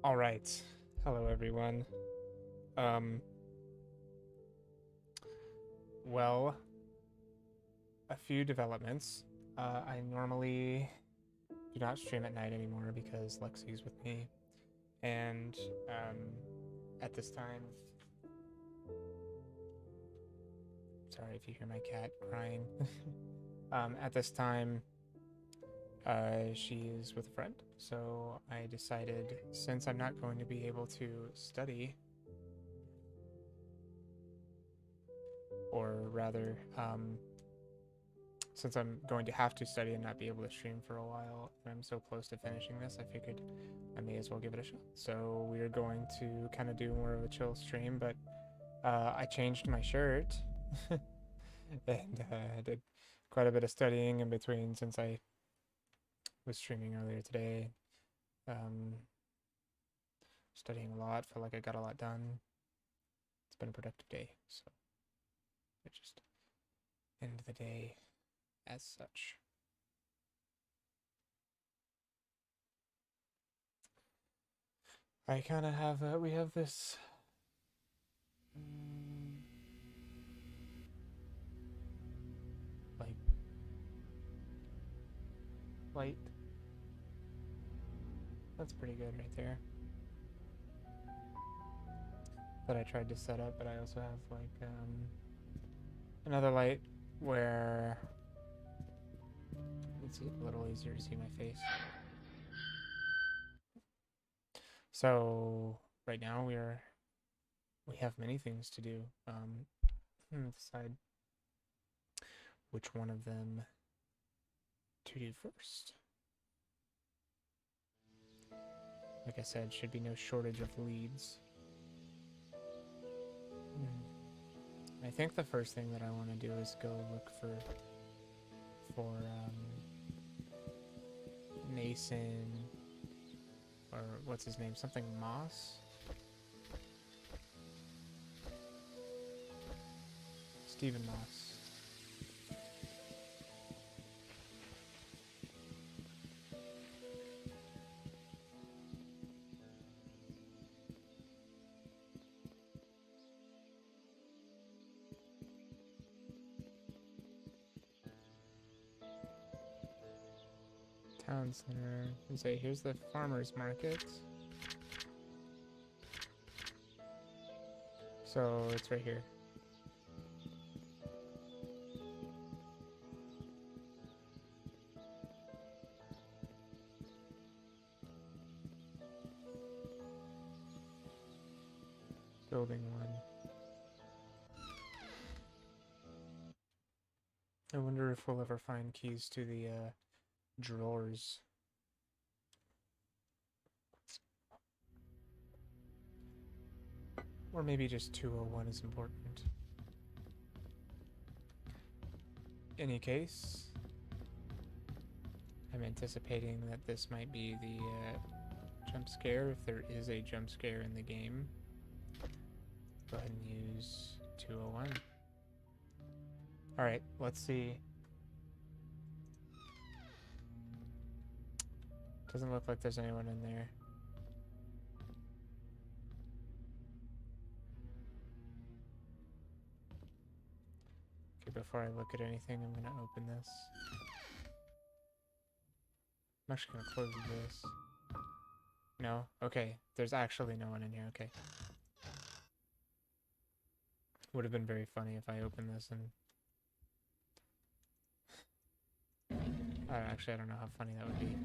All right. Hello, everyone. Um, well, a few developments. I normally do not stream at night anymore because Lexi's with me. And at this time, sorry if you hear my cat crying. At this time, she is with a friend. So I decided, since I'm not going to be able to study, or rather, since I'm going to have to study and not be able to stream for a while, and I'm so close to finishing this, I figured I may as well give it a shot. So we're going to kind of do more of a chill stream, but I changed my shirt and I did quite a bit of studying in between since I was streaming earlier today. Um, Studying a lot, felt like I got a lot done. It's been a productive day, so I just end the day as such. I kind of have, we have this like light. That's pretty good right there. That I tried to set up, but I also have like another light where it's a little easier to see my face. So right now we have many things to do. Decide which one of them to do first. Like I said, should be no shortage of leads. I think the first thing that I want to do is go look for Mason, or what's his name? Something Moss? Stephen Moss. Town center. Let's say here's the farmer's market. So it's right here. Building 1. I wonder if we'll ever find keys to the drawers. Or maybe just 201 is important. Any case, I'm anticipating that this might be the jump scare, if there is a jump scare in the game. Go ahead and use 201. Alright, let's see. Doesn't look like there's anyone in there. Okay, before I look at anything, I'm gonna open this. I'm actually gonna close this. No? Okay, there's actually no one in here, okay. Would have been very funny if I opened this and... Actually, I don't know how funny that would be.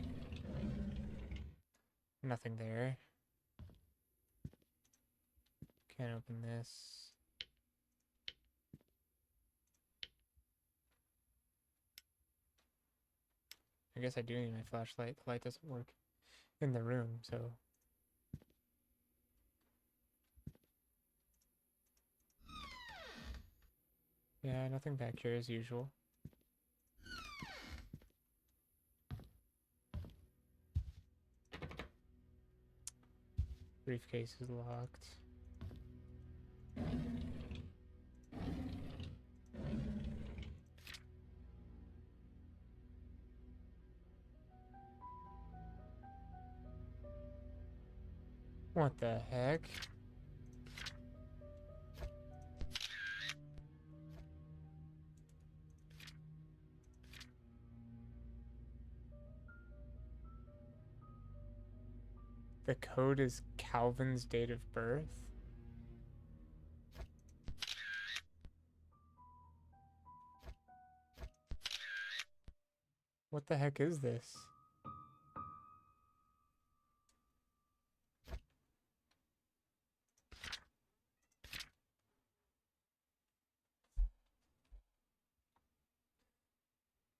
Nothing there. Can't open this. I guess I do need my flashlight. The light doesn't work in the room, so... Yeah, nothing back here as usual. Briefcase is locked. What the heck? The code is Calvin's date of birth? What the heck is this?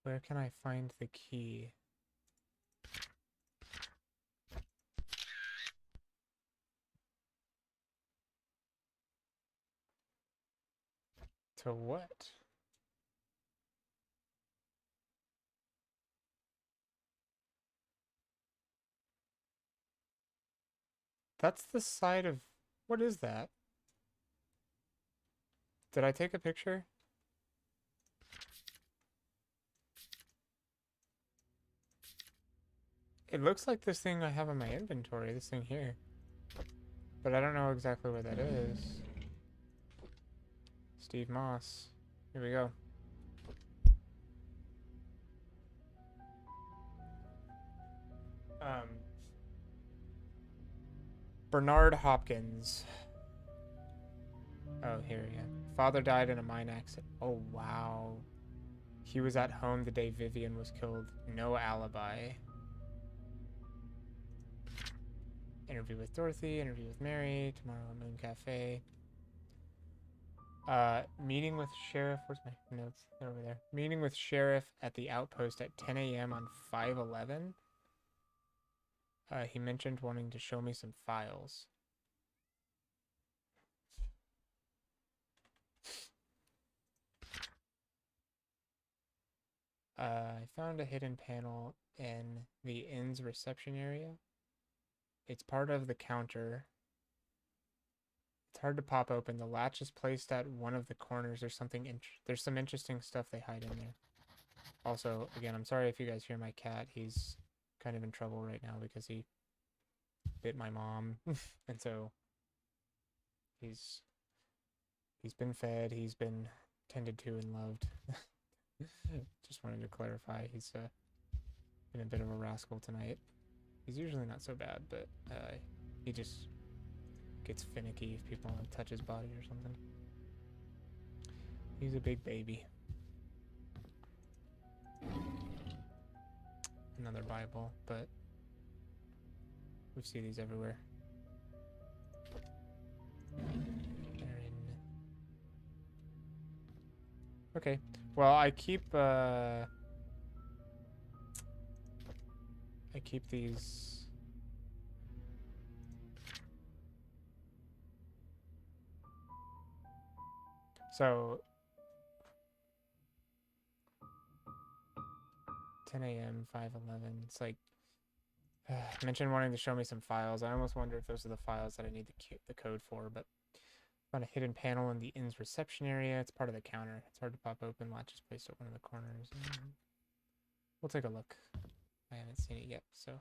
Where can I find the key? To what? That's the side of... What is that? Did I take a picture? It looks like this thing I have in my inventory, this thing here. But I don't know exactly where that is. Steve Moss. Here we go. Bernard Hopkins. Oh, here, yeah. Father died in a mine accident. Oh, wow. He was at home the day Vivian was killed. No alibi. Interview with Dorothy. Interview with Mary. Tomorrow at Moon Cafe. Meeting with Sheriff. Where's my notes? They're over there. Meeting with Sheriff at the outpost at 10 a.m. on 5/11. He mentioned wanting to show me some files. I found a hidden panel in the inn's reception area. It's part of the counter. It's hard to pop open. The latch is placed at one of the corners. There's some interesting stuff they hide in there. Also, again, I'm sorry if you guys hear my cat. He's kind of in trouble right now because he bit my mom. And so he's been fed, he's been tended to and loved. Just wanted to clarify, he's been a bit of a rascal tonight. He's usually not so bad, but he just gets finicky if people want to touch his body or something. He's a big baby. Another Bible, but we see these everywhere. Okay, well, I keep these. So 10 a.m., 5/11. It's like mentioned wanting to show me some files. I almost wonder if those are the files that I need the code for, but found a hidden panel in the inn's reception area. It's part of the counter. It's hard to pop open. Latch is placed at one of the corners. We'll take a look. I haven't seen it yet, so.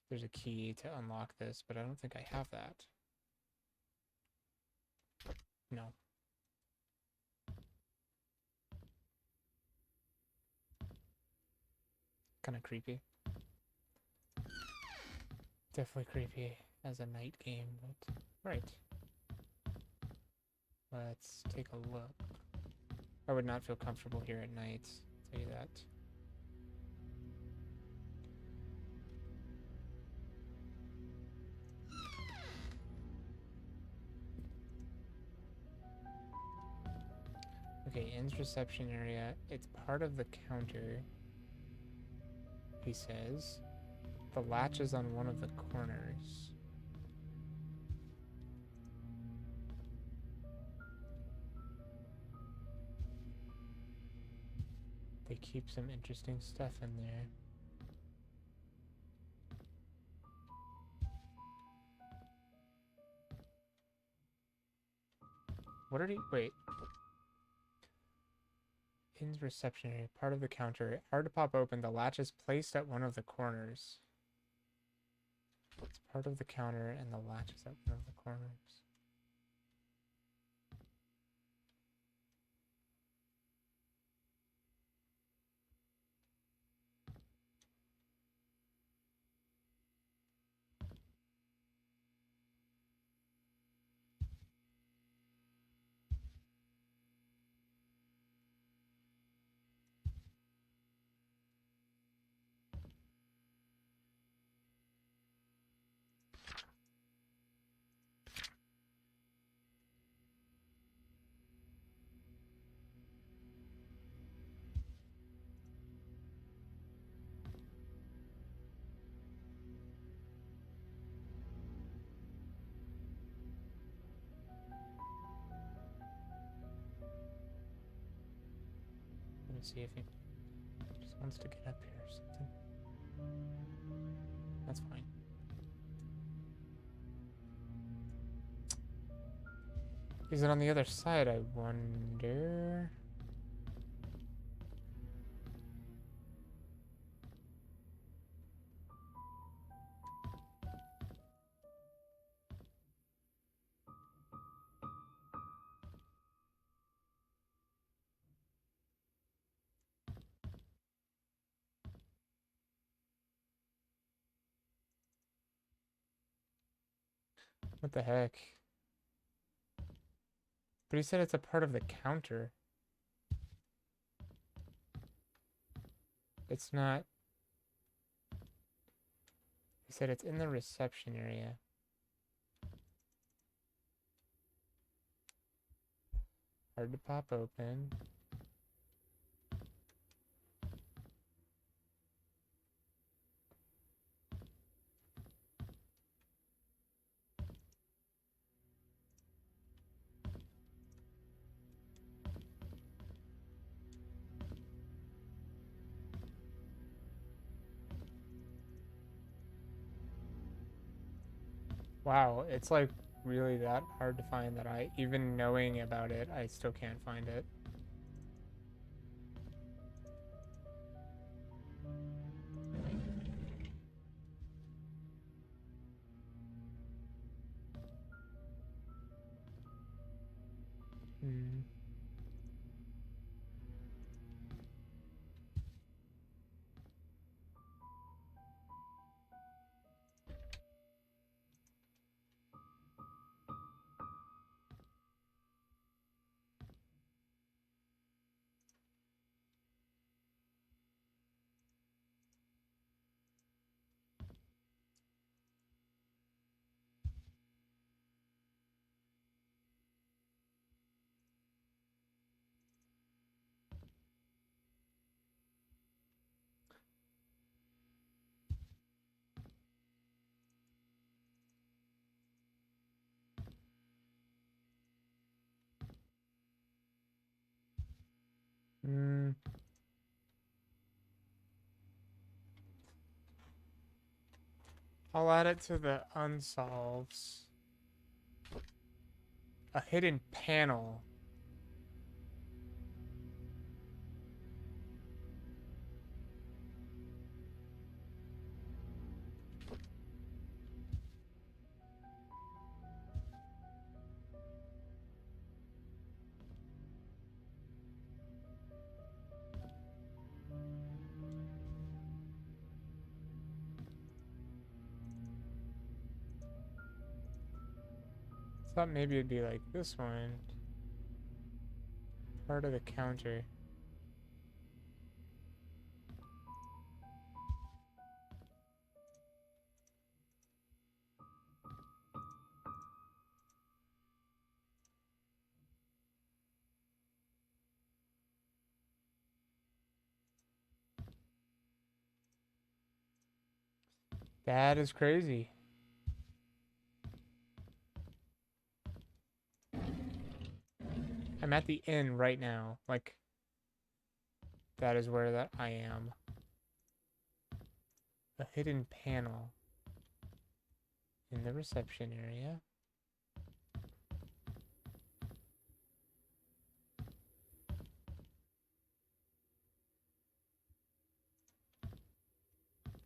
There's a key to unlock this, but I don't think I have that. No. Kind of creepy. Definitely creepy as a night game, but right. Let's take a look. I would not feel comfortable here at night, I'll tell you that. Okay, inn's reception area. It's part of the counter, he says. The latch is on one of the corners. They keep some interesting stuff in there. What are you... Wait. Inn's reception area, part of the counter. Hard to pop open. The latch is placed at one of the corners. It's part of the counter and the latch is at one of the corners. Let me see if he just wants to get up here or something. That's fine. Is it on the other side, I wonder? What the heck? But he said it's a part of the counter. It's not. He said it's in the reception area. Hard to pop open. Wow, it's like really that hard to find that even knowing about it, I still can't find it. Hmm. Hmm. I'll add it to the unsolves. A hidden panel. Thought maybe it'd be like this one. Part of the counter. That is crazy. I'm at the inn right now. Like, that is where that I am. A hidden panel in the reception area.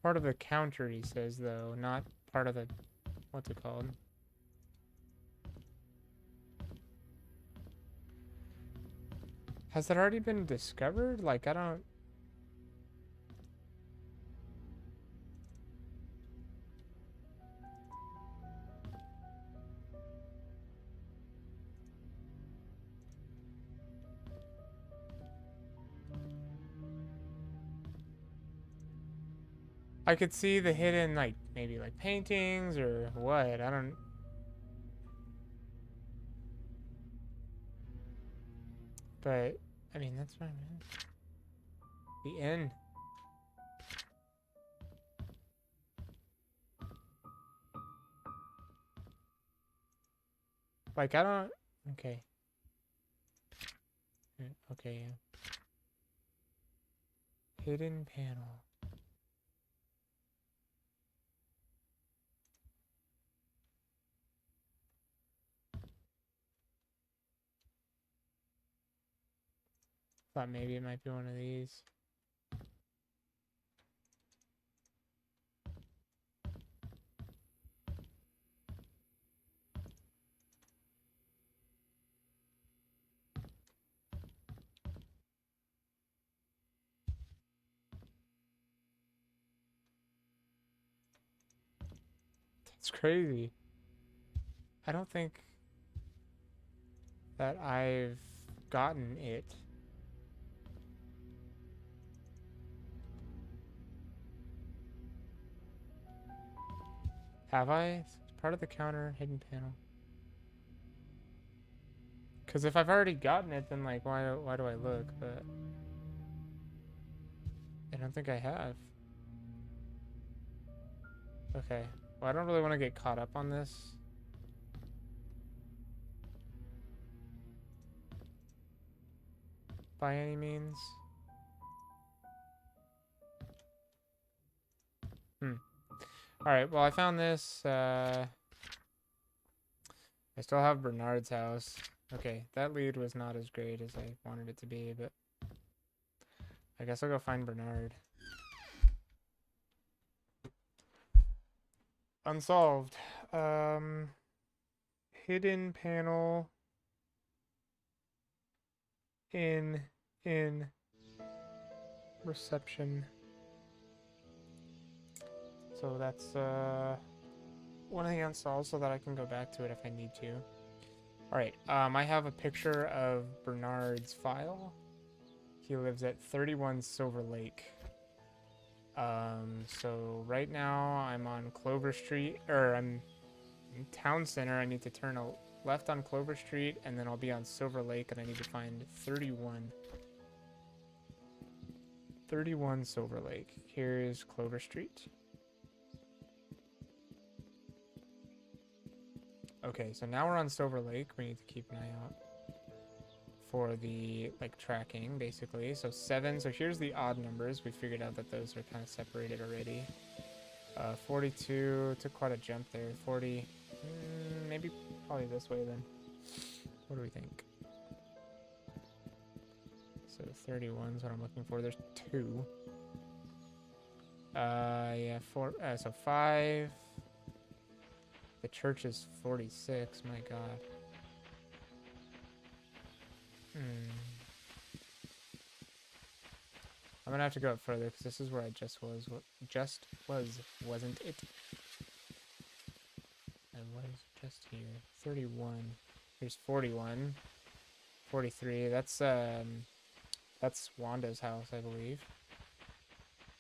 Part of the counter, he says, though, not part of the, what's it called? Has that already been discovered? Like, I don't... I could see the hidden, like, maybe like paintings or what. I don't... But, I mean, that's fine, man. The inn. Like, I don't... Okay. Okay, yeah. Hidden panel. Thought maybe it might be one of these. That's crazy. I don't think that I've gotten it. Have I? It's part of the counter, hidden panel. Because if I've already gotten it, then like, why do I look? But I don't think I have. Okay. Well, I don't really want to get caught up on this. By any means. Alright, well I found this. I still have Bernard's house. Okay, that lead was not as great as I wanted it to be, but I guess I'll go find Bernard. Unsolved. Hidden panel in reception. So that's one of the unsolved so that I can go back to it if I need to. Alright, I have a picture of Bernard's file. He lives at 31 Silver Lake. So right now I'm on Clover Street, or I'm in Town Center. I need to turn left on Clover Street, and then I'll be on Silver Lake, and I need to find 31 Silver Lake. Here's Clover Street. Okay, so now we're on Silver Lake. We need to keep an eye out for the, like, tracking, basically. So 7. So here's the odd numbers. We figured out that those are kind of separated already. 42. Took quite a jump there. 40. Maybe probably this way then. What do we think? So 31 is what I'm looking for. There's 2. Yeah, 4. So 5. The church is 46. My God. I'm gonna have to go up further because this is where I just was. Wasn't it? I was just here. 31. Here's 41. 43. That's Wanda's house, I believe.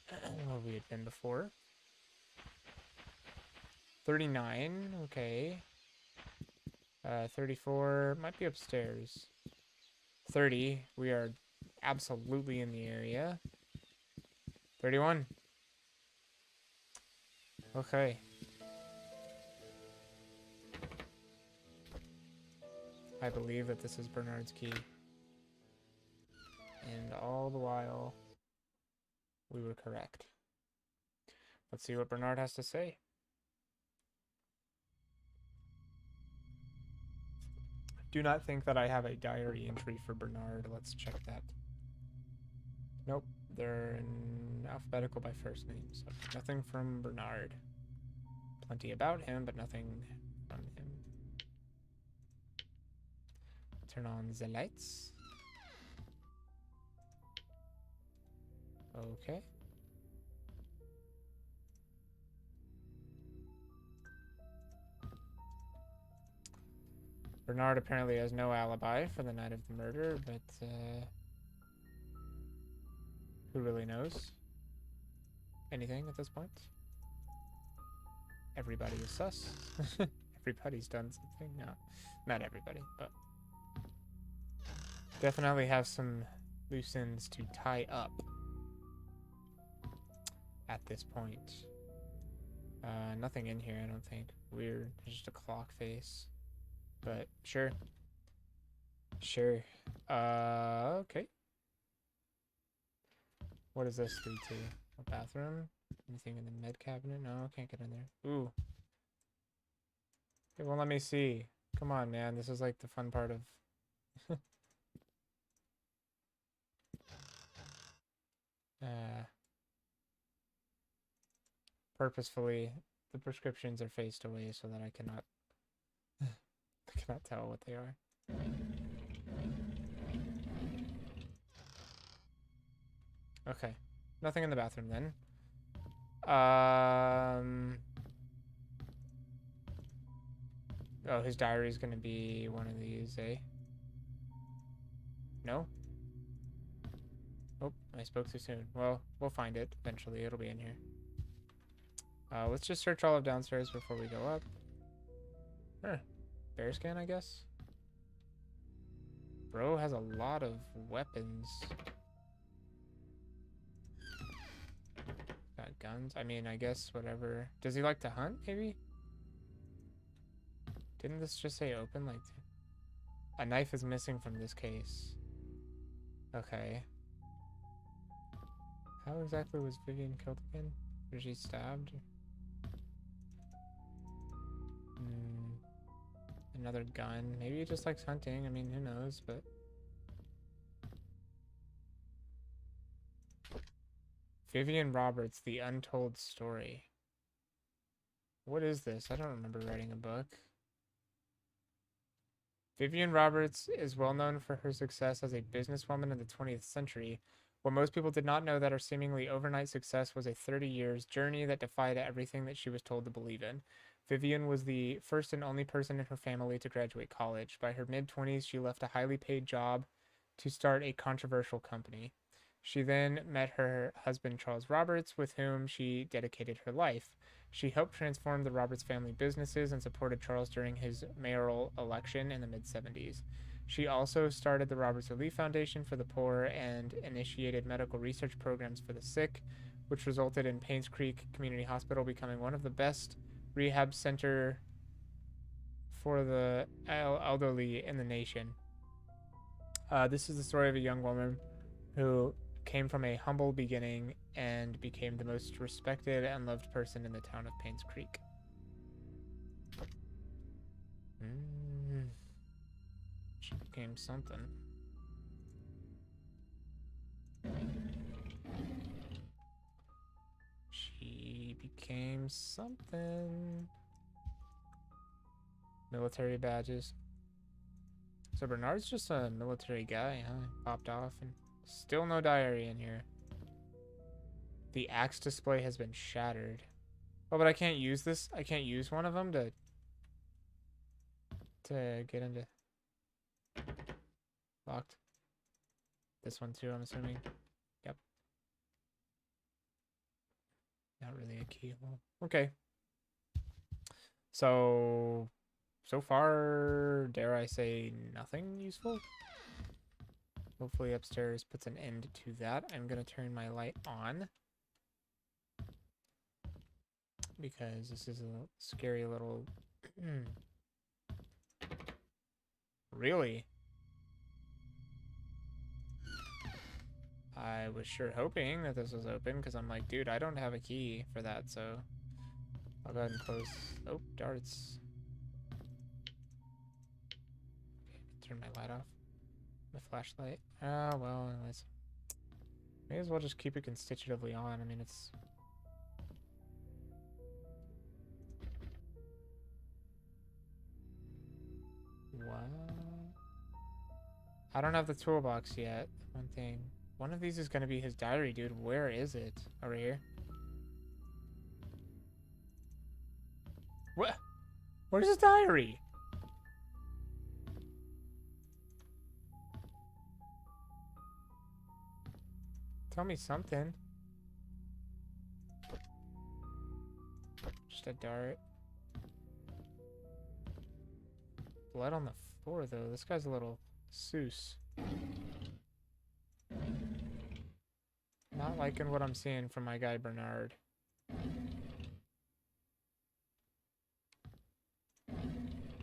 Where we had been before. 39. Okay. 34 might be upstairs. 30. We are absolutely in the area. 31. Okay. I believe that this is Bernard's key. And all the while, we were correct. Let's see what Bernard has to say. Do not think that I have a diary entry for Bernard. Let's check that. Nope. They're in alphabetical by first name, so nothing from Bernard. plenty about him, but nothing from him. Turn on the lights. Okay. Bernard apparently has no alibi for the night of the murder, but who really knows anything at this point? Everybody is sus. Everybody's done something. No, not everybody, but definitely have some loose ends to tie up at this point. Nothing in here, I don't think. Weird. Just a clock face. But sure. Sure. Okay. What does this lead to? A bathroom? Anything in the med cabinet? No, can't get in there. Ooh. It won't let me see. Come on, man. This is like the fun part of... Purposefully, the prescriptions are faced away so that I cannot... I cannot tell what they are. Okay. Nothing in the bathroom then. Oh, his diary is going to be one of these, eh? No? Oh, I spoke too soon. Well, we'll find it eventually. It'll be in here. Let's just search all of downstairs before we go up. Huh. Bear scan, I guess? Bro has a lot of weapons. Got guns. I mean, I guess whatever. Does he like to hunt, maybe? Didn't this just say open? Like, a knife is missing from this case. Okay. How exactly was Vivian killed again? Was she stabbed? Another gun. Maybe he just likes hunting. I mean, who knows, but... Vivian Roberts, The Untold Story. What is this? I don't remember writing a book. Vivian Roberts is well known for her success as a businesswoman in the 20th century. What most people did not know that her seemingly overnight success was a 30 years journey that defied everything that she was told to believe in. Vivian was the first and only person in her family to graduate college. By her mid-20s, she left a highly paid job to start a controversial company. She then met her husband, Charles Roberts, with whom she dedicated her life. She helped transform the Roberts family businesses and supported Charles during his mayoral election in the mid-70s. She also started the Roberts Relief Foundation for the poor and initiated medical research programs for the sick, which resulted in Painscreek Community Hospital becoming one of the best rehab center for the elderly in the nation. This is the story of a young woman who came from a humble beginning and became the most respected and loved person in the town of Painscreek. She became something. She became something. Military badges. So Bernard's just a military guy, huh? Popped off and still no diary in here. The axe display has been shattered. Oh, but I can't use this. I can't use one of them to get into... Locked. This one too, I'm assuming. Yep. Not really a keyhole. Okay. So far, dare I say, nothing useful? Hopefully upstairs puts an end to that. I'm going to turn my light on, because this is a scary little... Really? I was sure hoping that this was open, because I'm like, dude, I don't have a key for that, so I'll go ahead and close. Oh, darts. Okay, turn my light off. My flashlight. Oh, well, anyways. May as well just keep it constitutively on. I mean, it's... What? I don't have the toolbox yet. One thing. One of these is going to be his diary, dude. Where is it? Over here. What? Where's his diary? Tell me something. Just a dart. Blood on the floor, though. This guy's a little Seuss. Not liking what I'm seeing from my guy Bernard.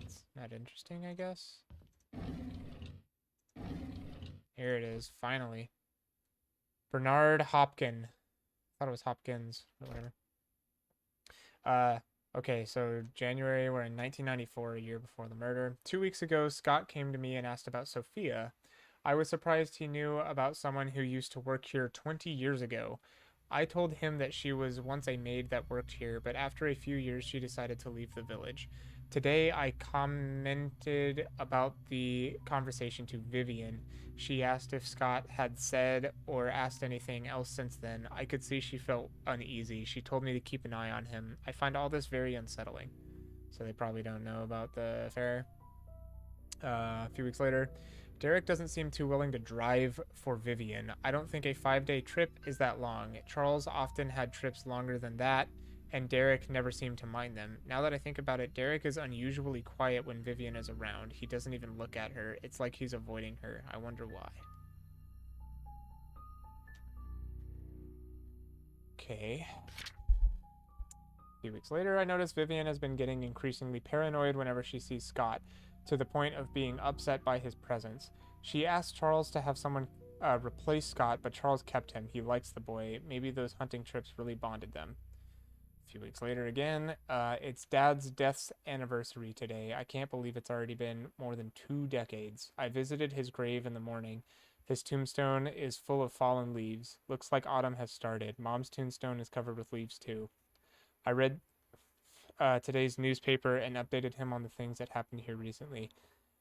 It's not interesting, I guess. Here it is, finally. Bernard Hopkin. Thought it was Hopkins, or whatever. Okay, so January, we're in 1994, a year before the murder. 2 weeks ago, Scott came to me and asked about Sophia. I was surprised he knew about someone who used to work here 20 years ago. I told him that she was once a maid that worked here, but after a few years, she decided to leave the village. Today, I commented about the conversation to Vivian. She asked if Scott had said or asked anything else since then. I could see she felt uneasy. She told me to keep an eye on him. I find all this very unsettling. So they probably don't know about the affair. A few weeks later, Derek doesn't seem too willing to drive for Vivian. I don't think a 5-day trip is that long. Charles often had trips longer than that, and Derek never seemed to mind them. Now that I think about it, Derek is unusually quiet when Vivian is around. He doesn't even look at her. It's like he's avoiding her. I wonder why. Okay. A few weeks later, I notice Vivian has been getting increasingly paranoid whenever she sees Scott, to the point of being upset by his presence. She asked Charles to have someone replace Scott, but Charles kept him. He likes the boy. Maybe those hunting trips really bonded them. A few weeks later again, it's Dad's death's anniversary today. I can't believe it's already been more than 2 decades. I visited his grave in the morning. His tombstone is full of fallen leaves. Looks like autumn has started. Mom's tombstone is covered with leaves too. I read today's newspaper and updated him on the things that happened here recently.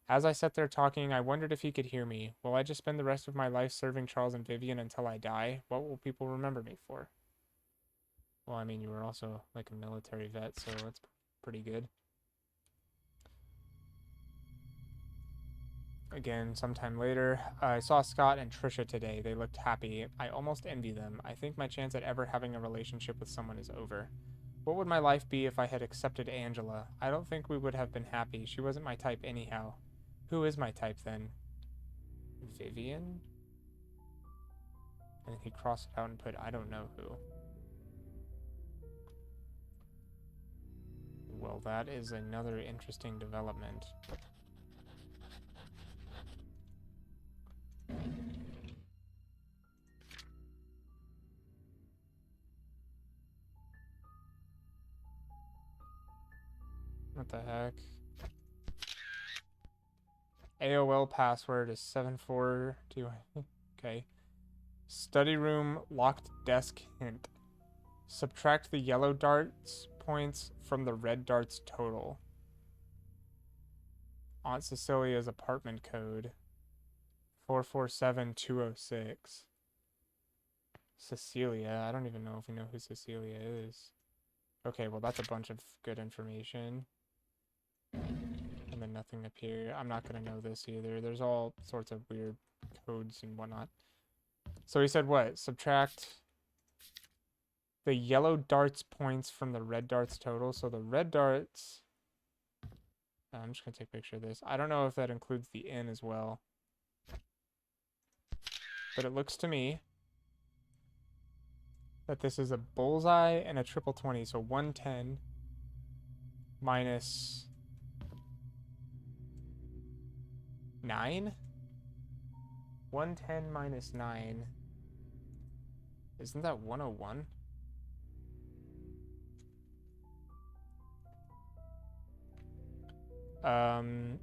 As I sat there talking, I wondered if he could hear me. Will I just spend the rest of my life serving Charles and Vivian until I die? What will people remember me for? Well, I mean, you were also like a military vet, so that's pretty good. Again, sometime later, I saw Scott and Trisha today. They looked happy. I almost envy them. I think my chance at ever having a relationship with someone is over. What would my life be if I had accepted Angela? I don't think we would have been happy. She wasn't my type anyhow. Who is my type then? Vivian? And he crossed it out and put, I don't know who. Well, that is another interesting development. What the heck? AOL password is 742. Okay. Study room locked desk hint. Subtract the yellow darts points from the red darts total. Aunt Cecilia's apartment code. 447206. Cecilia. I don't even know if we know who Cecilia is. Okay, well that's a bunch of good information. And then nothing up here. I'm not going to know this either. There's all sorts of weird codes and whatnot. So he said what? Subtract the yellow darts points from the red darts total. So the red darts... I'm just going to take a picture of this. I don't know if that includes the N as well. But it looks to me that this is a bullseye and a triple 20. So 110 minus 9? 110 minus 9. Isn't that 101? And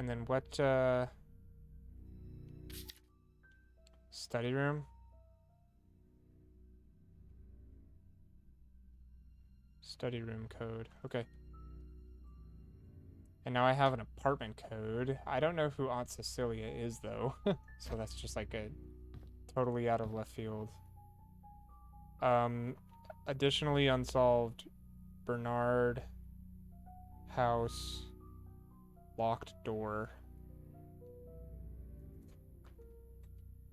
then what, study room? Study room code. Okay. And now I have an apartment code. I don't know who Aunt Cecilia is, though. So that's just like a totally out of left field. Additionally unsolved Bernard house locked door.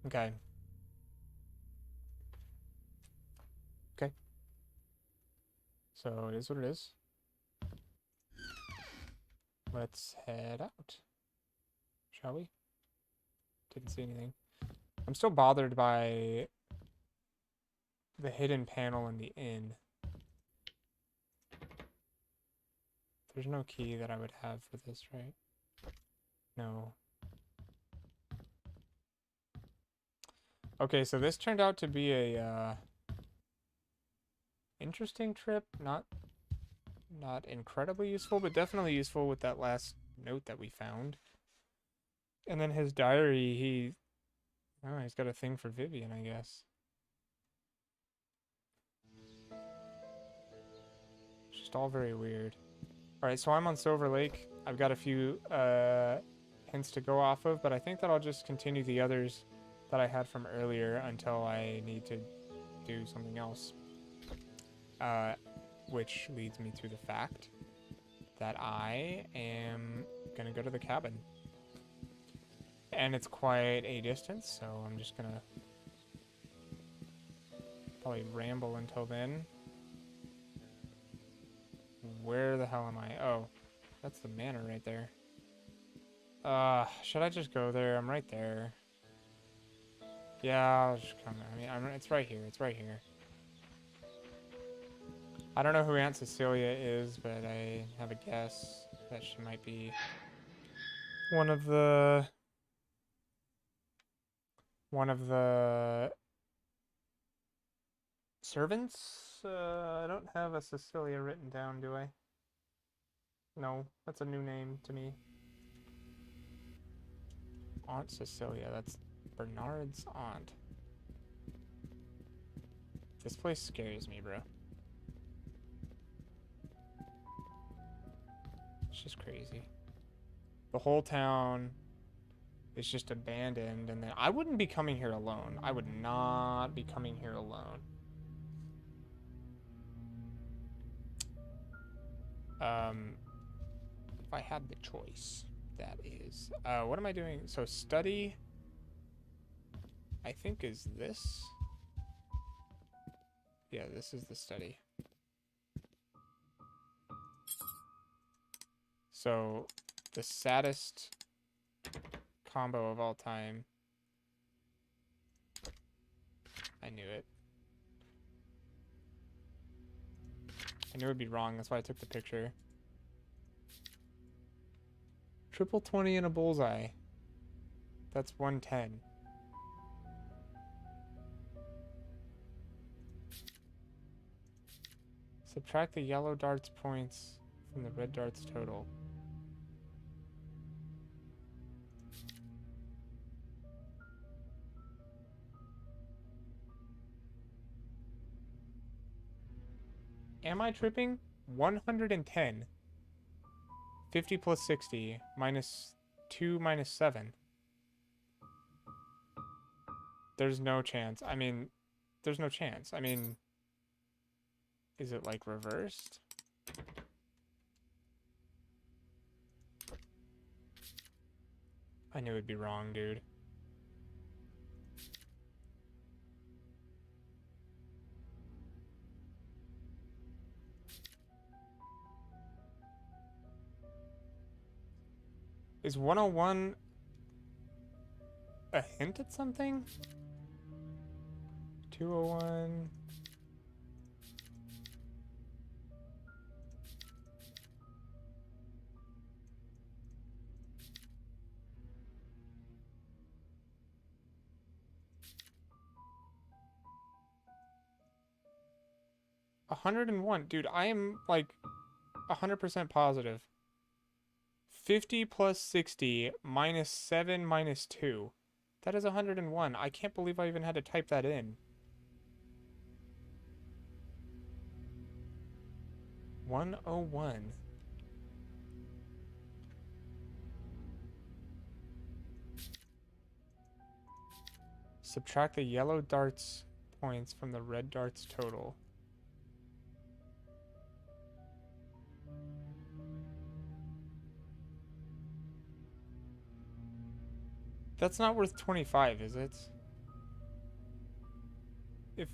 Okay. Okay. So it is what it is. Let's head out. Shall we? Didn't see anything. I'm still bothered by the hidden panel in the inn. There's no key that I would have for this, right? No. Okay, so this turned out to be a interesting trip. Not incredibly useful, but definitely useful with that last note that we found. And then his diary, he's got a thing for Vivian, I guess. It's just all very weird. Alright, so I'm on Silver Lake. I've got a few hints to go off of, but I think that I'll just continue the others that I had from earlier until I need to do something else. Which leads me to the fact that I am gonna go to the cabin. And it's quite a distance, so I'm just gonna probably ramble until then. Where the hell am I? Oh, that's the manor right there. Should I just go there? I'm right there. Yeah, I'll just come. I mean, it's right here. It's right here. I don't know who Aunt Cecilia is, but I have a guess that she might be one of the servants. I don't have a Cecilia written down, do I? No, that's a new name to me. Aunt Cecilia, that's Bernard's aunt. This place scares me, bro. It's just crazy. The whole town is just abandoned, and then I wouldn't be coming here alone. I would not be coming here alone. If I had the choice, that is. What am I doing? So study, I think, is this. Yeah, this is the study. So, the saddest combo of all time. I knew it. I knew it'd be wrong, that's why I took the picture. Triple 20 and a bullseye. That's 110. Subtract the yellow dart's points from the red dart's total. Am I tripping? 110. 50 plus 60 minus 2 minus 7. There's no chance. I mean, there's no chance. I mean, is it like reversed? I knew it'd be wrong, dude. Is 101 a hint at something? 201. $101. Dude, I am like 100% positive. 50 plus 60 minus 7 minus 2. That is 101. I can't believe I even had to type that in. 101. Subtract the yellow darts points from the red darts total. That's not worth 25, is it? If...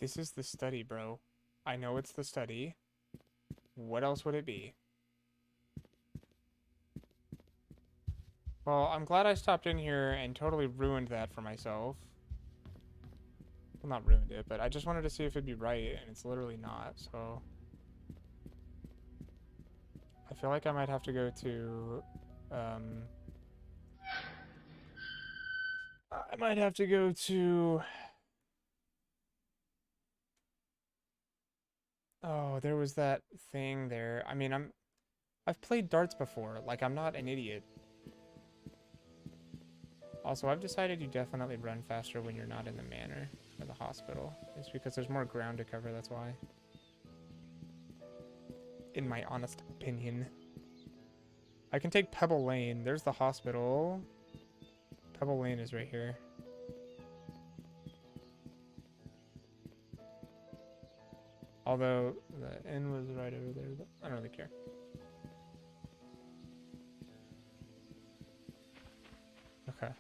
This is the study, bro. I know it's the study. What else would it be? Well, I'm glad I stopped in here and totally ruined that for myself. Well, not ruined it, but I just wanted to see if it'd be right, and it's literally not, so... I feel like I might have to go to, I might have to go to... Oh, there was that thing there. I mean, I've played darts before. Like, I'm not an idiot. Also, I've decided you definitely run faster when you're not in the manor or the hospital. It's because there's more ground to cover, that's why. In my honest opinion. I can take Pebble Lane. There's the hospital. Pebble Lane is right here. Although the inn was right over there, but I don't really care. Okay.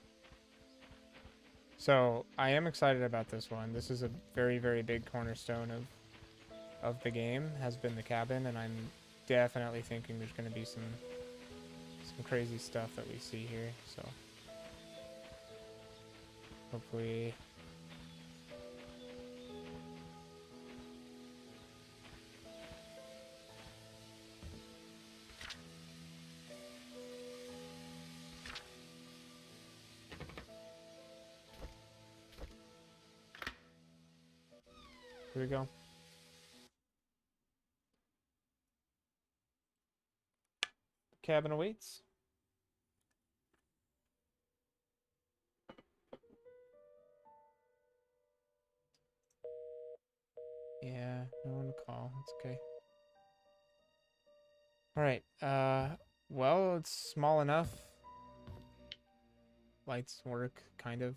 So I am excited about this one. This is a very, very big cornerstone of the game, has been the cabin, and I'm definitely thinking there's going to be some crazy stuff that we see here. So hopefully. Here we go. Cabin awaits. Yeah, no one to call. It's okay. Alright, well, it's small enough. Lights work, kind of.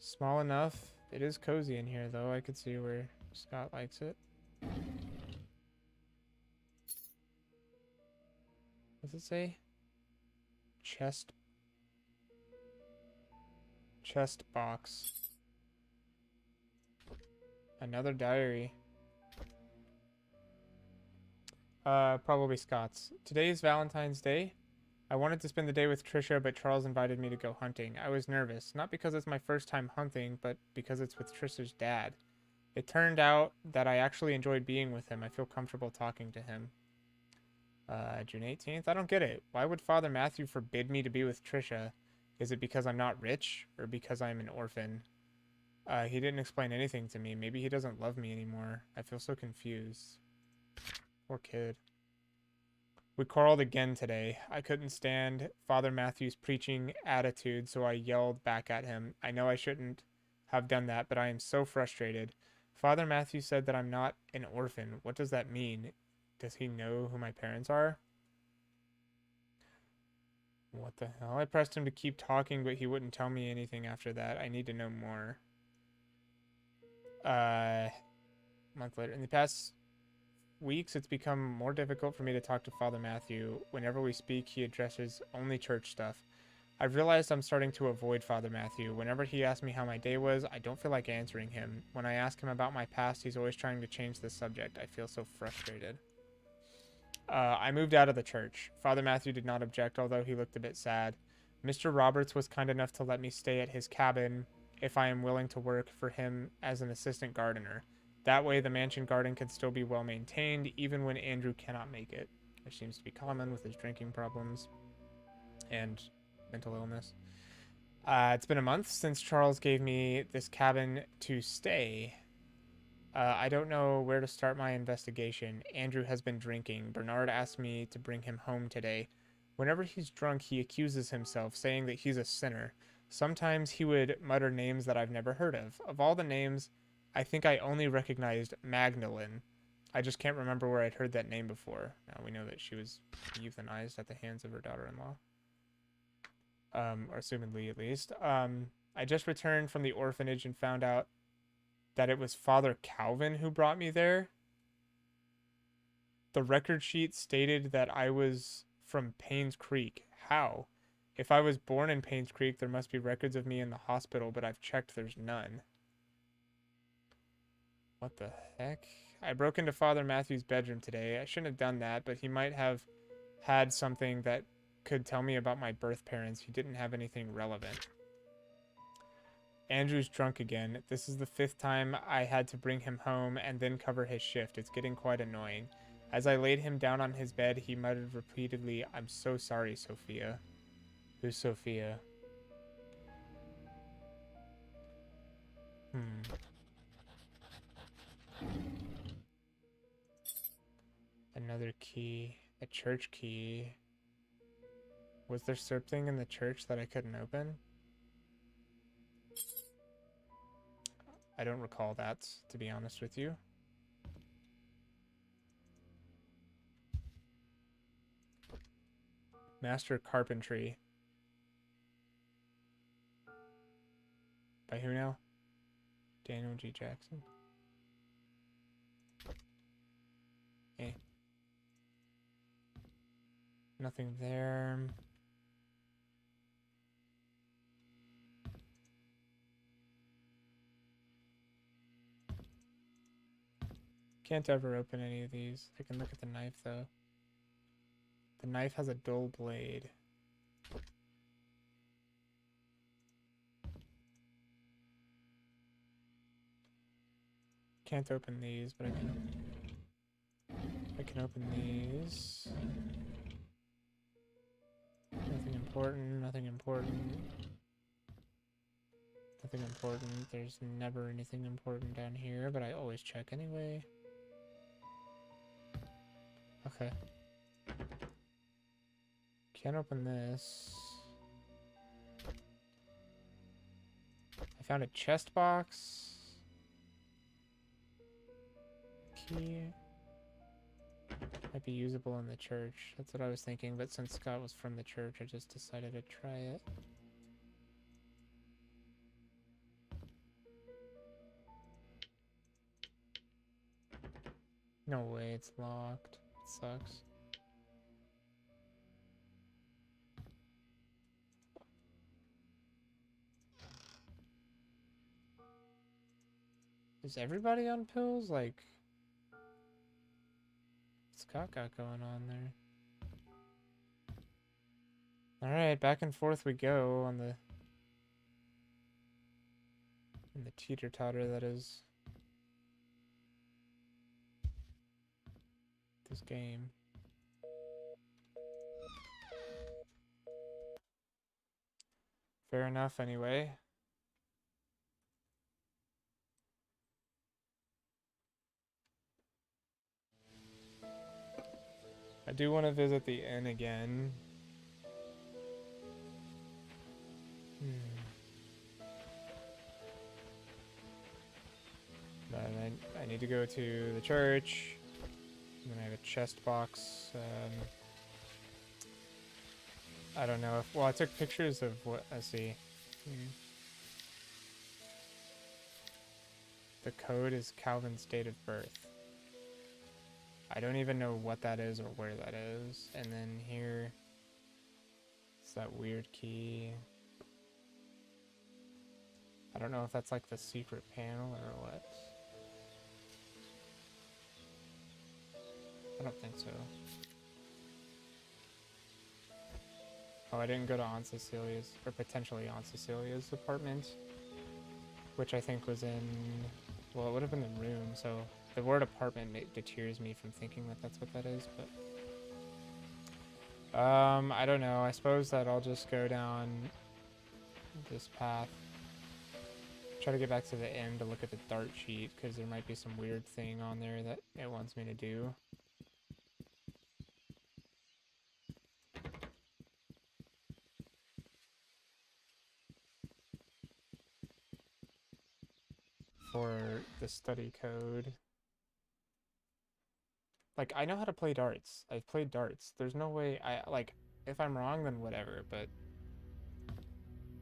Small enough. It is cozy in here, though. I could see where Scott likes it. What's it say? Chest box. Another diary. Probably Scott's. Today is Valentine's Day. I wanted to spend the day with Trisha, but Charles invited me to go hunting. I was nervous, not because it's my first time hunting, but because it's with Trisha's dad. It turned out that I actually enjoyed being with him. I feel comfortable talking to him. June 18th? I don't get it. Why would Father Matthew forbid me to be with Trisha? Is it because I'm not rich, or because I'm an orphan? He didn't explain anything to me. Maybe he doesn't love me anymore. I feel so confused. Poor kid. We quarreled again today. I couldn't stand Father Matthew's preaching attitude, so I yelled back at him. I know I shouldn't have done that, but I am so frustrated. Father Matthew said that I'm not an orphan. What does that mean? Does he know who my parents are? What the hell? I pressed him to keep talking, but he wouldn't tell me anything after that. I need to know more. A month later. In the past weeks, it's become more difficult for me to talk to Father Matthew. Whenever we speak, he addresses only church stuff. I've realized I'm starting to avoid Father Matthew. Whenever he asks me how my day was, I don't feel like answering him. When I ask him about my past, he's always trying to change the subject. I feel so frustrated. I moved out of the church. Father Matthew did not object, although he looked a bit sad. Mr. Roberts was kind enough to let me stay at his cabin if I am willing to work for him as an assistant gardener. That way, the mansion garden can still be well maintained, even when Andrew cannot make it, which seems to be common with his drinking problems and mental illness. It's been a month since Charles gave me this cabin to stay. I don't know where to start my investigation. Andrew has been drinking. Bernard asked me to bring him home today. Whenever he's drunk, he accuses himself, saying that he's a sinner. Sometimes he would mutter names that I've never heard of. Of all the names, I think I only recognized Magdalene. I just can't remember where I'd heard that name before. Now we know that she was euthanized at the hands of her daughter-in-law. Or assumedly at least. I just returned from the orphanage and found out that it was Father Calvin who brought me there. The record sheet stated that I was from Painscreek. How? If I was born in Painscreek, there must be records of me in the hospital, but I've checked, there's none. What the heck? I broke into Father Matthew's bedroom today. I shouldn't have done that, but he might have had something that could tell me about my birth parents. He didn't have anything relevant. Andrew's drunk again. This is the 5th time I had to bring him home and then cover his shift. It's getting quite annoying. As I laid him down on his bed, he muttered repeatedly, "I'm so sorry, Sophia." Who's Sophia? Another key. A church key. Was there something in the church that I couldn't open? I don't recall that, to be honest with you. Master Carpentry. By who now? Daniel G. Jackson. Hey. Nothing there. Can't ever open any of these. I can look at the knife though. The knife has a dull blade. Can't open these, but I can open these. Nothing important, nothing important. Nothing important. There's never anything important down here, but I always check anyway. Okay. Can't open this. I found a chest box. Key. Might be usable in the church. That's what I was thinking, but since Scott was from the church, I just decided to try it. No way, it's locked. It sucks. Is everybody on pills? Like, what's Scott got going on there? Alright, back and forth we go on the teeter-totter that is this game. Fair enough, anyway. I do want to visit the inn again. But I need to go to the church. And then I have a chest box. I don't know if... Well, I took pictures of what... Let's see. The code is Calvin's date of birth. I don't even know what that is or where that is. And then here... It's that weird key. I don't know if that's like the secret panel or what. I don't think so. Oh, I didn't go to Aunt Cecilia's, or potentially Aunt Cecilia's apartment, which I think was in, well, it would have been the room, so the word apartment deters me from thinking that that's what that is, but, I don't know. I suppose that I'll just go down this path. Try to get back to the end to look at the dart sheet, because there might be some weird thing on there that it wants me to do. for the study code. Like, I know how to play darts. I've played darts. There's no way like, if I'm wrong, then whatever, but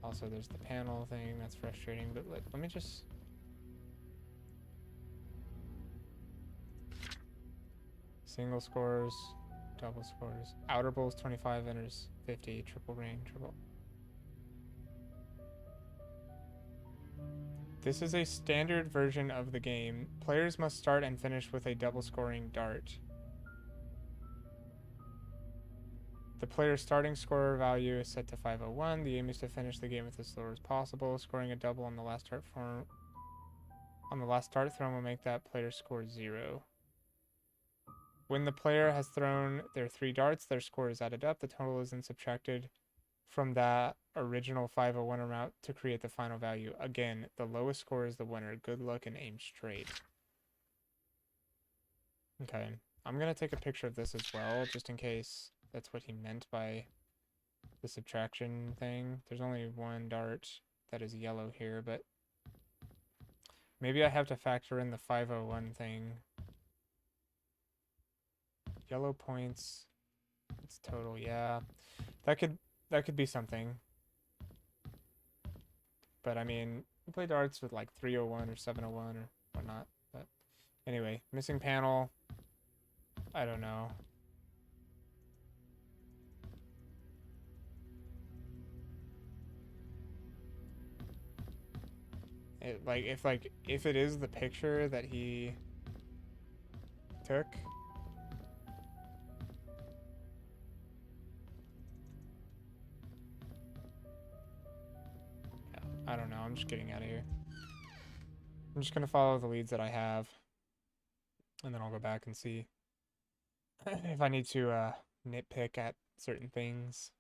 also there's the panel thing. That's frustrating, but let me just... Single scores, double scores. Outer bowls 25, enters 50, triple ring, triple. This is a standard version of the game. Players must start and finish with a double scoring dart. The player's starting score value is set to 501. The aim is to finish the game with as slow as possible. Scoring a double on the last dart thrown will make that player score 0. When the player has thrown their 3 darts, their score is added up. The total is then subtracted from that original 501 amount to create the final value. Again, the lowest score is the winner. Good luck and aim straight. Okay, I'm gonna take a picture of this as well, just in case that's what he meant by the subtraction thing. There's only 1 dart that is yellow here, but maybe I have to factor in the 501 thing. Yellow points. It's total, yeah. That could be something. But I mean, we play darts with like 301 or 701 or whatnot. But anyway, missing panel. I don't know. If it is the picture that he took. I don't know. I'm just getting out of here. I'm just gonna follow the leads that I have, and then I'll go back and see if I need to nitpick at certain things.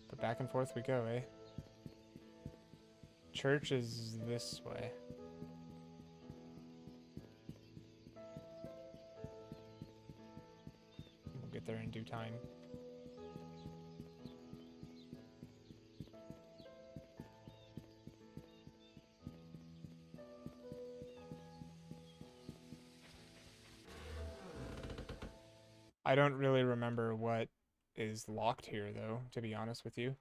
But back and forth we go, eh? Church is this way. We'll get there in due time. I don't really remember what is locked here, though, to be honest with you.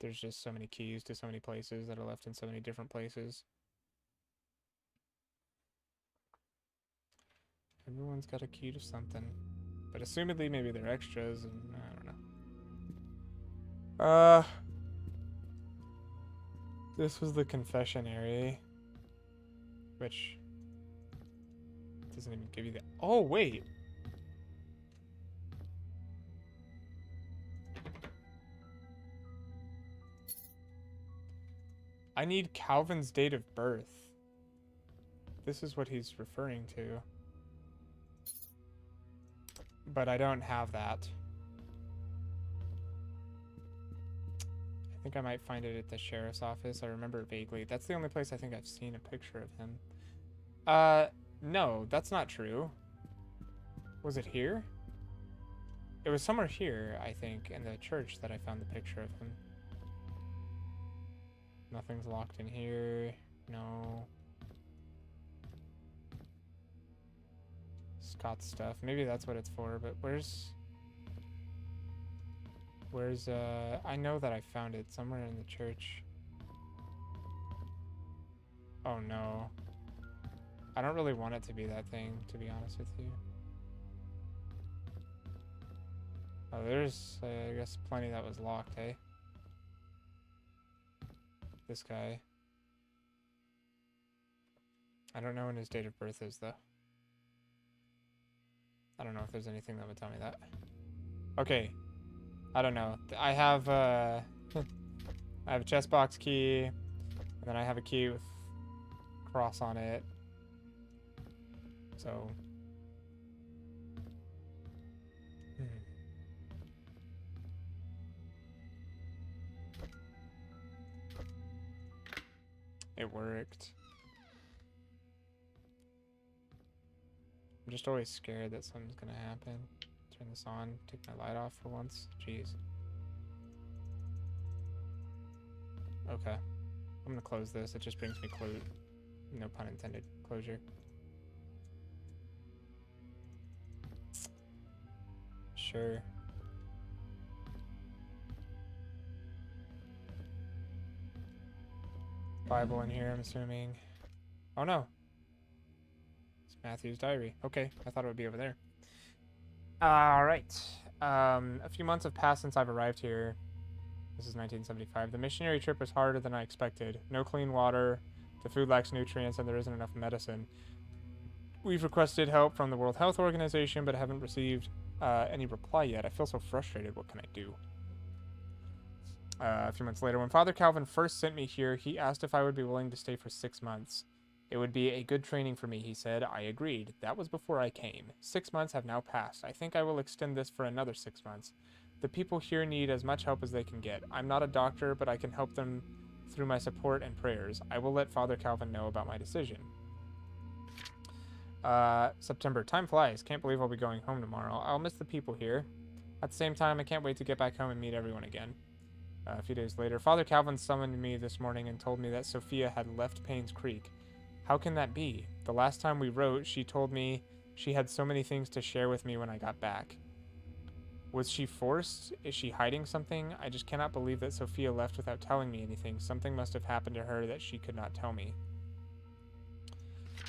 There's just so many keys to so many places that are left in so many different places. Everyone's got a key to something. But assumedly, maybe they're extras, and I don't know. This was the confessionary, which doesn't even give you the... Oh, wait! I need Calvin's date of birth. This is what he's referring to. But I don't have that. I think I might find it at the sheriff's office. I remember it vaguely. That's the only place I think I've seen a picture of him. No, that's not true. Was it here? It was somewhere here, I think, in the church that I found the picture of him. Nothing's locked in here. No. Scott's stuff. Maybe that's what it's for, but where's... I know that I found it somewhere in the church. Oh no. I don't really want it to be that thing, to be honest with you. Oh, there's, I guess, plenty that was locked, eh? This guy. I don't know when his date of birth is, though. I don't know if there's anything that would tell me that. Okay. I don't know. I have I have a chest box key, and then I have a key with cross on it. So it worked. I'm just always scared that something's gonna happen. Turn this on, take my light off for once. Jeez. Okay. I'm gonna close this. It just brings me no pun intended, closure. Sure. Bible in here, I'm assuming. Oh no. It's Matthew's diary. Okay, I thought it would be over there. Alright. A few months have passed since I've arrived here. This is 1975. The missionary trip was harder than I expected. No clean water, the food lacks nutrients, and there isn't enough medicine. We've requested help from the World Health Organization, but haven't received any reply yet. I feel so frustrated. What can I do? A few months later, when Father Calvin first sent me here, he asked if I would be willing to stay for 6 months. It would be a good training for me, he said. I agreed. That was before I came. 6 months have now passed. I think I will extend this for another 6 months. The people here need as much help as they can get. I'm not a doctor, but I can help them through my support and prayers. I will let Father Calvin know about my decision. September. Time flies. Can't believe I'll be going home tomorrow. I'll miss the people here. At the same time, I can't wait to get back home and meet everyone again. A few days later, Father Calvin summoned me this morning and told me that Sophia had left Painscreek. How can that be? The last time we wrote, she told me she had so many things to share with me when I got back. Was she forced? Is she hiding something? I just cannot believe that Sophia left without telling me anything. Something must have happened to her that she could not tell me.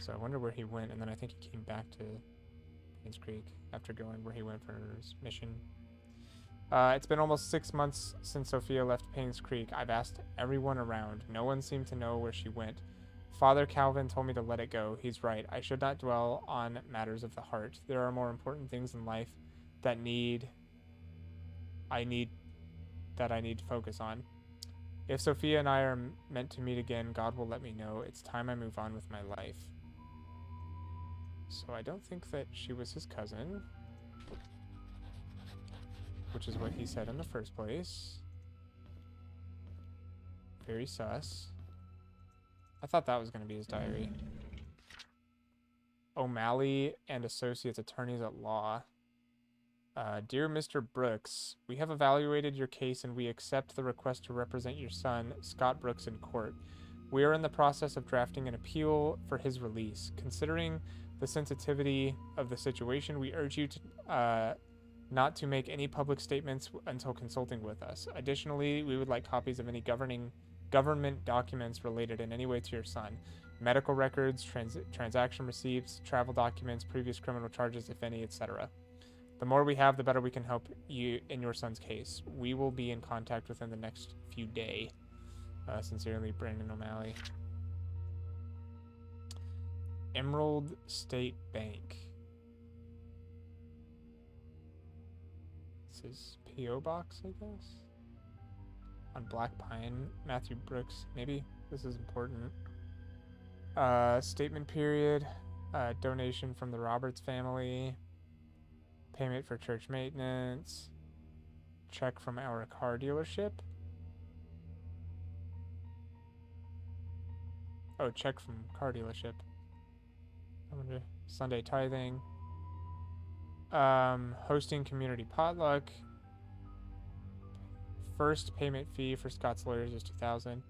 So I wonder where he went, and then I think he came back to Painscreek after going where he went for his mission. It's been almost 6 months since Sophia left Painscreek. I've asked everyone around. No one seemed to know where she went. Father Calvin told me to let it go. He's right. I should not dwell on matters of the heart. There are more important things in life that I need to focus on. If Sophia and I are meant to meet again, God will let me know. It's time I move on with my life. So I don't think that she was his cousin, which is what he said in the first place. Very sus. I thought that was going to be his diary. O'Malley and Associates Attorneys at Law. Dear Mr. Brooks, we have evaluated your case and we accept the request to represent your son, Scott Brooks, in court. We are in the process of drafting an appeal for his release. Considering the sensitivity of the situation, we urge you to not to make any public statements until consulting with us. Additionally, we would like copies of any government documents related in any way to your son. Medical records, transaction receipts, travel documents, previous criminal charges, if any, etc. The more we have, the better we can help you in your son's case. We will be in contact within the next few days. Sincerely, Brandon O'Malley. Emerald State Bank. This is P.O. Box, I guess? On Black Pine. Matthew Brooks. Maybe this is important. Statement period. Donation from the Roberts family. Payment for church maintenance. Check from our car dealership. Oh, check from car dealership. I wonder. Sunday tithing. Hosting community potluck. First payment fee for Scott's lawyers is $2,000.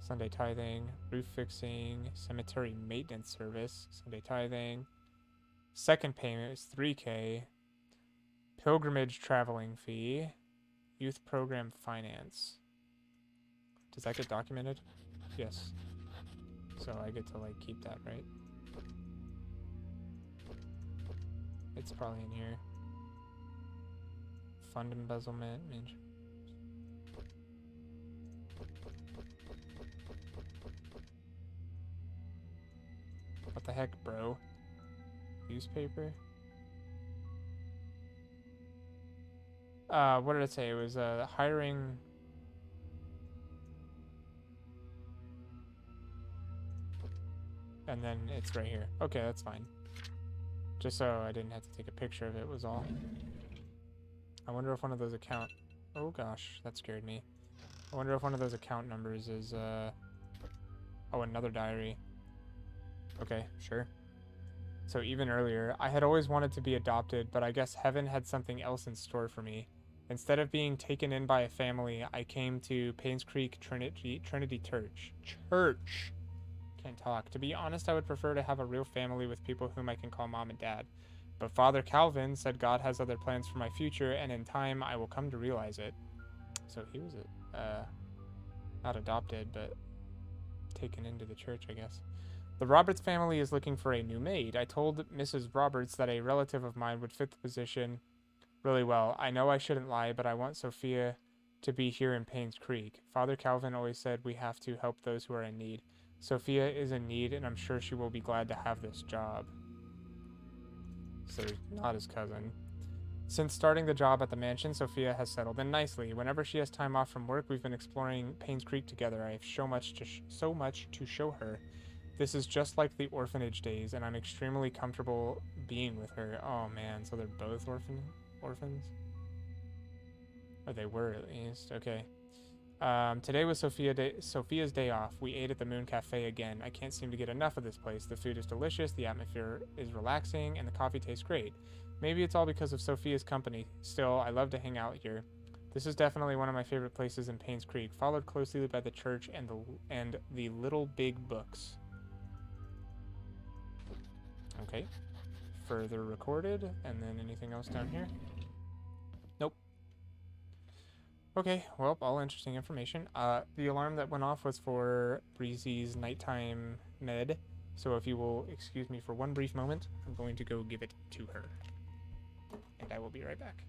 Sunday tithing. Roof fixing. Cemetery maintenance service. Sunday tithing. Second payment is $3K. Pilgrimage traveling fee. Youth program finance. Does that get documented? Yes. So I get to like keep that, right? It's probably in here. Fund embezzlement. What the heck, bro? Newspaper? What did it say? It was hiring. And then it's right here. Okay, that's fine. Just so I didn't have to take a picture of it was all. I wonder if one of those account... Oh gosh, that scared me. I wonder if one of those account numbers is, Oh, another diary. Okay, sure. So even earlier, I had always wanted to be adopted, but I guess heaven had something else in store for me. Instead of being taken in by a family, I came to Painscreek Trinity Church. Church! Can't talk. To be honest, I would prefer to have a real family with people whom I can call mom and dad. But Father Calvin said God has other plans for my future, and in time I will come to realize it. So he was, not adopted, but taken into the church, I guess. The Roberts family is looking for a new maid. I told Mrs. Roberts that a relative of mine would fit the position really well. I know I shouldn't lie, but I want Sophia to be here in Painscreek. Father Calvin always said we have to help those who are in need. Sophia is in need, and I'm sure she will be glad to have this job. So not his cousin. Since starting the job at the mansion, Sophia has settled in nicely. Whenever she has time off from work, we've been exploring Painscreek together. I have so much to show her. This is just like the orphanage days, and I'm extremely comfortable being with her. Oh man, so they're both orphans? Or they were at least. Okay. Today was Sophia's day off. We ate at the Moon Cafe again. I can't seem to get enough of this place. The food is delicious, the atmosphere is relaxing, and the coffee tastes great. Maybe it's all because of Sophia's company. Still, I love to hang out here. This is definitely one of my favorite places in Painscreek, followed closely by the church and the Little Big Books. Okay. Further recorded, and then anything else down here? Nope. Okay, well, all interesting information. The alarm that went off was for Breezy's nighttime med, so if you will excuse me for one brief moment, I'm going to go give it to her. And I will be right back.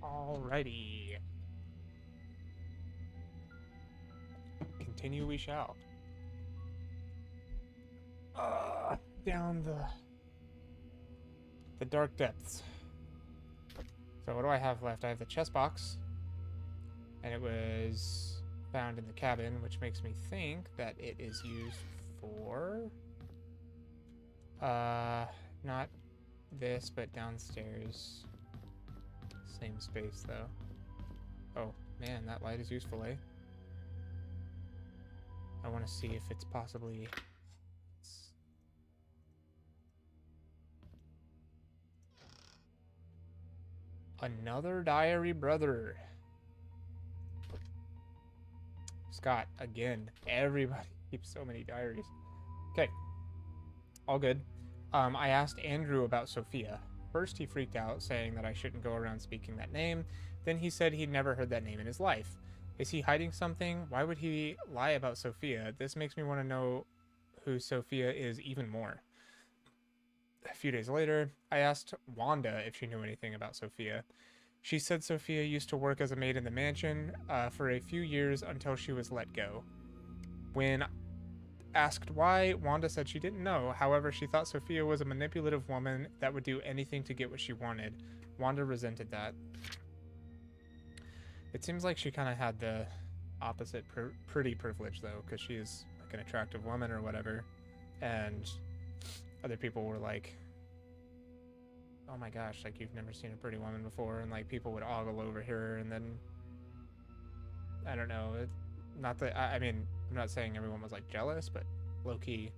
Alrighty. Continue we shall. Down the dark depths. So what do I have left? I have the chest box. And it was found in the cabin, which makes me think that it is used for... not this, but downstairs. Same space, though. Oh, man, that light is useful, eh? I want to see if it's possibly... Another diary, brother. Scott, again. Everybody keeps so many diaries. Okay. All good. I asked Andrew about Sophia. First, he freaked out, saying that I shouldn't go around speaking that name. Then he said he'd never heard that name in his life. Is he hiding something? Why would he lie about Sophia? This makes me want to know who Sophia is even more. A few days later, I asked Wanda if she knew anything about Sophia. She said Sophia used to work as a maid in the mansion for a few years until she was let go. When asked why, Wanda said she didn't know. However, she thought Sophia was a manipulative woman that would do anything to get what she wanted. Wanda resented that. It seems like she kind of had the opposite pretty privilege, though, because she is like an attractive woman or whatever. And other people were like, oh my gosh, like you've never seen a pretty woman before. And like people would ogle over her. And then, I don't know. Not that, I mean, I'm not saying everyone was like jealous, but low key.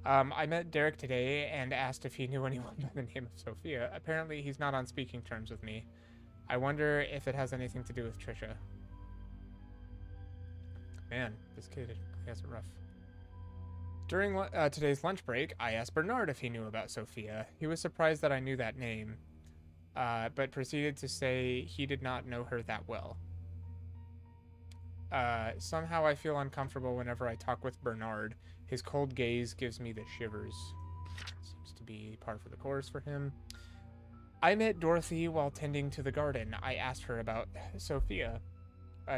I met Derek today and asked if he knew anyone by the name of Sophia. Apparently, he's not on speaking terms with me. I wonder if it has anything to do with Trisha. Man, this kid has it rough. During today's lunch break, I asked Bernard if he knew about Sophia. He was surprised that I knew that name, but proceeded to say he did not know her that well. Somehow I feel uncomfortable whenever I talk with Bernard. His cold gaze gives me the shivers. Seems to be par for the course for him. I met Dorothy while tending to the garden. I asked her about Sophia.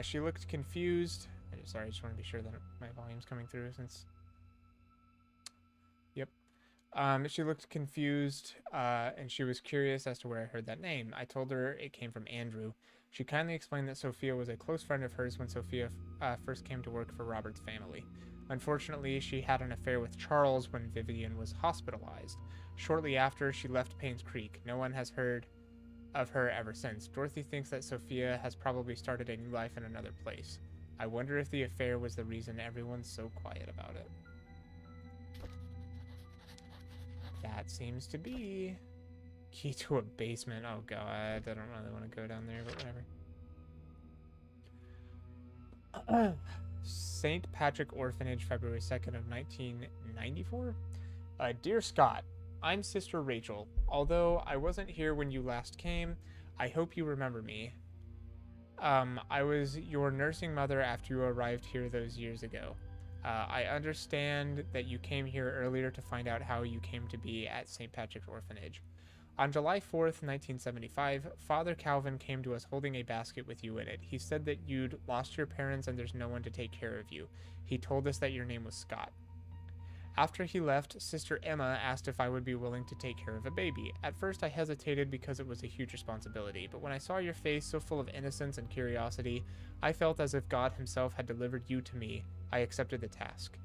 She looked confused. Sorry, I just want to be sure that my volume's coming through since... Yep. She looked confused, and she was curious as to where I heard that name. I told her it came from Andrew. She kindly explained that Sophia was a close friend of hers when Sophia first came to work for Robert's family. Unfortunately, she had an affair with Charles when Vivian was hospitalized. Shortly after, she left Painscreek. No one has heard of her ever since. Dorothy thinks that Sophia has probably started a new life in another place. I wonder if the affair was the reason everyone's so quiet about it. That seems to be... Key to a basement. Oh god, I don't really want to go down there, but whatever. St. Patrick Orphanage, February 2nd of 1994. Dear Scott, I'm Sister Rachel. Although I wasn't here when you last came, I hope you remember me. I was your nursing mother after you arrived here those years ago. I understand that you came here earlier to find out how you came to be at St. Patrick's Orphanage. On July 4th, 1975, Father Calvin came to us holding a basket with you in it. He said that you'd lost your parents and there's no one to take care of you. He told us that your name was Scott. After he left, Sister Emma asked if I would be willing to take care of a baby. At first I hesitated because it was a huge responsibility, but when I saw your face so full of innocence and curiosity, I felt as if God himself had delivered you to me. I accepted the task.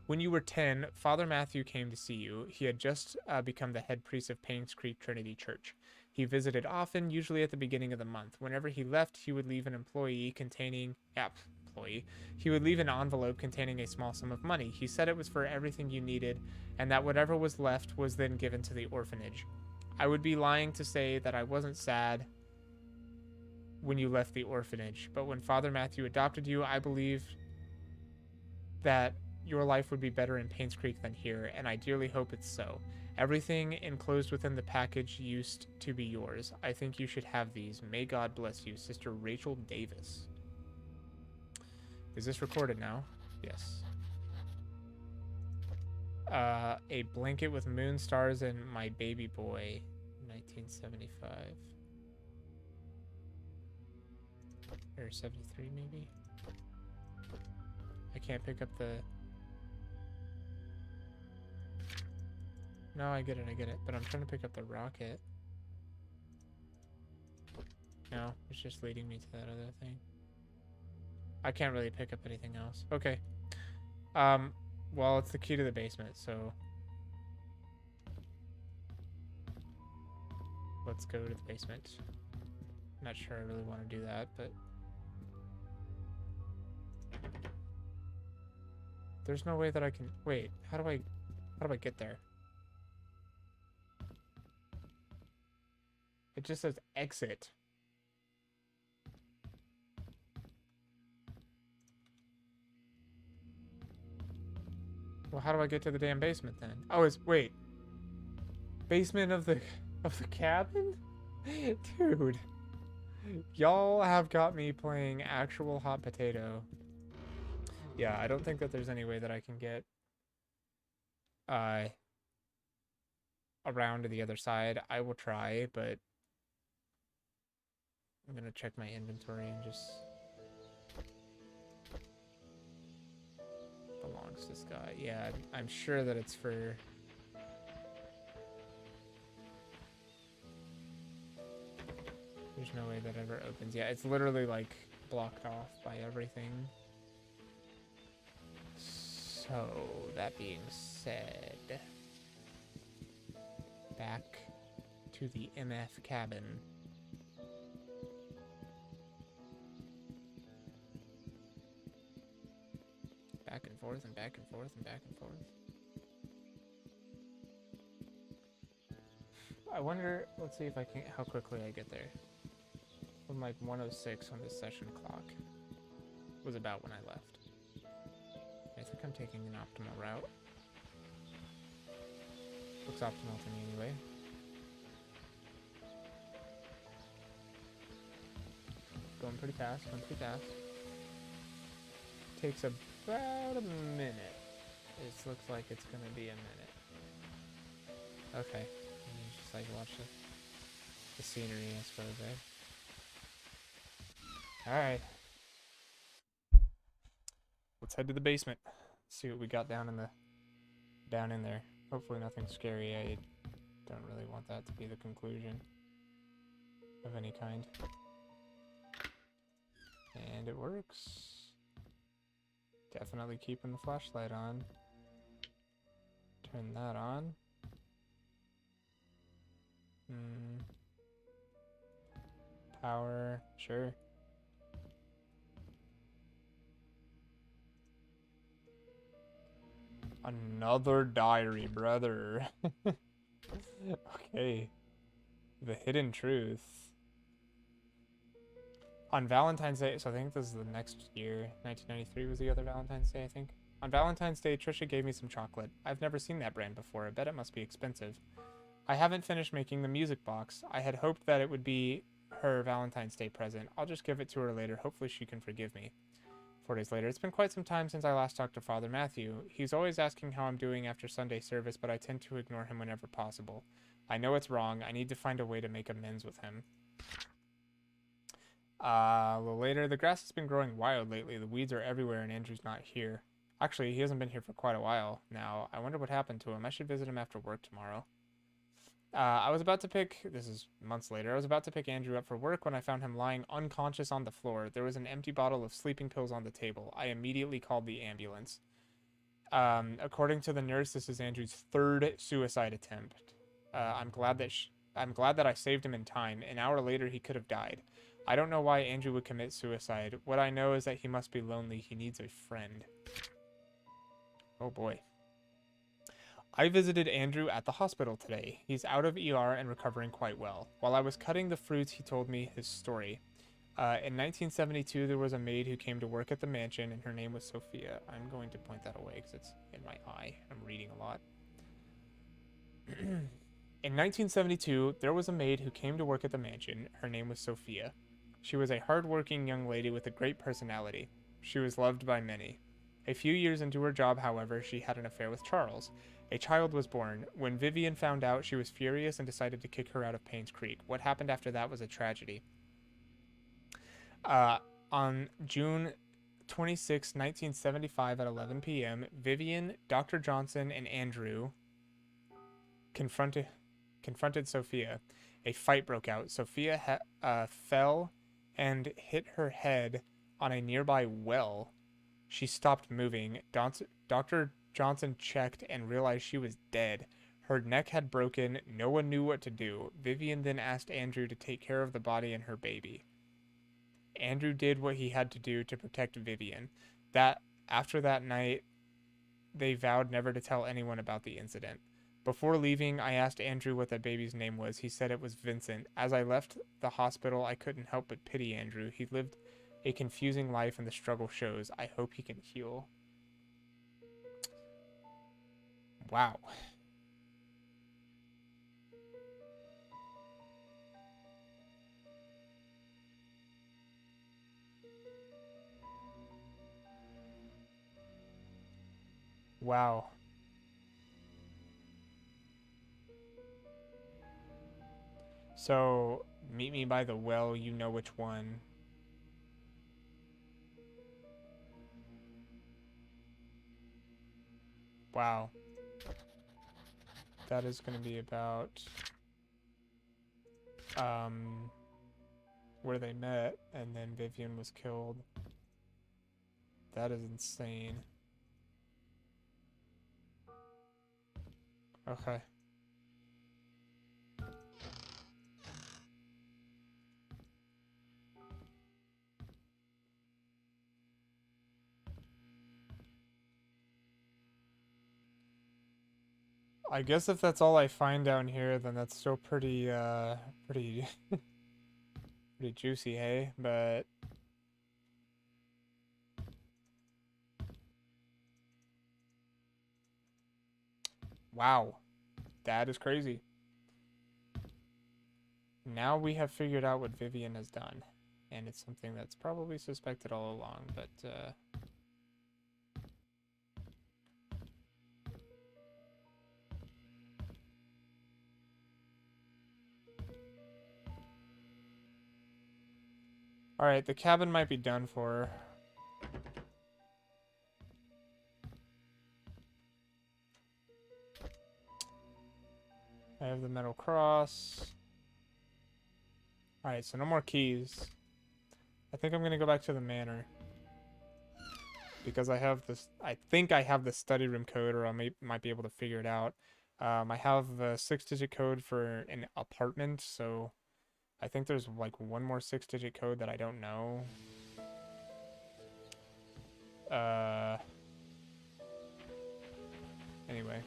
When you were 10, Father Matthew came to see you. He had just become the head priest of Painscreek Trinity Church. He visited often, usually at the beginning of the month. Whenever he left, he would leave an He would leave an envelope containing a small sum of money. He said it was for everything you needed, and that whatever was left was then given to the orphanage. I would be lying to say that I wasn't sad when you left the orphanage, but when Father Matthew adopted you, I believed that your life would be better in Painscreek than here, and I dearly hope it's so. Everything enclosed within the package used to be yours. I think you should have these. May God bless you, Sister Rachel Davis. Is this recorded now? Yes. A blanket with moon stars and my baby boy, 1975. Or 73 maybe? I can't pick up the... No, I get it, but I'm trying to pick up the rocket. No, it's just leading me to that other thing. I can't really pick up anything else. Okay. Well, it's the key to the basement, so... Let's go to the basement. Not sure I really want to do that, but... There's no way that I can... Wait, how do I get there? It just says exit. Well, how do I get to the damn basement then? Oh, wait. Basement of the cabin? Dude. Y'all have got me playing actual hot potato. Yeah, I don't think that there's any way that I can get uh around to the other side. I will try, but I'm gonna check my inventory and just belongs to this guy. Yeah, I'm sure that it's for. There's no way that ever opens. Yeah, it's literally like blocked off by everything. So, that being said, back to the MF cabin. Back and forth and back and forth and back and forth. I wonder, let's see if I can, how quickly I get there. From like 1:06 on this session clock was about when I left. I think I'm taking an optimal route. Looks optimal to me anyway. Going pretty fast, going pretty fast. Takes about a minute. It looks like it's gonna be a minute. Okay. You just like watch the scenery, I suppose, eh? Alright. Let's head to the basement. See what we got down in there. Hopefully nothing scary. I don't really want that to be the conclusion of any kind. And it works. Definitely keeping the flashlight on. Turn that on. Power, sure. Another diary, brother. Okay. The hidden truth. On Valentine's Day, so I think this is the next year. 1993 was the other Valentine's Day, I think. On Valentine's Day, Trisha gave me some chocolate. I've never seen that brand before. I bet it must be expensive. I haven't finished making the music box. I had hoped that it would be her Valentine's Day present. I'll just give it to her later. Hopefully she can forgive me. 4 days later. It's been quite some time since I last talked to Father Matthew. He's always asking how I'm doing after Sunday service, but I tend to ignore him whenever possible. I know it's wrong. I need to find a way to make amends with him. A little later. The grass has been growing wild lately. The weeds are everywhere and Andrew's not here. Actually, he hasn't been here for quite a while now. I wonder what happened to him. I should visit him after work tomorrow. I was about to pick, this is months later, I was about to pick Andrew up for work when I found him lying unconscious on the floor. There was an empty bottle of sleeping pills on the table. I immediately called the ambulance. According to the nurse, this is Andrew's third suicide attempt. I'm glad that I saved him in time. An hour later, he could have died. I don't know why Andrew would commit suicide. What I know is that he must be lonely. He needs a friend. Oh boy. I visited Andrew at the hospital today. He's out of ER and recovering quite well. While I was cutting the fruits, he told me his story. In 1972, there was a maid who came to work at the mansion, and her name was Sophia. I'm going to point that away because it's in my eye. I'm reading a lot. In 1972, there was a maid who came to work at the mansion. Her name was Sophia. She was a hard-working young lady with a great personality. She was loved by many. A few years into her job, however, she had an affair with Charles. A child was born. When Vivian found out, she was furious and decided to kick her out of Painscreek. What happened after that was a tragedy. On June 26, 1975 at 11 p.m., Vivian, Dr. Johnson, and Andrew confronted Sophia. A fight broke out. Sophia fell and hit her head on a nearby well. She stopped moving. Dr. Johnson checked and realized she was dead. Her neck had broken. No one knew what to do. Vivian then asked Andrew to take care of the body and her baby. Andrew did what he had to do to protect Vivian. After that night, they vowed never to tell anyone about the incident. Before leaving, I asked Andrew what the baby's name was. He said it was Vincent. As I left the hospital, I couldn't help but pity Andrew. He lived a confusing life and the struggle shows. I hope he can heal. Wow. Wow. So, meet me by the well, you know which one. Wow. That is going to be about where they met, and then Vivian was killed. That is insane. Okay. I guess if that's all I find down here, then that's still pretty, pretty, pretty juicy, hey? But wow, that is crazy. Now we have figured out what Vivian has done, and it's something that's probably suspected all along, but, Alright, the cabin might be done for. I have the metal cross. Alright, so no more keys. I think I'm gonna go back to the manor. Because I have this, I think I have the study room code, or I might be able to figure it out. I have the 6-digit code for an apartment, so I think there's like one more 6-digit code that I don't know. Anyway.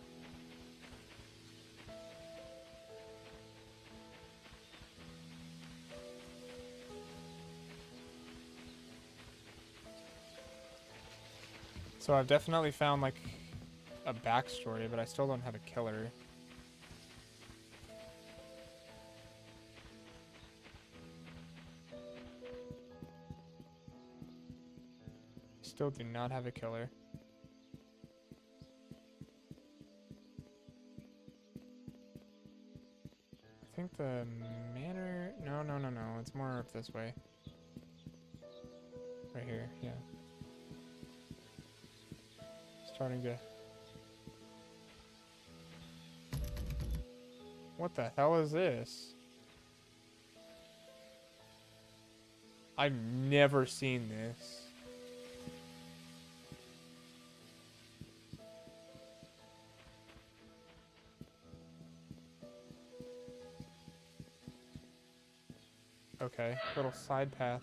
So I've definitely found like a backstory, but I still don't have a killer. Still do not have a killer. I think the manor... No, no, no, no. It's more up this way. Right here, yeah. Starting to... What the hell is this? I've never seen this. Okay, little side path.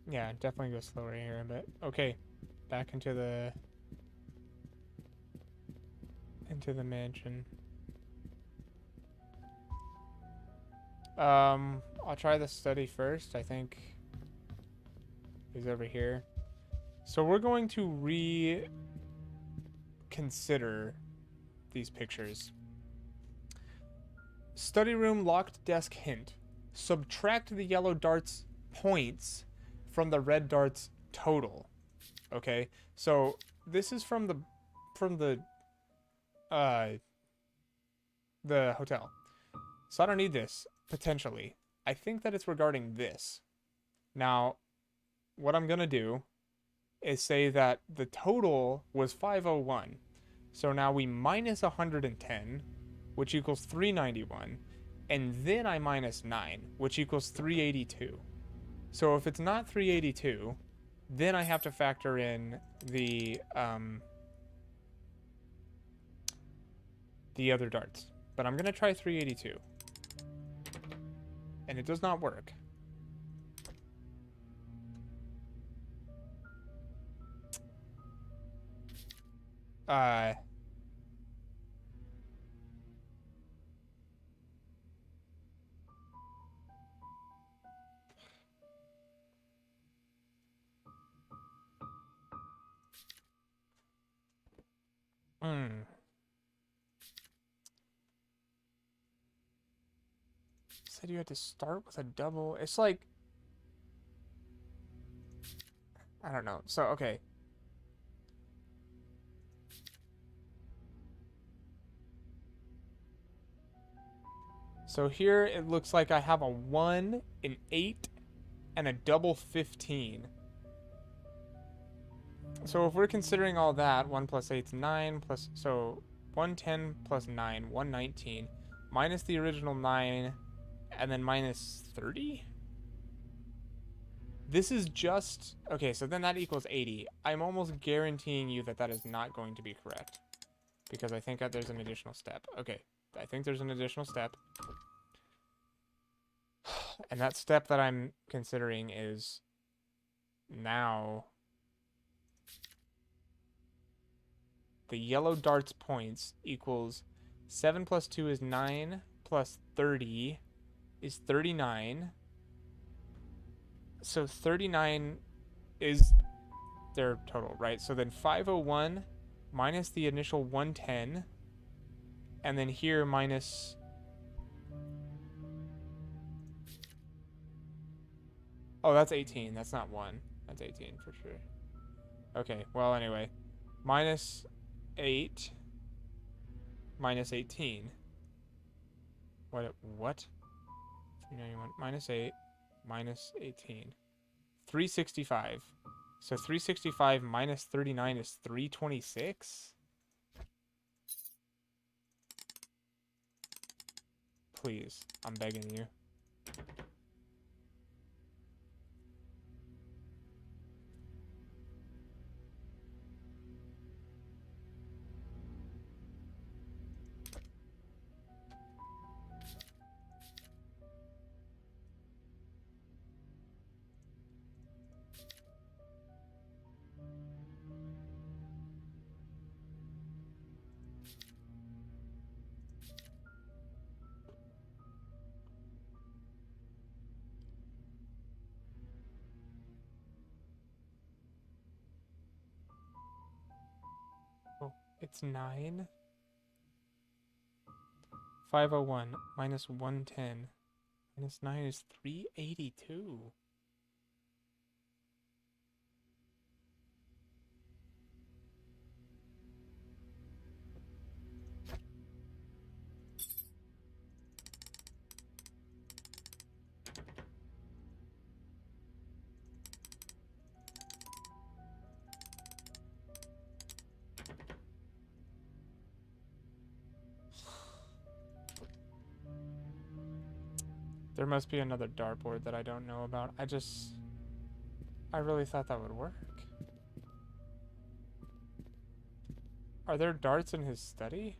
Yeah, definitely go slower here, but okay. Back into the mansion. I'll try the study first. I think he's over here. So we're going to reconsider these pictures. Study room locked desk hint. Subtract the yellow dart's points from the red dart's total. Okay, so this is from the hotel. So I don't need this, potentially. I think that it's regarding this. Now, what I'm gonna do is say that the total was 501. So now we minus 110, which equals 391. And then I minus 9, which equals 382. So if it's not 382, then I have to factor in the other darts. But I'm going to try 382. And it does not work. Hmm. Said you had to start with a double. It's like, I don't know. So, okay. So here it looks like I have a 1, an 8, and a double 15. So if we're considering all that, 1 plus 8 is 9, plus, so 110 plus 9, 119, minus the original 9, and then minus 30? This is just, okay, so then that equals 80. I'm almost guaranteeing you that that is not going to be correct, because I think that there's an additional step. Okay, I think there's an additional step. And that step that I'm considering is now the yellow dart's points equals 7 plus 2 is 9 plus 30 is 39. So 39 is their total, right? So then 501 minus the initial 110, and then here minus... Oh, that's 18. That's not 1. That's 18 for sure. Okay, well, anyway. Minus 8 minus 18. What? 391 minus 8 minus 18. 365. So 365 minus 39 is 326? Please, I'm begging you. Oh, it's 9. 501 minus 110 minus 9 is 382. There must be another dartboard that I don't know about. I really thought that would work. Are there darts in his study?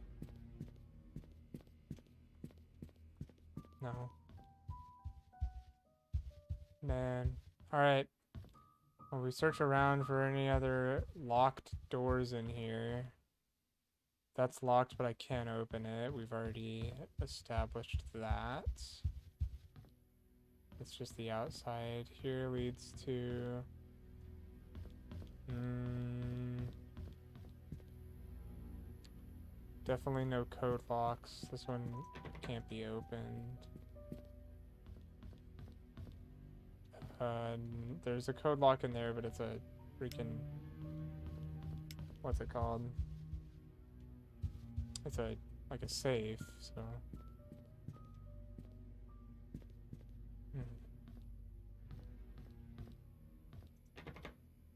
No. Man. Alright. Well, we search around for any other locked doors in here. That's locked, but I can't open it. We've already established that. It's just the outside. Here leads to... Definitely no code locks. This one can't be opened. There's a code lock in there, but it's a freaking... What's it called? It's like a safe, so...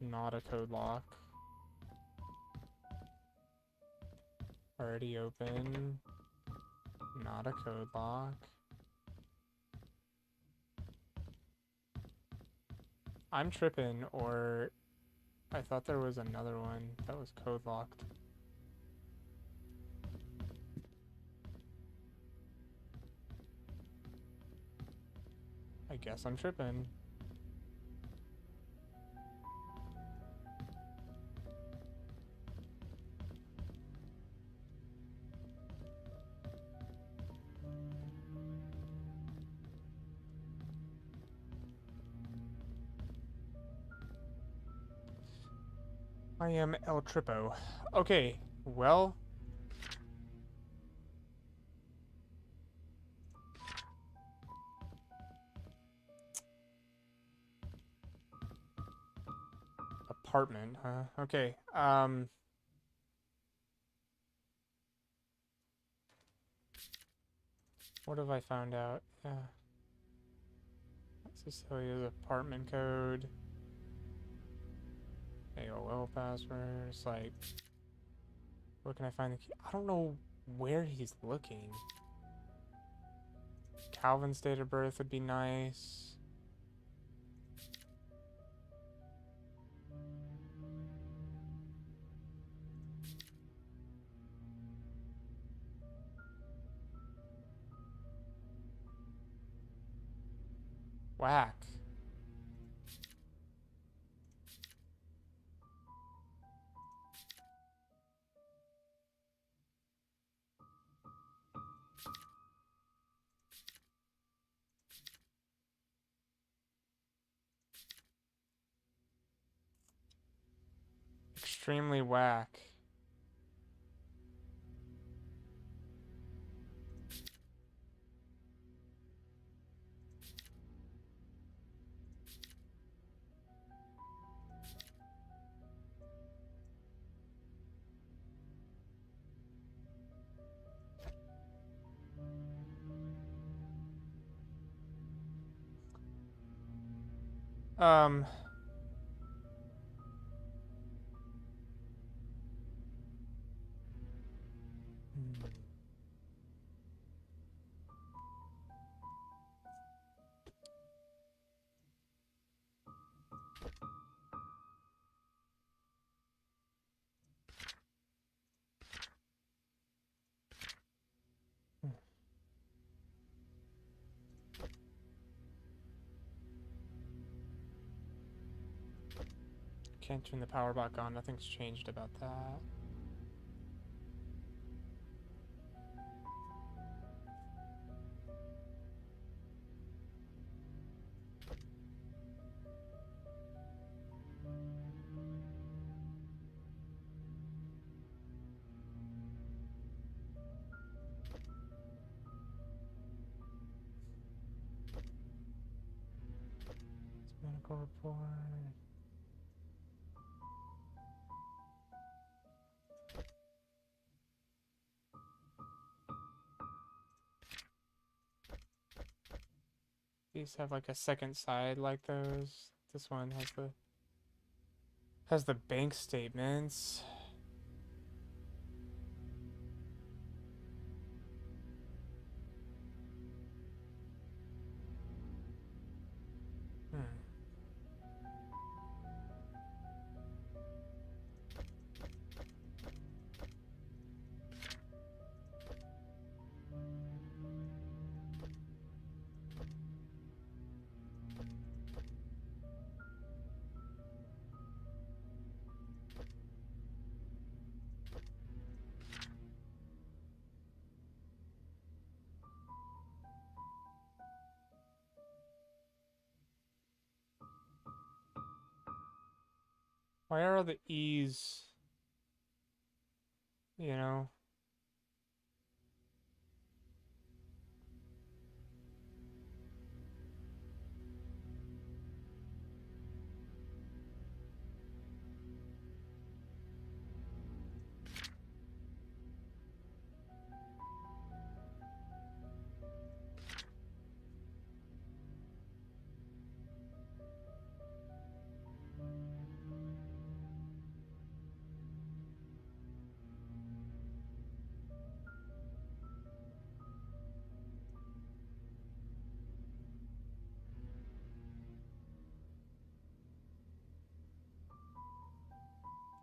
Not a code lock. Already open. Not a code lock. I'm tripping, or I thought there was another one that was code locked. I guess I'm tripping. I am El Tripo. Okay, Well, apartment, huh? Okay. What have I found out? Cecilia's apartment code. AOL password. It's like, where can I find the key? I don't know where he's looking. Calvin's date of birth would be nice. Whack. Extremely whack. Um... Can't turn the power back on. Nothing's changed about that. Medical report. These have like a second side like those. This one has the bank statements. Hmm. Why are the E's, you know?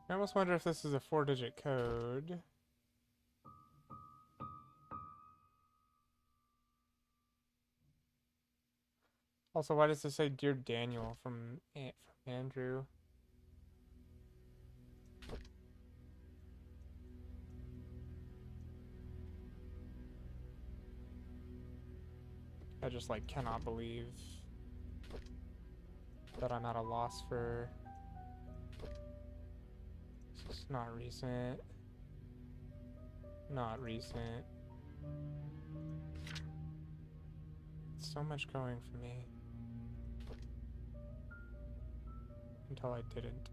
I almost wonder if this is a 4-digit code. Also, why does this say Dear Daniel from Andrew? I just like cannot believe that I'm at a loss for... This is not recent. not recent. So much going for me. Until I didn't.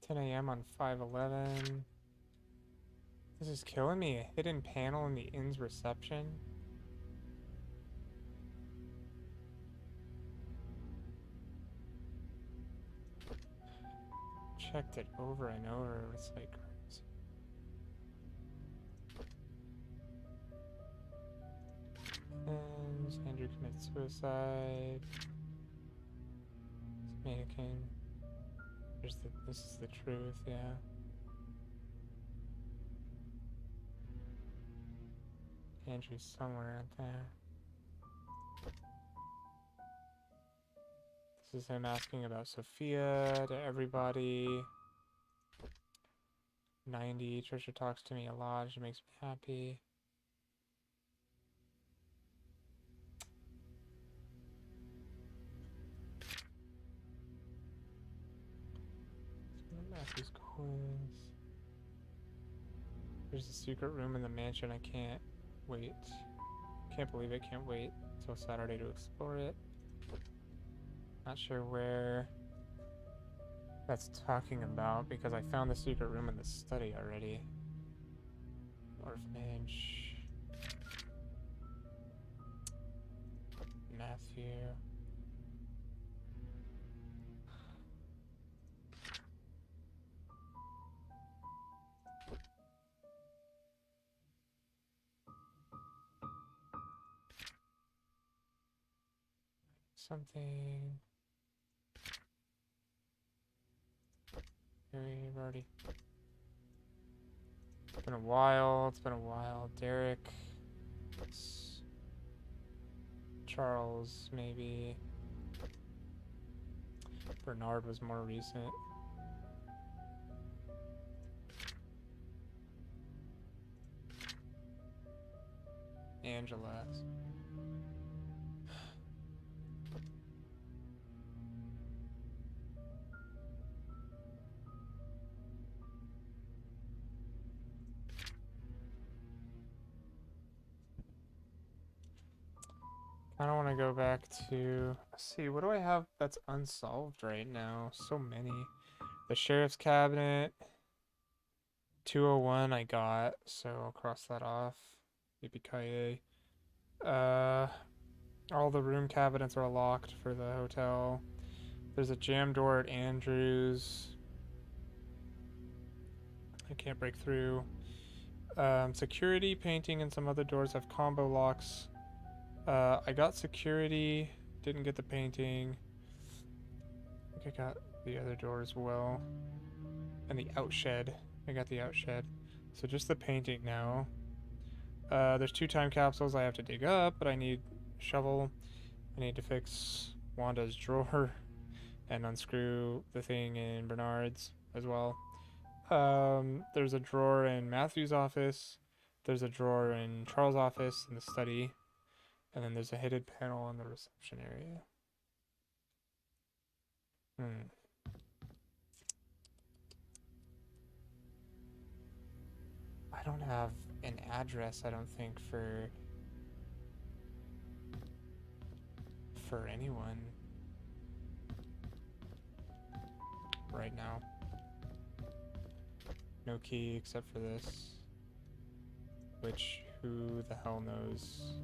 $10 a.m. on 5/11. This is killing me. A hidden panel in the inn's reception. Checked it over and over. It's like crazy. And Andrew commits suicide. It's mannequin. This is the truth, yeah. Andrew's somewhere out there. This is him asking about Sophia to everybody. 90. Trisha talks to me a lot. She makes me happy. Matthew's quiz. There's a secret room in the mansion. I can't wait. Can't believe it. Can't wait until Saturday to explore it. Not sure where that's talking about because I found the secret room in the study already. Orphanage. Matthew. Something. We've already. It's been a while. It's been a while. Derek. Charles, maybe. Bernard was more recent. Angela. I don't want to go back to... Let's see, what do I have that's unsolved right now? So many. The sheriff's cabinet. 201 I got, so I'll cross that off. Yippee-ki-yay. All the room cabinets are locked for the hotel. There's a jam door at Andrews. I can't break through. Security, painting, and some other doors have combo locks. I got security, didn't get the painting. I think I got the other door as well. And the outshed. I got the outshed. So just the painting now. There's 2 time capsules I have to dig up, but I need a shovel. I need to fix Wanda's drawer and unscrew the thing in Bernard's as well. There's a drawer in Matthew's office. There's a drawer in Charles' office in the study. And then there's a hidden panel in the reception area. I don't have an address, I don't think, for anyone right now. No key except for this. Which, who the hell knows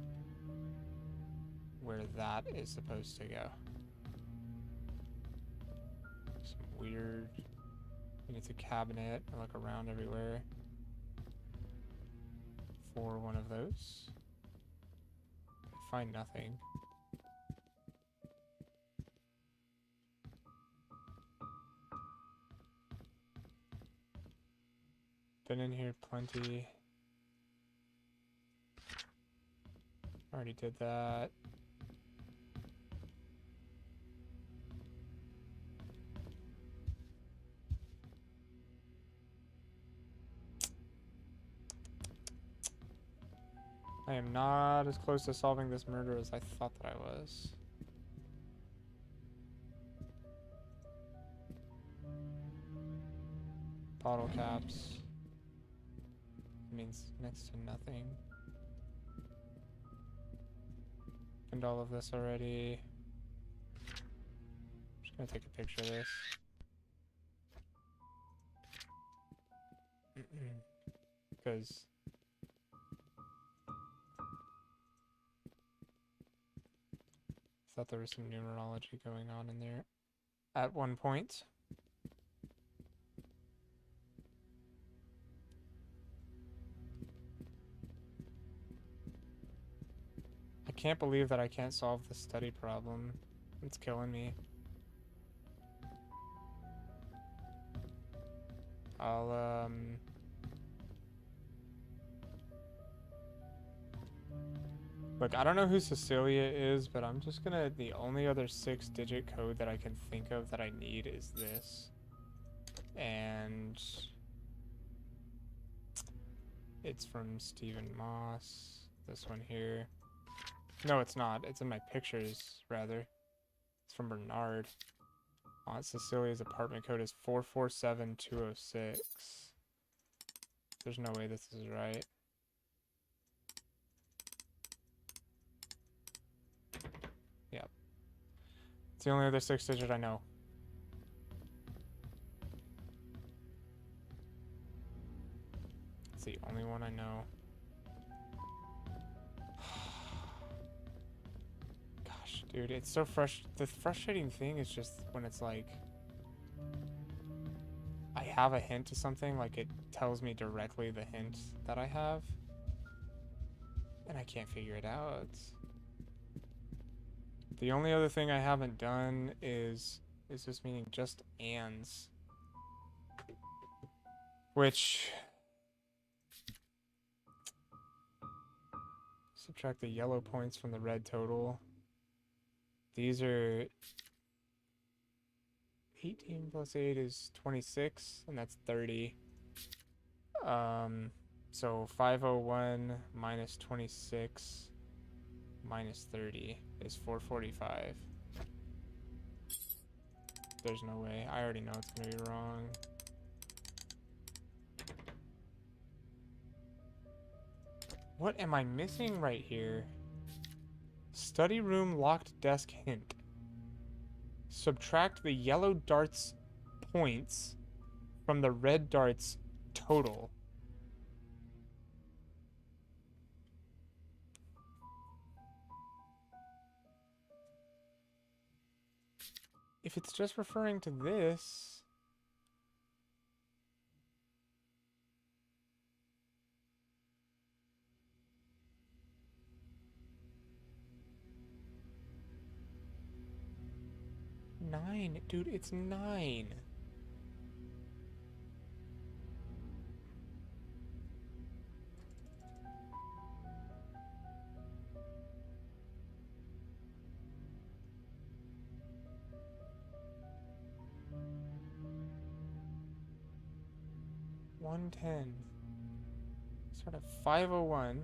where that is supposed to go. Some weird... I think it's a cabinet. I look around everywhere for one of those. I find nothing. Been in here plenty. Already did that. not as close to solving this murder as I thought that I was. Bottle caps. Means next to nothing. Opened all of this already. Just gonna take a picture of this. Because I thought there was some numerology going on in there at one point. I can't believe that I can't solve the study problem. It's killing me. I'll, look, I don't know who Cecilia is, but I'm just gonna... The only other 6-digit code that I can think of that I need is this. And... it's from Stephen Moss. This one here. No, it's not. It's in my pictures, rather. It's from Bernard. Aunt Cecilia's apartment code is 447206. There's no way this is right. Yep. It's the only other 6-digit I know. It's the only one I know. Dude, it's so the frustrating thing is just when it's like I have a hint to something, like it tells me directly the hint that I have, and I can't figure it out. The only other thing I haven't done is this meaning just ands, which subtract the yellow points from the red total. These are 18 plus 8 is 26, and that's 30. So 501 minus 26 minus 30 is 445. There's no way. I already know it's gonna be wrong. What am I missing right here? Study room locked desk hint. Subtract the yellow dart's points from the red dart's total. If it's just referring to this... Nine, dude, it's 9. $110. Sort of 501.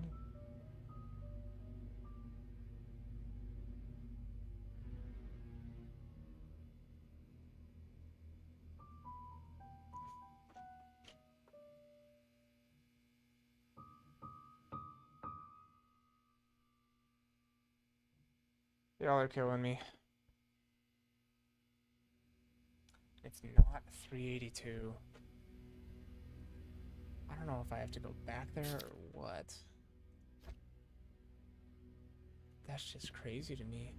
Y'all are killing me. It's not 382. I don't know if I have to go back there or what. That's just crazy to me.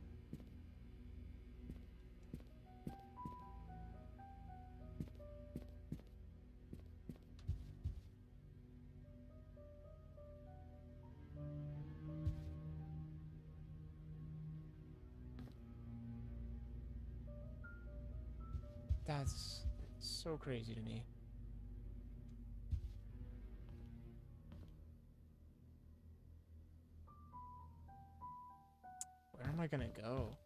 That's so crazy to me. Where am I gonna go?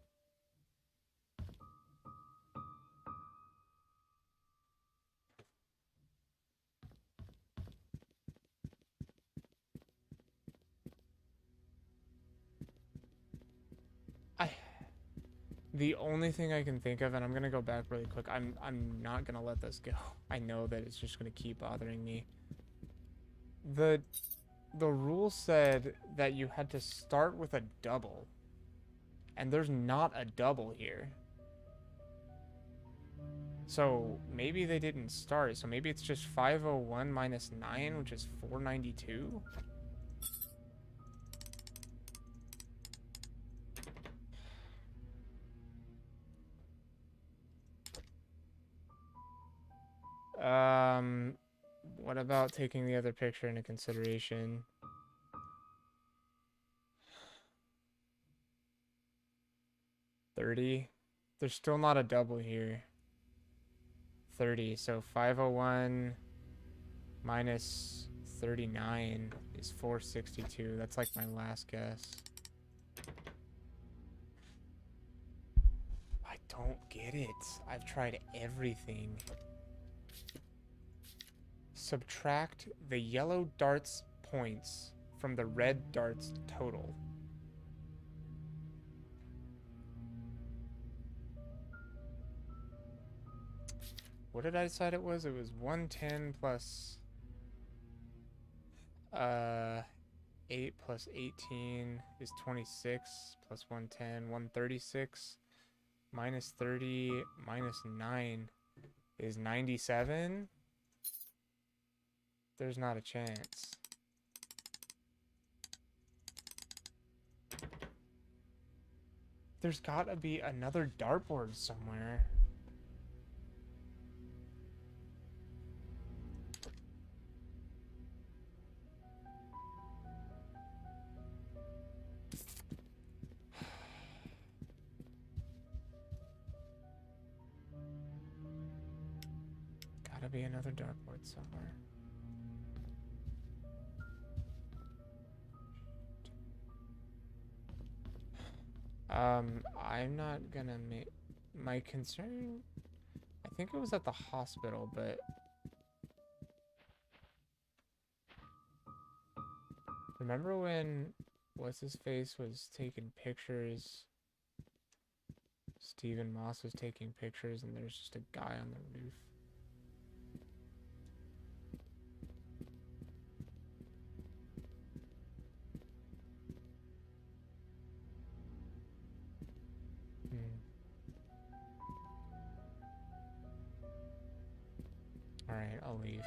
The only thing I can think of, and I'm gonna go back really quick. I'm not gonna let this go. I know that it's just gonna keep bothering me. The rule said that you had to start with a double, and there's not a double here. So maybe they didn't start. So maybe it's just 501 minus 9, which is 492. What about taking the other picture into consideration? $30. There's still not a double here. 30. So 501 minus 39 is 462. That's like my last guess. I don't get it. I've tried everything. Subtract the yellow dart's points from the red dart's total. What did I decide it was? It was 110 plus 8 plus 18 is 26 plus 110, 136 minus 30 minus 9 is 97. There's not a chance. There's gotta be another dartboard somewhere. Gotta be another dartboard somewhere. I'm not gonna make my concern. I think it was at the hospital, but remember when what's his face was taking pictures? Stephen Moss was taking pictures, and there's just a guy on the roof. Alright, I'll leave.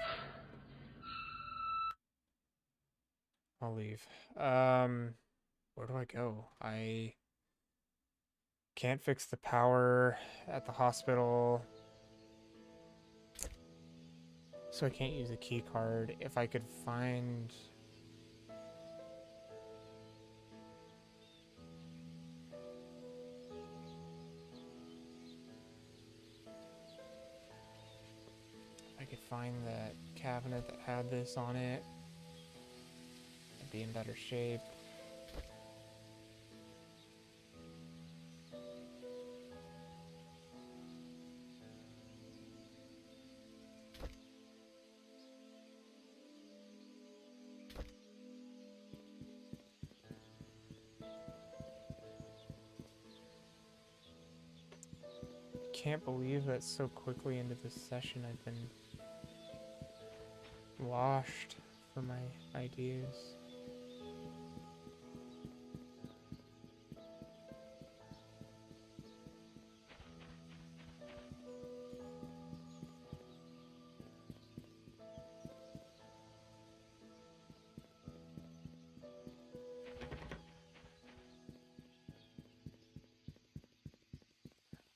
I'll leave. Where do I go? I can't fix the power at the hospital, so I can't use the key card. If I could find... I could find that cabinet that had this on it, I'd be in better shape. Can't believe that so quickly into this session I've been washed for my ideas.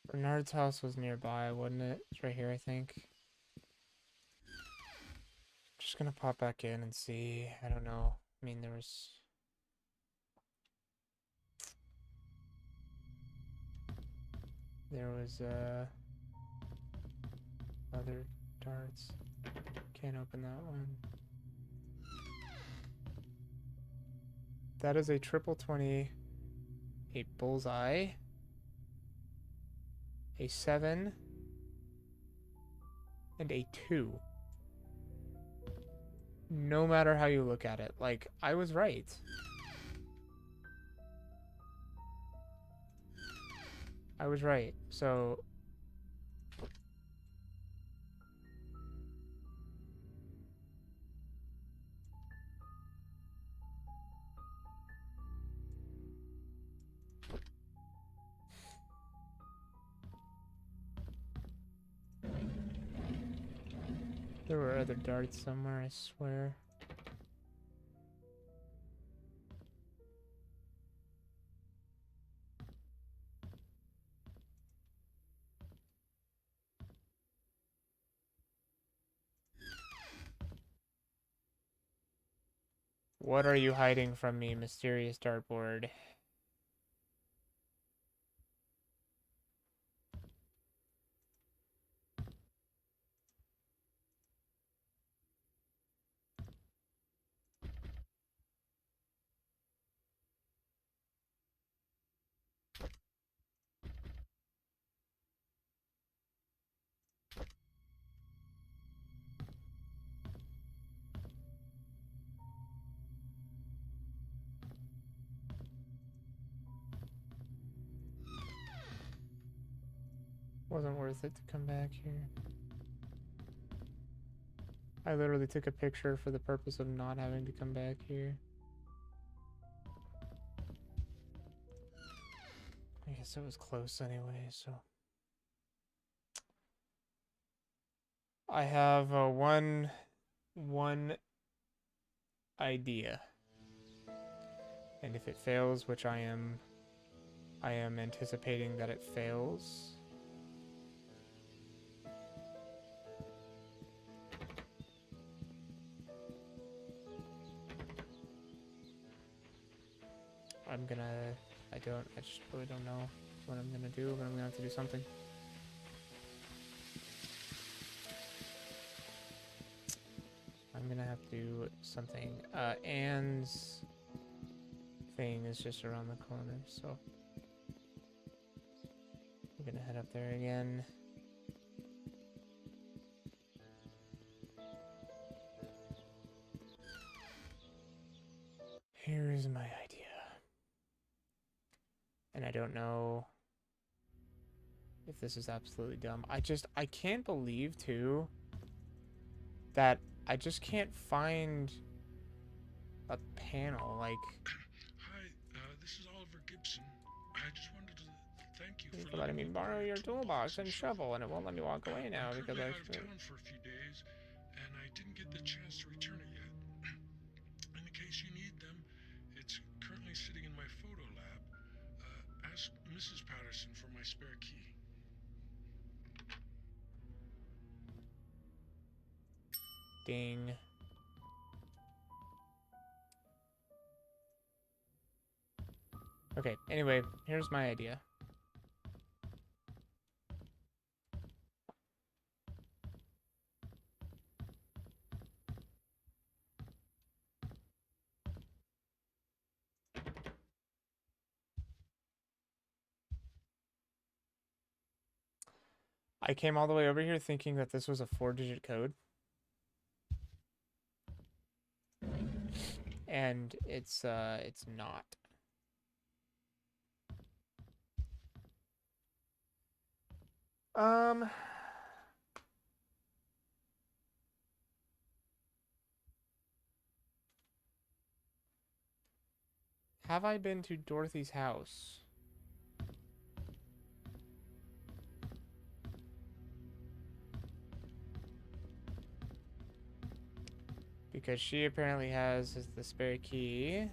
Bernard's house was nearby, wasn't it? It's right here, I think. Just gonna pop back in and see. I don't know. I mean, there was other darts. Can't open that one. That is a triple 20, a bullseye, a 7, and a 2. No matter how you look at it, like, I was right. I was right. So there were other darts somewhere, I swear. What are you hiding from me, mysterious dartboard? Wasn't worth it to come back here. I literally took a picture for the purpose of not having to come back here. I guess it was close anyway, so. I have one idea. And if it fails, which I am anticipating that it fails. I just really don't know what I'm gonna do, but I'm gonna have to do something. I'm gonna have to do something. Anne's thing is just around the corner, so I'm gonna head up there again. Here is my idea. And I don't know if this is absolutely dumb. I can't believe, too, that I just can't find a panel, like... Hi, this is Oliver Gibson. I just wanted to thank you for letting me borrow your toolbox and shovel, and it won't let me walk away now I'm because currently out of town for a few days, and I didn't get the chance to return it yet. In case you need them, it's currently sitting in my photo lab. Ask Mrs. Patterson for my spare key. Ding. Okay, anyway, here's my idea. I came all the way over here thinking that this was a 4-digit code. And it's not. Have I been to Dorothy's house? Because she apparently has the spare key.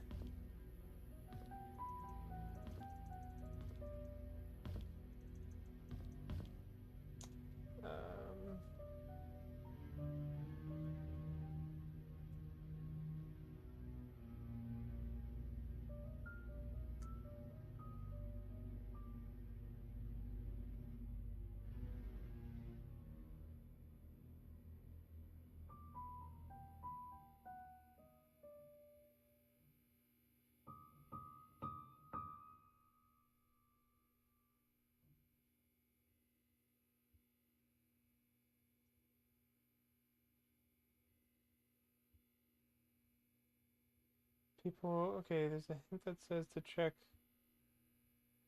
People, okay, there's a hint that says to check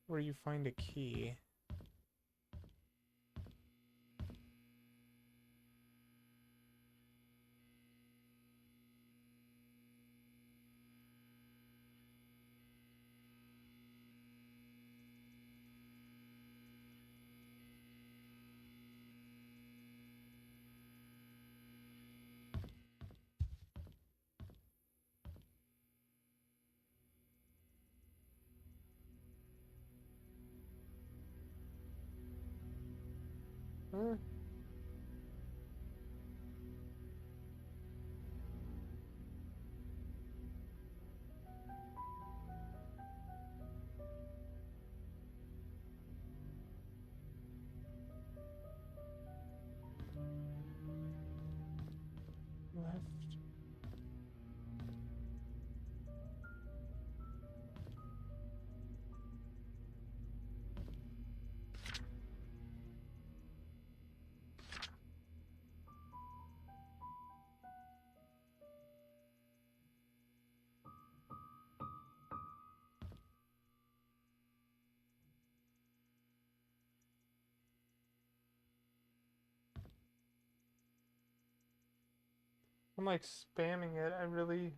where you find a key. Huh? Left. I'm like spamming it. I really.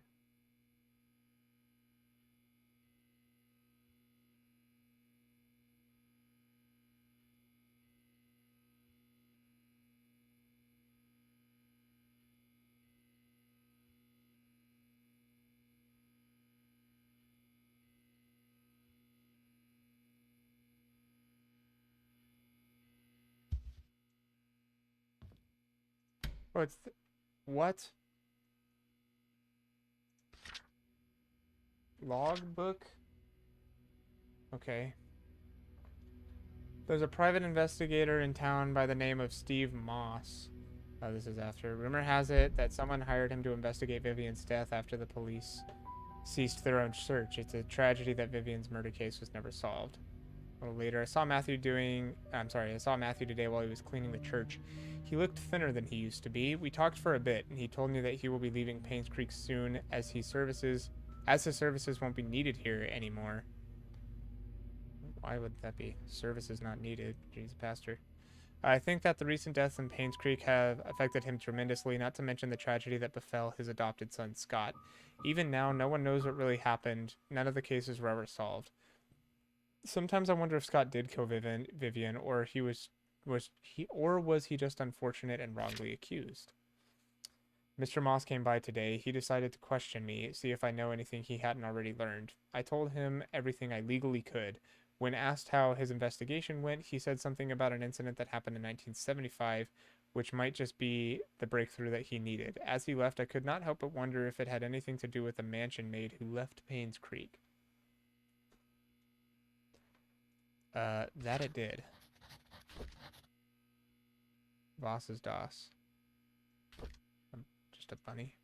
Oh, it's. What? Logbook? Okay. There's a private investigator in town by the name of Steve Moss. Oh, this is after. Rumor has it that someone hired him to investigate Vivian's death after the police ceased their own search. It's a tragedy that Vivian's murder case was never solved. A little later, I saw Matthew today while he was cleaning the church. He looked thinner than he used to be. We talked for a bit, and he told me that he will be leaving Painscreek soon as his services won't be needed here anymore. Why would that be? Services not needed. Jeez, pastor. I think that the recent deaths in Painscreek have affected him tremendously, not to mention the tragedy that befell his adopted son, Scott. Even now, no one knows what really happened. None of the cases were ever solved. Sometimes I wonder if Scott did kill Vivian, or was he just unfortunate and wrongly accused. Mr. Moss came by today. He decided to question me, see if I know anything he hadn't already learned. I told him everything I legally could. When asked how his investigation went, he said something about an incident that happened in 1975, which might just be the breakthrough that he needed. As he left, I could not help but wonder if it had anything to do with the mansion maid who left Painscreek. That it did. Voss's DOS. I'm just a bunny.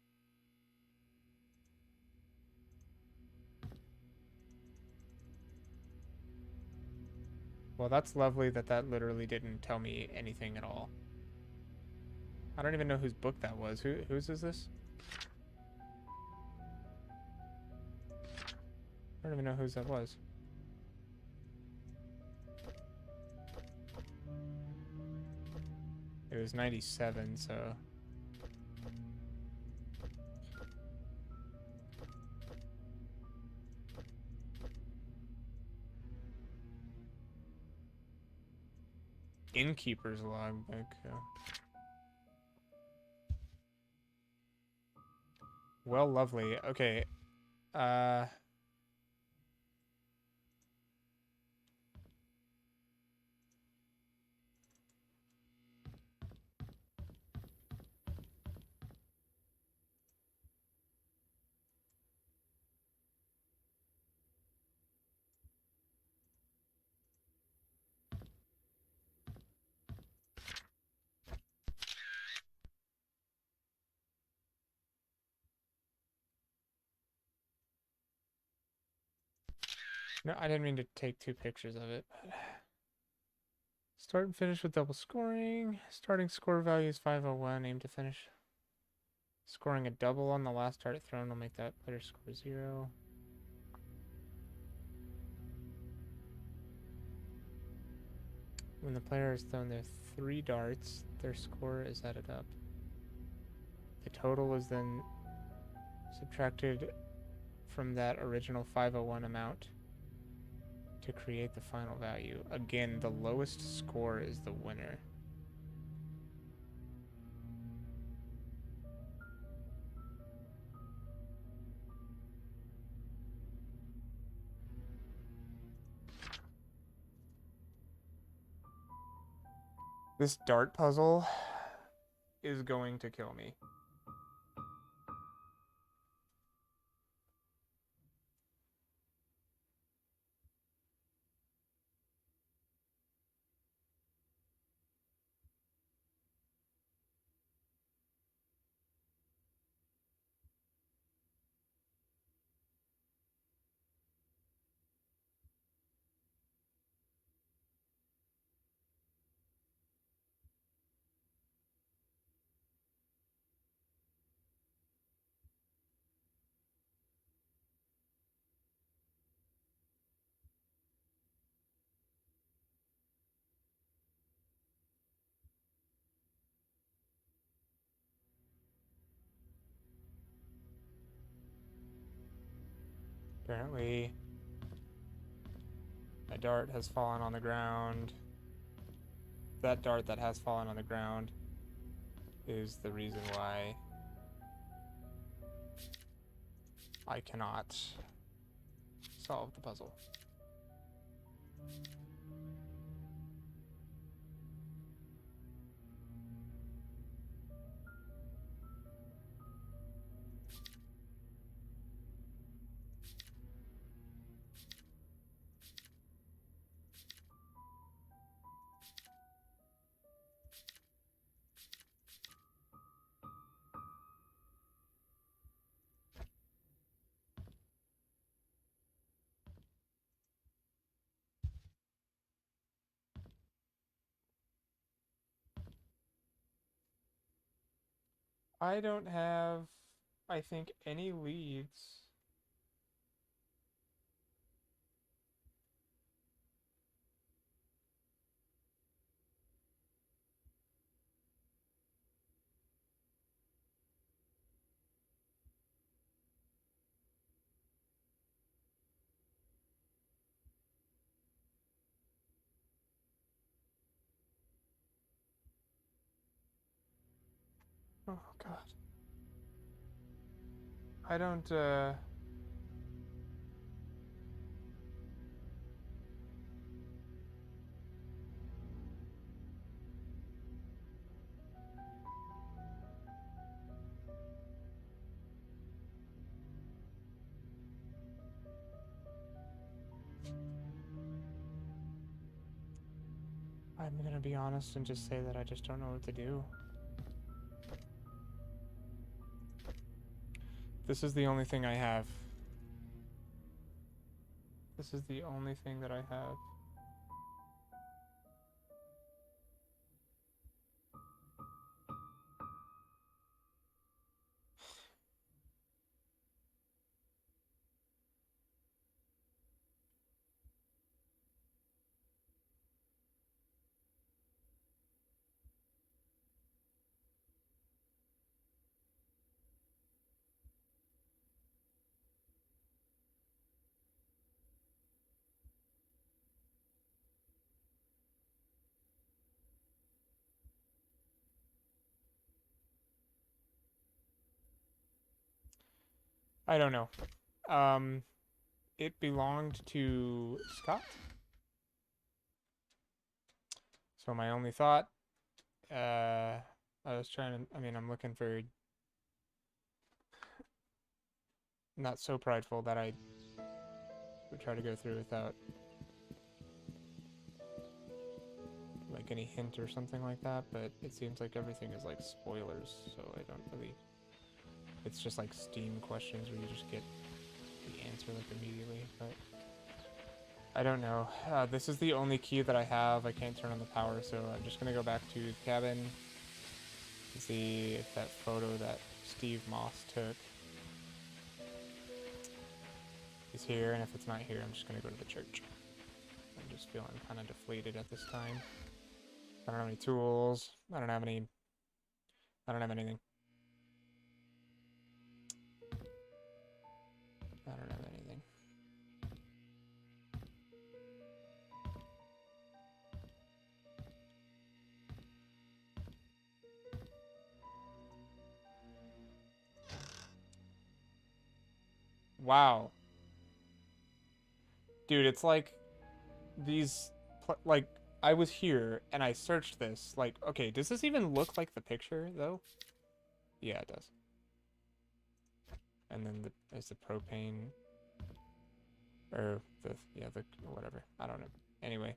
Well, that's lovely that literally didn't tell me anything at all. I don't even know whose book that was. Whose is this? I don't even know whose that was. It was 97, so... Innkeeper's logbook. Well, lovely. Okay. No, I didn't mean to take two pictures of it. But... Start and finish with double scoring. Starting score value is 501. Aim to finish. Scoring a double on the last target thrown will make that player score 0. When the player has thrown their 3 darts, their score is added up. The total is then subtracted from that original 501 amount to create the final value. Again, the lowest score is the winner. This dart puzzle is going to kill me. Apparently, a dart has fallen on the ground. That dart that has fallen on the ground is the reason why I cannot solve the puzzle. I don't have, I think, any leads. Oh, God. I don't, I'm gonna be honest and just say that I just don't know what to do. This is the only thing I have. This is the only thing that I have. I don't know. It belonged to Scott. So my only thought, I was trying to, I mean, I'm looking for not so prideful that I would try to go through without like any hint or something like that, but it seems like everything is like spoilers, so I don't really, it's just like Steam questions where you just get the answer like immediately, but I don't know. This is the only key that I have. I can't turn on the power, so I'm just gonna go back to the cabin and see if that photo that Steve Moss took is here, and if it's not here, I'm just gonna go to the church. I'm just feeling kind of deflated at this time. I don't have any tools. I don't have anything. I don't have anything. Wow. Dude, it's like these, like, I was here and I searched this. Like, okay, does this even look like the picture though? Yeah, it does. And then there's the propane, or the whatever. I don't know. Anyway,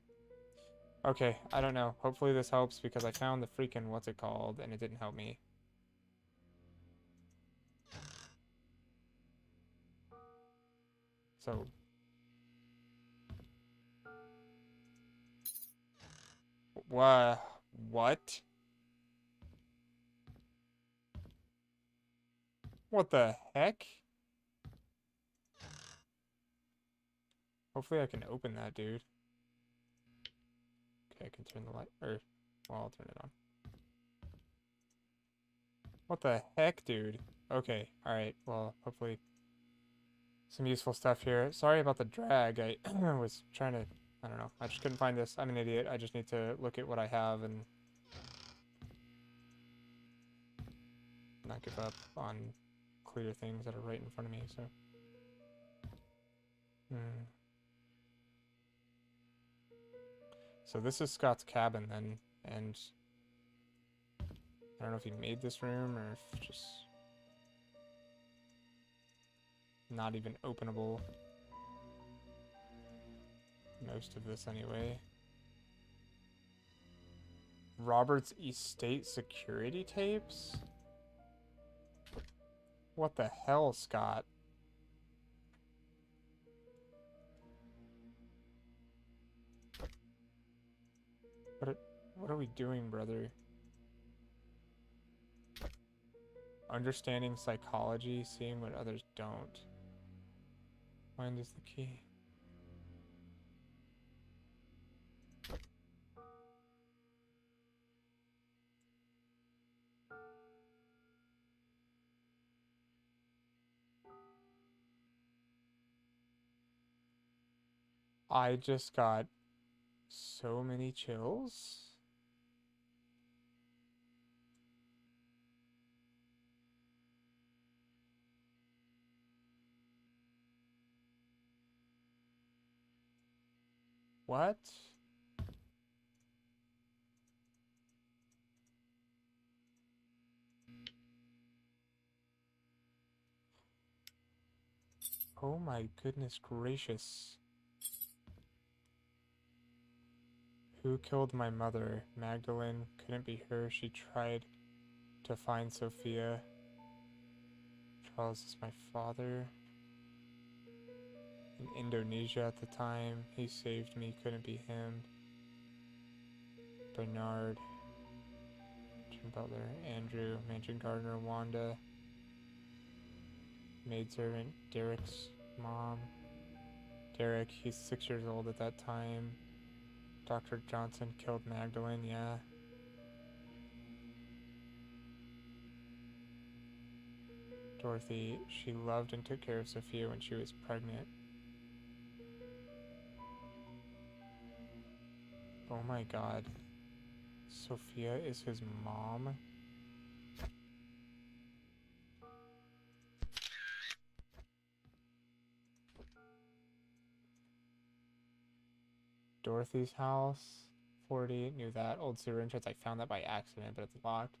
okay, I don't know. Hopefully this helps because I found the freaking what's it called and it didn't help me. So what? What the heck? Hopefully I can open that, dude. Okay, I can turn the light, or, well, I'll turn it on. What the heck, dude? Okay, alright, well, hopefully some useful stuff here. Sorry about the drag. I was trying to, I don't know, I just couldn't find this. I'm an idiot. I just need to look at what I have and not give up on clear things that are right in front of me, so. So this is Scott's cabin then, and I don't know if he made this room or if just not even openable. Most of this anyway. Robert's estate security tapes? What the hell, Scott? What are we doing, brother? Understanding psychology, seeing what others don't. Mind is the key. I just got so many chills. What? Oh my goodness gracious. Who killed my mother? Magdalene. Couldn't be her. She tried to find Sophia. Charles is my father. In Indonesia at the time. He saved me. Couldn't be him. Bernard. Jim Butler. Andrew. Mansion Gardener. Wanda. Maidservant. Derek's mom. Derek. He's 6 years old at that time. Dr. Johnson killed Magdalene. Yeah. Dorothy. She loved and took care of Sophia when she was pregnant. Oh my god. Sophia is his mom? Dorothy's house. 40. Knew that. Old sewer entrance. I found that by accident, but it's locked.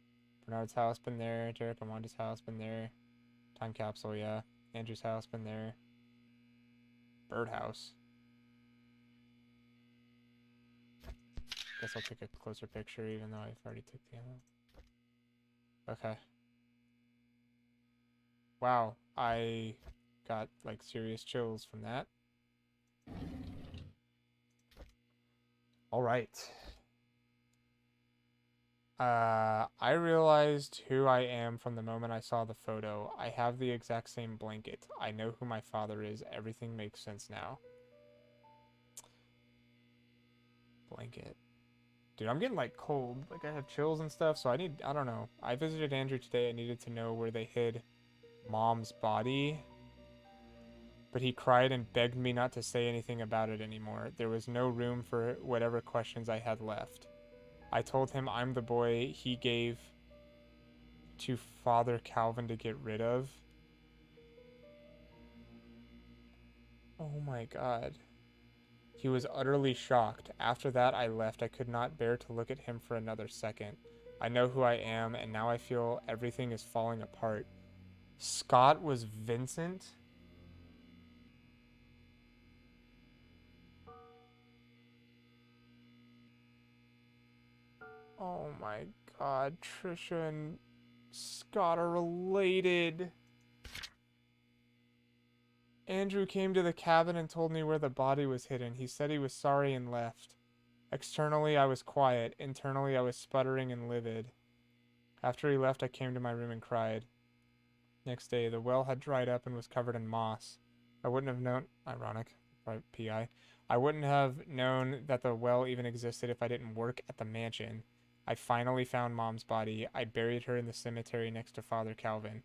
Bernard's house. Been there. Derek and Wanda's house. Been there. Time capsule. Yeah. Andrew's house. Been there. Birdhouse. Guess I'll take a closer picture even though I've already took the other. Okay. Wow. I got like serious chills from that. All right. I realized who I am from the moment I saw the photo. I have the exact same blanket. I know who my father is. Everything makes sense now. Blanket. Dude, I'm getting like cold. Like I have chills and stuff, so I don't know. I visited Andrew today. I needed to know where they hid Mom's body. But he cried and begged me not to say anything about it anymore. There was no room for whatever questions I had left. I told him I'm the boy he gave to Father Calvin to get rid of. Oh my god. He was utterly shocked. After that, I left. I could not bear to look at him for another second. I know who I am, and now I feel everything is falling apart. Scott was Vincent? Oh my god, Trisha and Scott are related. Andrew came to the cabin and told me where the body was hidden. He said he was sorry and left. Externally, I was quiet. Internally, I was sputtering and livid. After he left, I came to my room and cried. Next day, the well had dried up and was covered in moss. I wouldn't have known... Ironic. P.I. I wouldn't have known that the well even existed if I didn't work at the mansion. I finally found Mom's body. I buried her in the cemetery next to Father Calvin.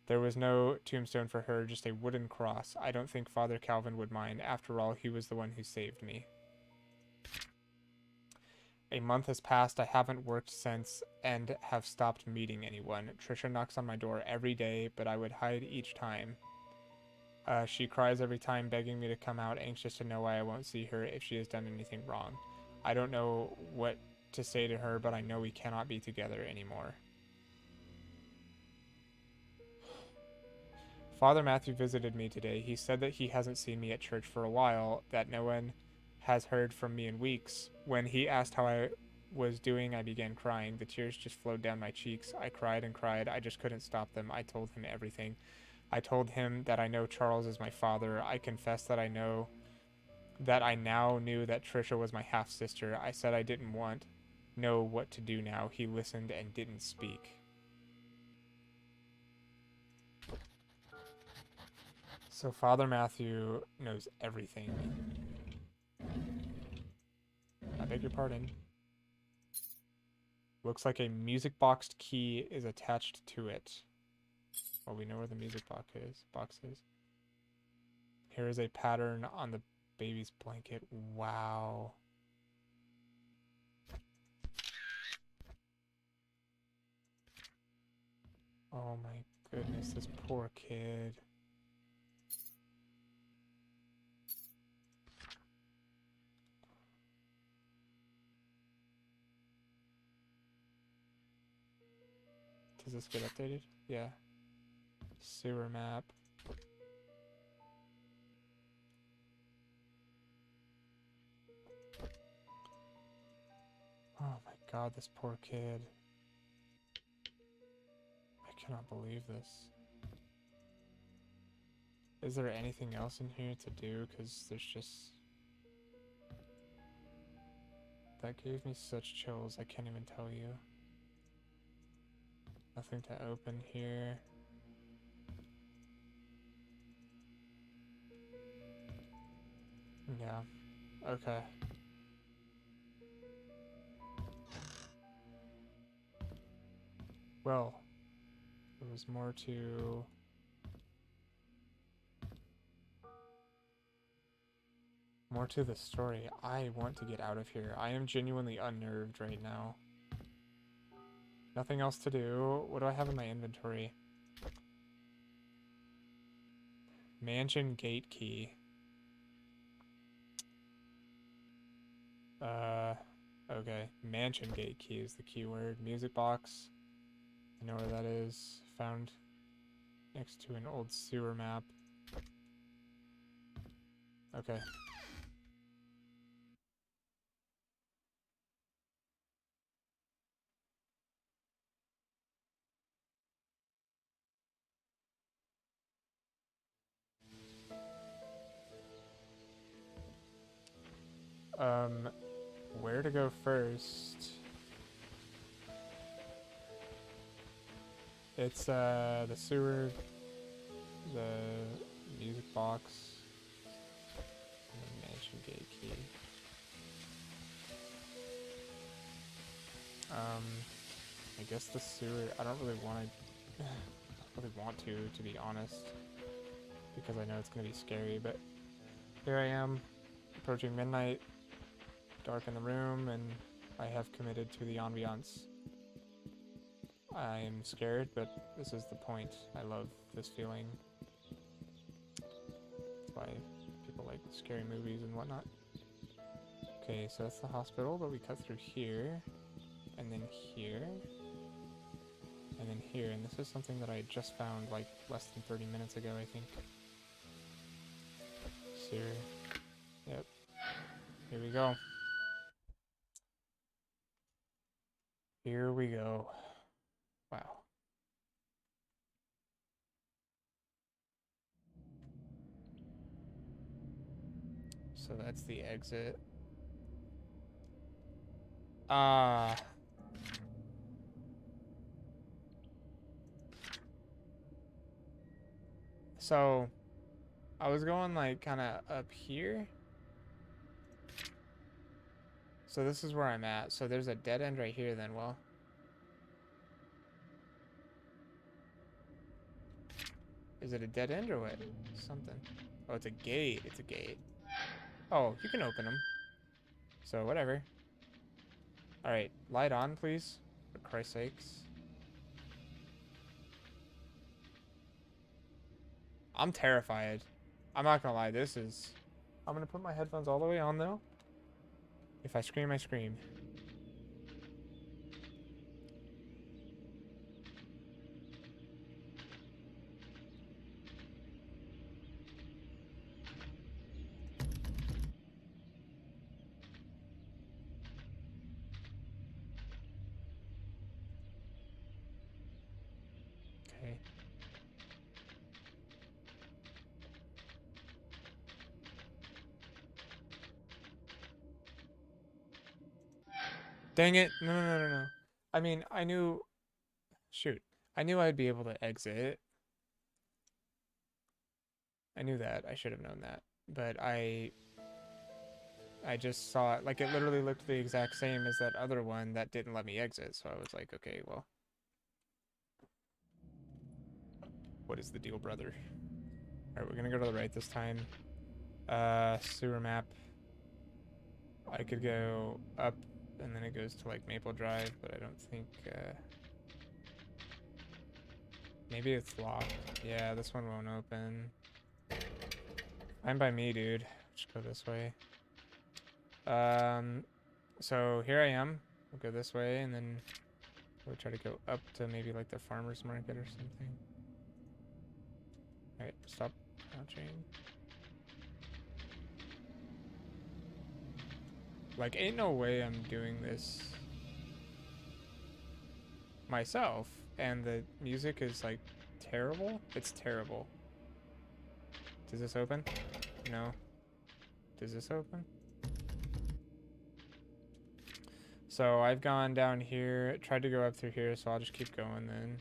There was no tombstone for her, just a wooden cross. I don't think Father Calvin would mind. After all, he was the one who saved me. A month has passed. I haven't worked since and have stopped meeting anyone. Trisha knocks on my door every day, but I would hide each time. She cries every time, begging me to come out, anxious to know why I won't see her if she has done anything wrong. I don't know what to say to her, but I know we cannot be together anymore. Father Matthew visited me today. He said that he hasn't seen me at church for a while, that no one has heard from me in weeks. When he asked how I was doing, I began crying. The tears just flowed down my cheeks. I cried and cried. I just couldn't stop them. I told him everything. I told him that I know Charles is my father. I confessed that I now knew that Trisha was my half-sister. I said I didn't know what to do now. He listened and didn't speak. So Father Matthew knows everything. I beg your pardon. Looks like a music boxed key is attached to it. Well, we know where the music box is. Here is a pattern on the baby's blanket. Wow. Oh my goodness, this poor kid. Does this get updated? Yeah. Sewer map. Oh my god, this poor kid. I cannot believe this. Is there anything else in here to do? Because there's just... That gave me such chills, I can't even tell you. Nothing to open here. Yeah. Okay. Well, there was more to... More to the story. I want to get out of here. I am genuinely unnerved right now. Nothing else to do. What do I have in my inventory? Mansion gate key. Okay. Mansion gate key is the keyword. Music box. I know where that is. Found next to an old sewer map. Okay. Where to go first? It's, the sewer, the music box, and the mansion gate key. I guess the sewer, I don't really want to be honest, because I know it's gonna be scary, but here I am, approaching midnight, dark in the room, and I have committed to the ambiance. I am scared, but this is the point. I love this feeling. That's why people like scary movies and whatnot. Okay, so that's the hospital, but we cut through here, and then here, and then here, and this is something that I just found like less than 30 minutes ago, I think. Sewer. Yep. Here we go. Here we go. Wow. So that's the exit. So I was going like kind of up here. So this is where I'm at. So there's a dead end right here then, well. Is it a dead end or what? Something. Oh, it's a gate. It's a gate. Oh, you can open them. So whatever. Alright, light on, please. For Christ's sakes. I'm terrified. I'm not gonna lie, this is... I'm gonna put my headphones all the way on, though. If I scream, I scream. Okay. Dang it. No, no, no, no, no. I mean, I knew... Shoot. I knew I'd be able to exit. I knew that. I should have known that. But I just saw it. Like, it literally looked the exact same as that other one that didn't let me exit. So I was like, okay, well. What is the deal, brother? Alright, we're gonna go to the right this time. Sewer map. I could go up, and then it goes to, like, Maple Drive, but I don't think, maybe it's locked. Yeah, this one won't open. Fine by me, dude. Just go this way. So here I am. We'll go this way, and then we'll try to go up to maybe, like, the farmer's market or something. Alright, stop crouching. Like, ain't no way I'm doing this myself. And the music is, like, terrible. It's terrible. Does this open? No. Does this open? So I've gone down here, tried to go up through here, so I'll just keep going then.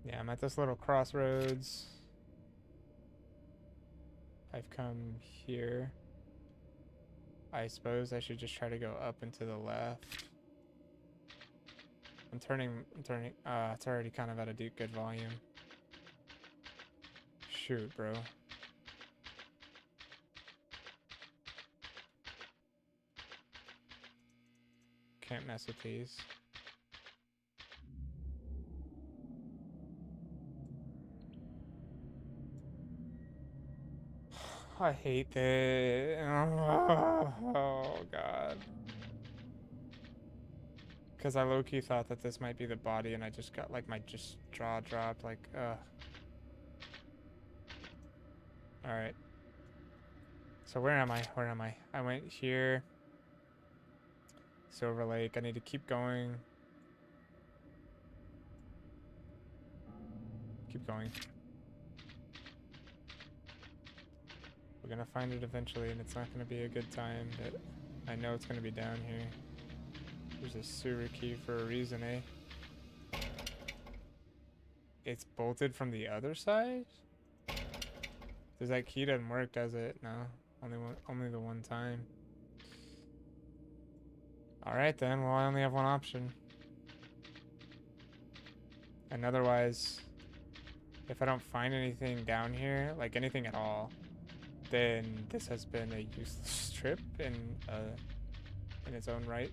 Yeah, I'm at this little crossroads. I've come here. I suppose I should just try to go up and to the left. I'm turning, it's already kind of at a good volume. Shoot, bro. Can't mess with these. I hate this. Oh, God. Because I low-key thought that this might be the body, and I just got, like, my jaw dropped, like, ugh. Alright. So where am I? Where am I? I went here. Silver Lake. I need to keep going. Keep going. We're gonna find it eventually, and it's not gonna be a good time, but I know it's gonna be down here. There's a sewer key for a reason, eh? It's bolted from the other side? Does that key doesn't work, does it? No. Only the one time. Alright then, well I only have one option. And otherwise, if I don't find anything down here, like anything at all, then this has been a useless trip in its own right.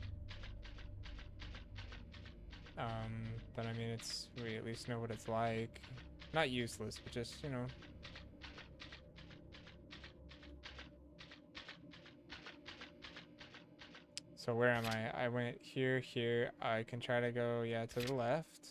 But I mean, we at least know what it's like. Not useless, but just, you know. So where am I? I went here, here. I can try to go, yeah, to the left.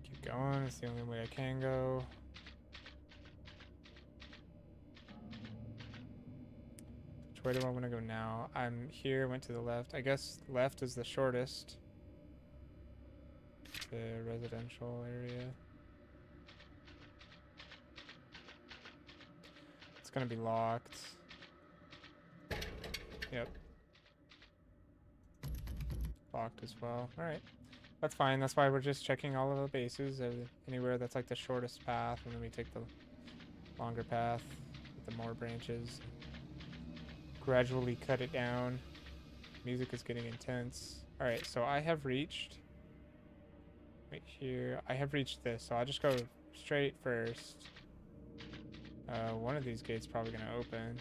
Keep going. It's the only way I can go. Which way do I want to go now? I'm here, went to the left. I guess left is the shortest. The residential area. It's gonna be locked. Yep. Locked as well. Alright. That's fine. That's why we're just checking all of the bases. Anywhere that's like the shortest path, and then we take the longer path with the more branches. Gradually cut it down. Music is getting intense. Alright, so I have reached... Right here. I have reached this, so I'll just go straight first. One of these gates probably gonna open.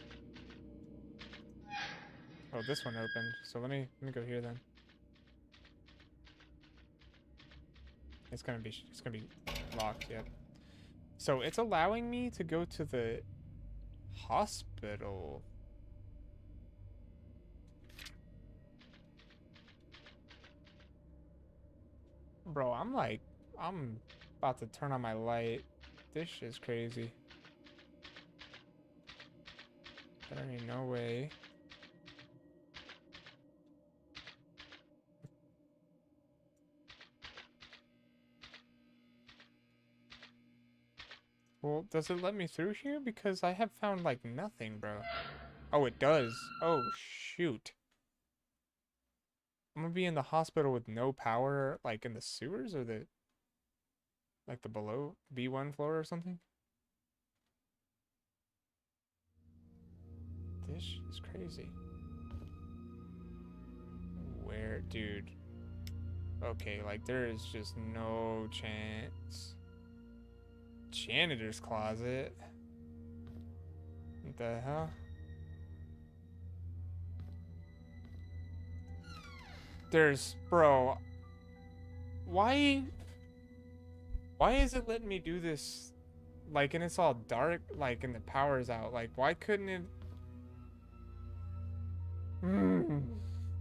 Oh, this one opened. So let me go here then. It's gonna be locked. Yep. So it's allowing me to go to the hospital. Bro, I'm about to turn on my light. This shit's crazy. There ain't no way. Well, does it let me through here? Because I have found, like, nothing, bro. Oh, it does. Oh, shoot. I'm gonna be in the hospital with no power, like, in the sewers or the... Like, the below B1 floor or something? This is crazy. Where, dude? Okay, like, there is just no chance. Janitor's closet? What the hell? There's, bro. Why is it letting me do this? Like, and it's all dark, like, and the power's out. Like, why couldn't it?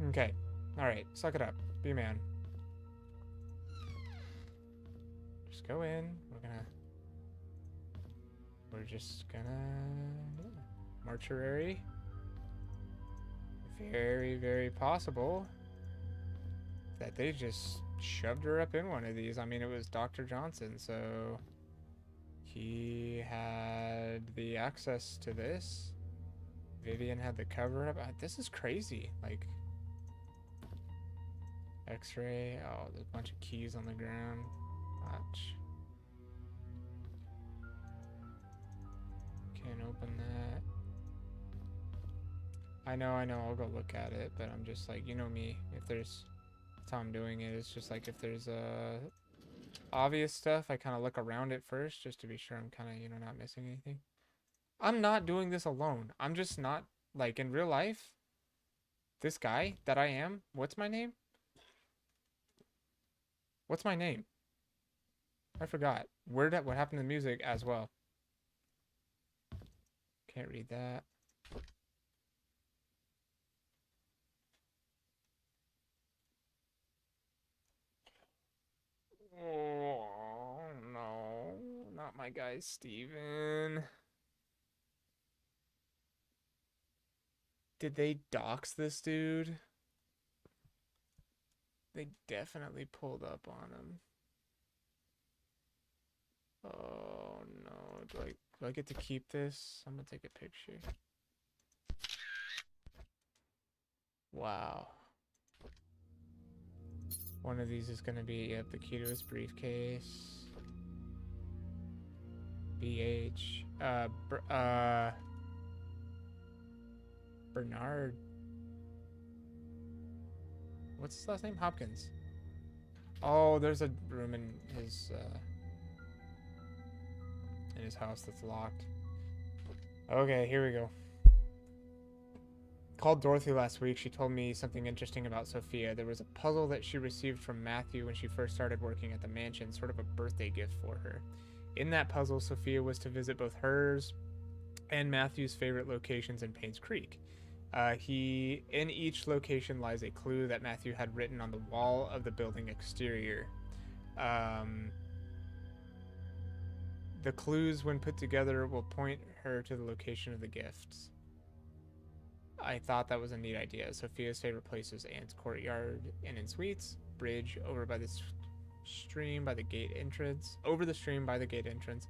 Okay. Alright, suck it up. Be a man. Just go in. We're just gonna... Mortuary. Very, very possible that they just shoved her up in one of these. I mean, it was Dr. Johnson, so he had the access to this. Vivian had the cover up. This is crazy. Like, X-ray. Oh, there's a bunch of keys on the ground. Watch. Can't open that. I know, I'll go look at it, but I'm just like, you know me, if there's, that's how I'm doing it, it's just like if there's obvious stuff, I kind of look around it first, just to be sure I'm kind of, you know, not missing anything. I'm not doing this alone. I'm just not, like, in real life, this guy that I am, what's my name? What's my name? I forgot. What happened to the music as well? Can't read that. Oh, no. Not my guy, Steven. Did they dox this dude? They definitely pulled up on him. Oh, no. Do I get to keep this? I'm gonna take a picture. Wow. One of these is gonna be, yep, the key to his briefcase. BH. Bernard. What's his last name? Hopkins. Oh, there's a room in his house that's locked. Okay, here we go. Called Dorothy last week. She told me something interesting about Sophia. There was a puzzle that she received from Matthew when she first started working at the mansion, sort of a birthday gift for her. In that puzzle, Sophia was to visit both hers and Matthew's favorite locations in Painscreek. In each location lies a clue that Matthew had written on the wall of the building exterior. The clues, when put together, will point her to the location of the gifts. I thought that was a neat idea. Sophia's favorite place is Anne's Courtyard Inn and Suites, bridge over by the stream by the gate entrance, over the stream by the gate entrance,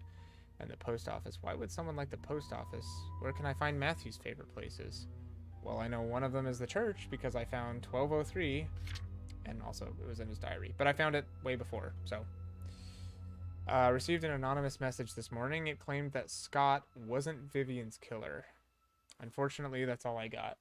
and the post office. Why would someone like the post office? Where can I find Matthew's favorite places? Well, I know one of them is the church because I found 1203, and also it was in his diary, but I found it way before, so. Received an anonymous message this morning. It claimed that Scott wasn't Vivian's killer. Unfortunately, that's all I got.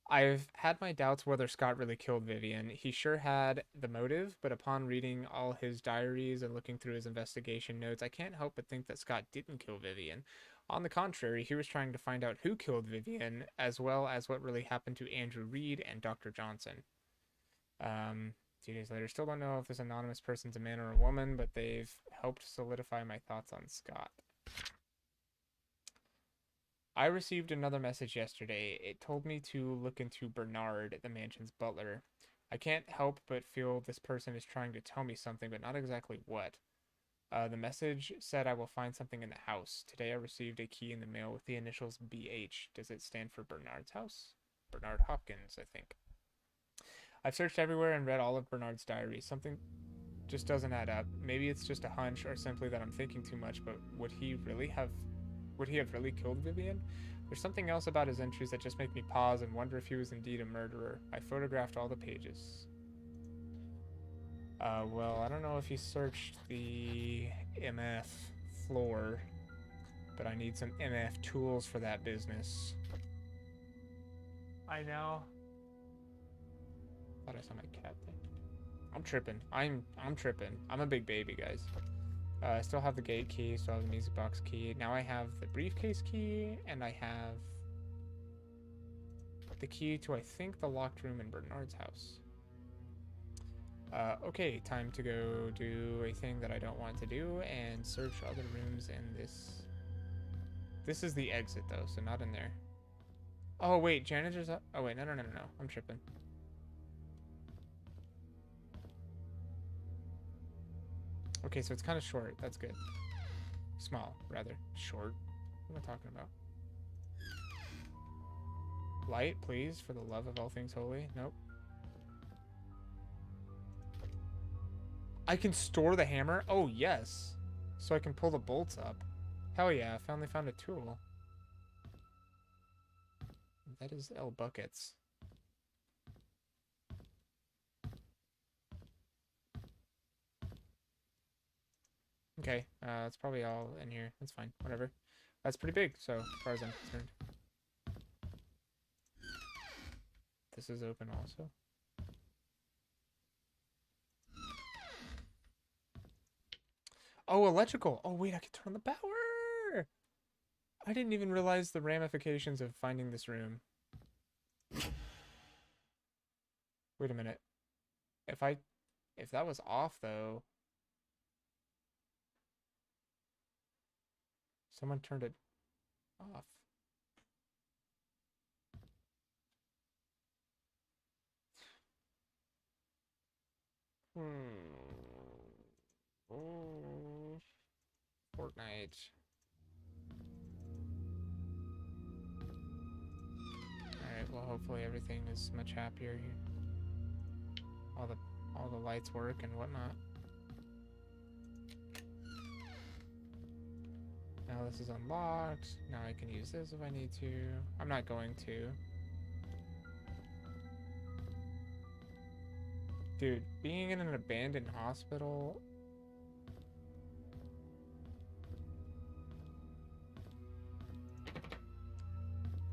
I've had my doubts whether Scott really killed Vivian. He sure had the motive, but upon reading all his diaries and looking through his investigation notes, I can't help but think that Scott didn't kill Vivian. On the contrary, he was trying to find out who killed Vivian, as well as what really happened to Andrew Reed and Dr. Johnson. 2 days later, still don't know if this anonymous person's a man or a woman, but they've helped solidify my thoughts on Scott. I received another message yesterday. It told me to look into Bernard, the mansion's butler. I can't help but feel this person is trying to tell me something, but not exactly what. The message said I will find something in the house. Today I received a key in the mail with the initials BH. Does it stand for Bernard's house? Bernard Hopkins, I think. I've searched everywhere and read all of Bernard's diary. Something just doesn't add up. Maybe it's just a hunch or simply that I'm thinking too much, but would he have really killed Vivian? There's something else about his entries that just make me pause and wonder if he was indeed a murderer. I photographed all the pages. Well, I don't know if he searched the MF floor, but I need some MF tools for that business. I know. Thought I saw my cat thing. I'm tripping. I'm tripping. I'm a big baby, guys. I still have the gate key, still have the music box key. Now I have the briefcase key, and I have the key to, I think, the locked room in Bernard's house. Okay, time to go do a thing that I don't want to do and search other rooms in this. This is the exit, though, so not in there. Oh, wait, janitor's up. Oh, wait, no. I'm tripping. Okay, so it's kind of short. That's good. Small, rather. Short. What am I talking about? Light, please, for the love of all things holy. Nope. I can store the hammer? Oh, yes. So I can pull the bolts up. Hell yeah, I finally found a tool. That is L buckets. Okay, that's probably all in here. That's fine, whatever. That's pretty big, so as far as I'm concerned. This is open also. Oh, electrical. Oh, wait, I can turn the power. I didn't even realize the ramifications of finding this room. Wait a minute. If that was off, though. Someone turned it off. Oh, Fortnite. Alright, well hopefully everything is much happier here. All the lights work and whatnot. Now this is unlocked. Now I can use this if I need to. I'm not going to. Dude, being in an abandoned hospital...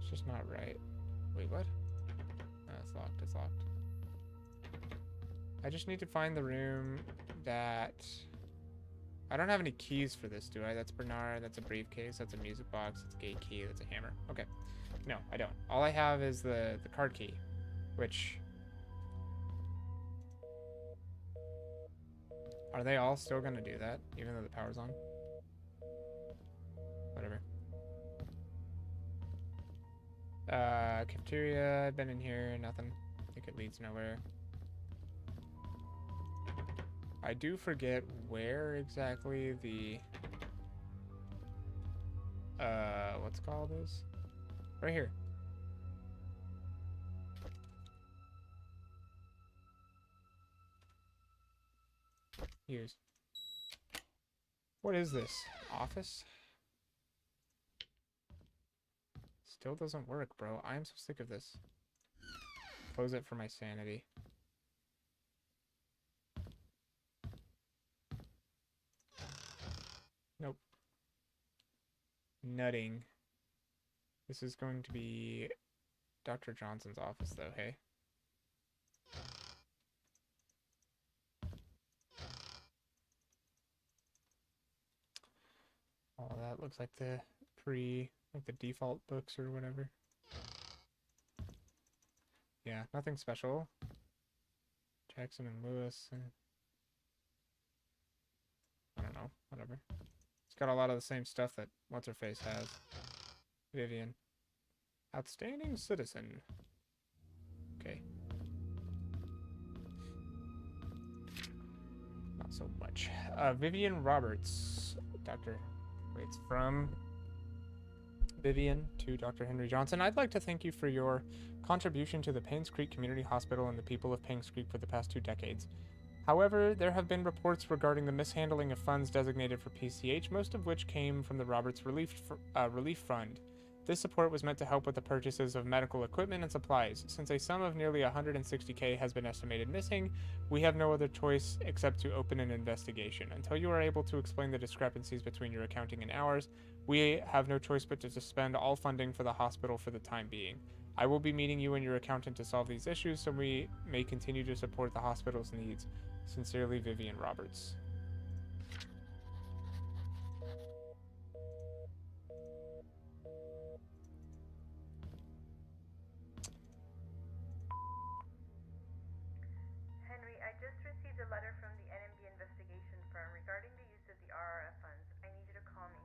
It's just not right. Wait, what? No, it's locked. locked. It's locked. I just need to find the room that... I don't have any keys for this, do I? That's Bernard, that's a briefcase, that's a music box, that's a gate key, that's a hammer. Okay. No, I don't. All I have is the card key, which... Are they all still gonna do that, even though the power's on? Whatever. Cafeteria, I've been in here, nothing. I think it leads nowhere. I do forget where exactly the, what's it called is? Right here. Use. What is this? Office? Still doesn't work, bro. I am so sick of this. Close it for my sanity. Nope. Nutting. This is going to be Dr. Johnson's office, though, hey? Oh, that looks like the like the default books or whatever. Yeah, nothing special. Jackson and Lewis. And I don't know, whatever. It's got a lot of the same stuff that What's-Her-Face has. Vivian. Outstanding citizen. Okay. Not so much. Vivian Roberts. Dr. Wait, it's from Vivian to Dr. Henry Johnson. I'd like to thank you for your contribution to the Painscreek Community Hospital and the people of Painscreek for the past 2 decades. However, there have been reports regarding the mishandling of funds designated for PCH, most of which came from the Roberts Relief Fund. This support was meant to help with the purchases of medical equipment and supplies. Since a sum of nearly $160K has been estimated missing, we have no other choice except to open an investigation. Until you are able to explain the discrepancies between your accounting and ours, we have no choice but to suspend all funding for the hospital for the time being. I will be meeting you and your accountant to solve these issues so we may continue to support the hospital's needs. Sincerely, Vivian Roberts. Henry, I just received a letter from the NMB investigation firm regarding the use of the RRF funds. I need you to call me.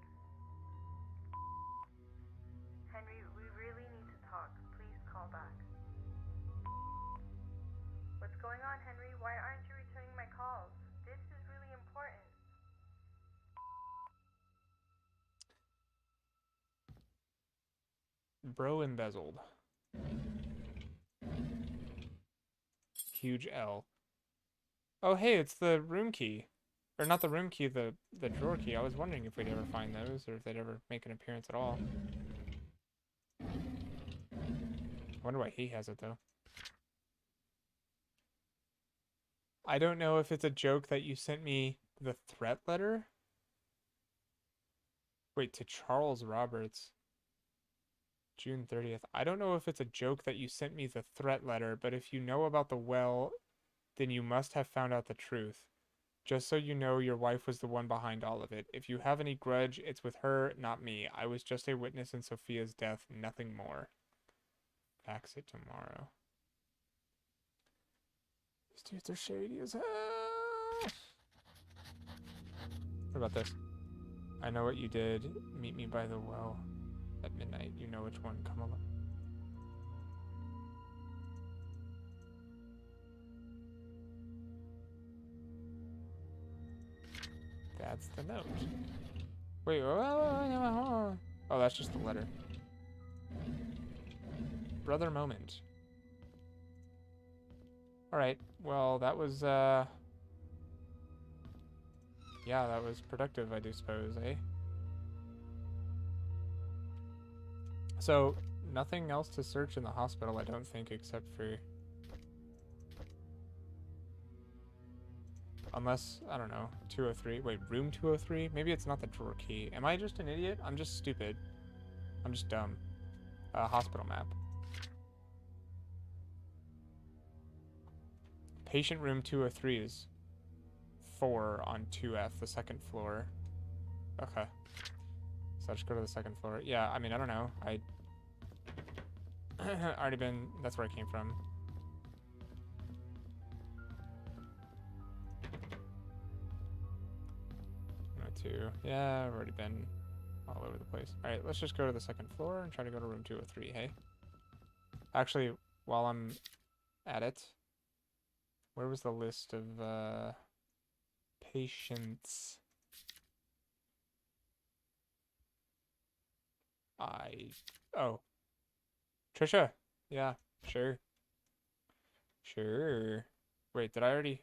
Henry, we really need to talk. Please call back. What's going on, Henry? Why aren't you returning my calls? This is really important. Bro embezzled. Huge L. Oh, hey, it's the room key. Or not the room key, the drawer key. I was wondering if we'd ever find those, or if they'd ever make an appearance at all. I wonder why he has it, though. I don't know if it's a joke that you sent me the threat letter. Wait, to Charles Roberts. June 30th. I don't know if it's a joke that you sent me the threat letter, but if you know about the well, then you must have found out the truth. Just so you know, your wife was the one behind all of it. If you have any grudge, it's with her, not me. I was just a witness in Sophia's death, nothing more. Fax it tomorrow. These dudes are shady as hell. What about this? I know what you did. Meet me by the well at midnight. You know which one. Come along. That's the note. Wait, oh, that's just the letter. Brother moment. Alright, well, that was, yeah, that was productive, I do suppose, eh? So, nothing else to search in the hospital, I don't think, except for... Unless, I don't know, 203. Wait, room 203? Maybe it's not the drawer key. Am I just an idiot? I'm just stupid. I'm just dumb. Hospital map. Patient room 203 is 4 on 2F, the second floor. Okay. So I'll just go to the second floor. Yeah, I mean, I don't know. I already been... That's where I came from. Two. Yeah, I've already been all over the place. Alright, let's just go to the second floor and try to go to room 203, hey? Actually, while I'm at it, where was the list of patients? Oh. Trisha. Yeah, sure. Sure. Wait, did I already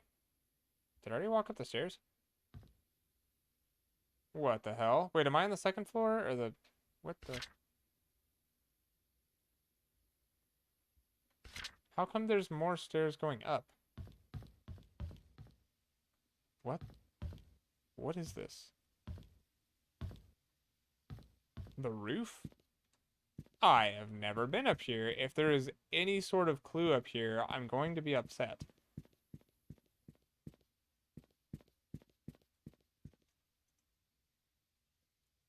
walk up the stairs? What the hell? Wait, am I on the second floor or the... What the... How come there's more stairs going up? What? What is this? The roof? I have never been up here. If there is any sort of clue up here, I'm going to be upset.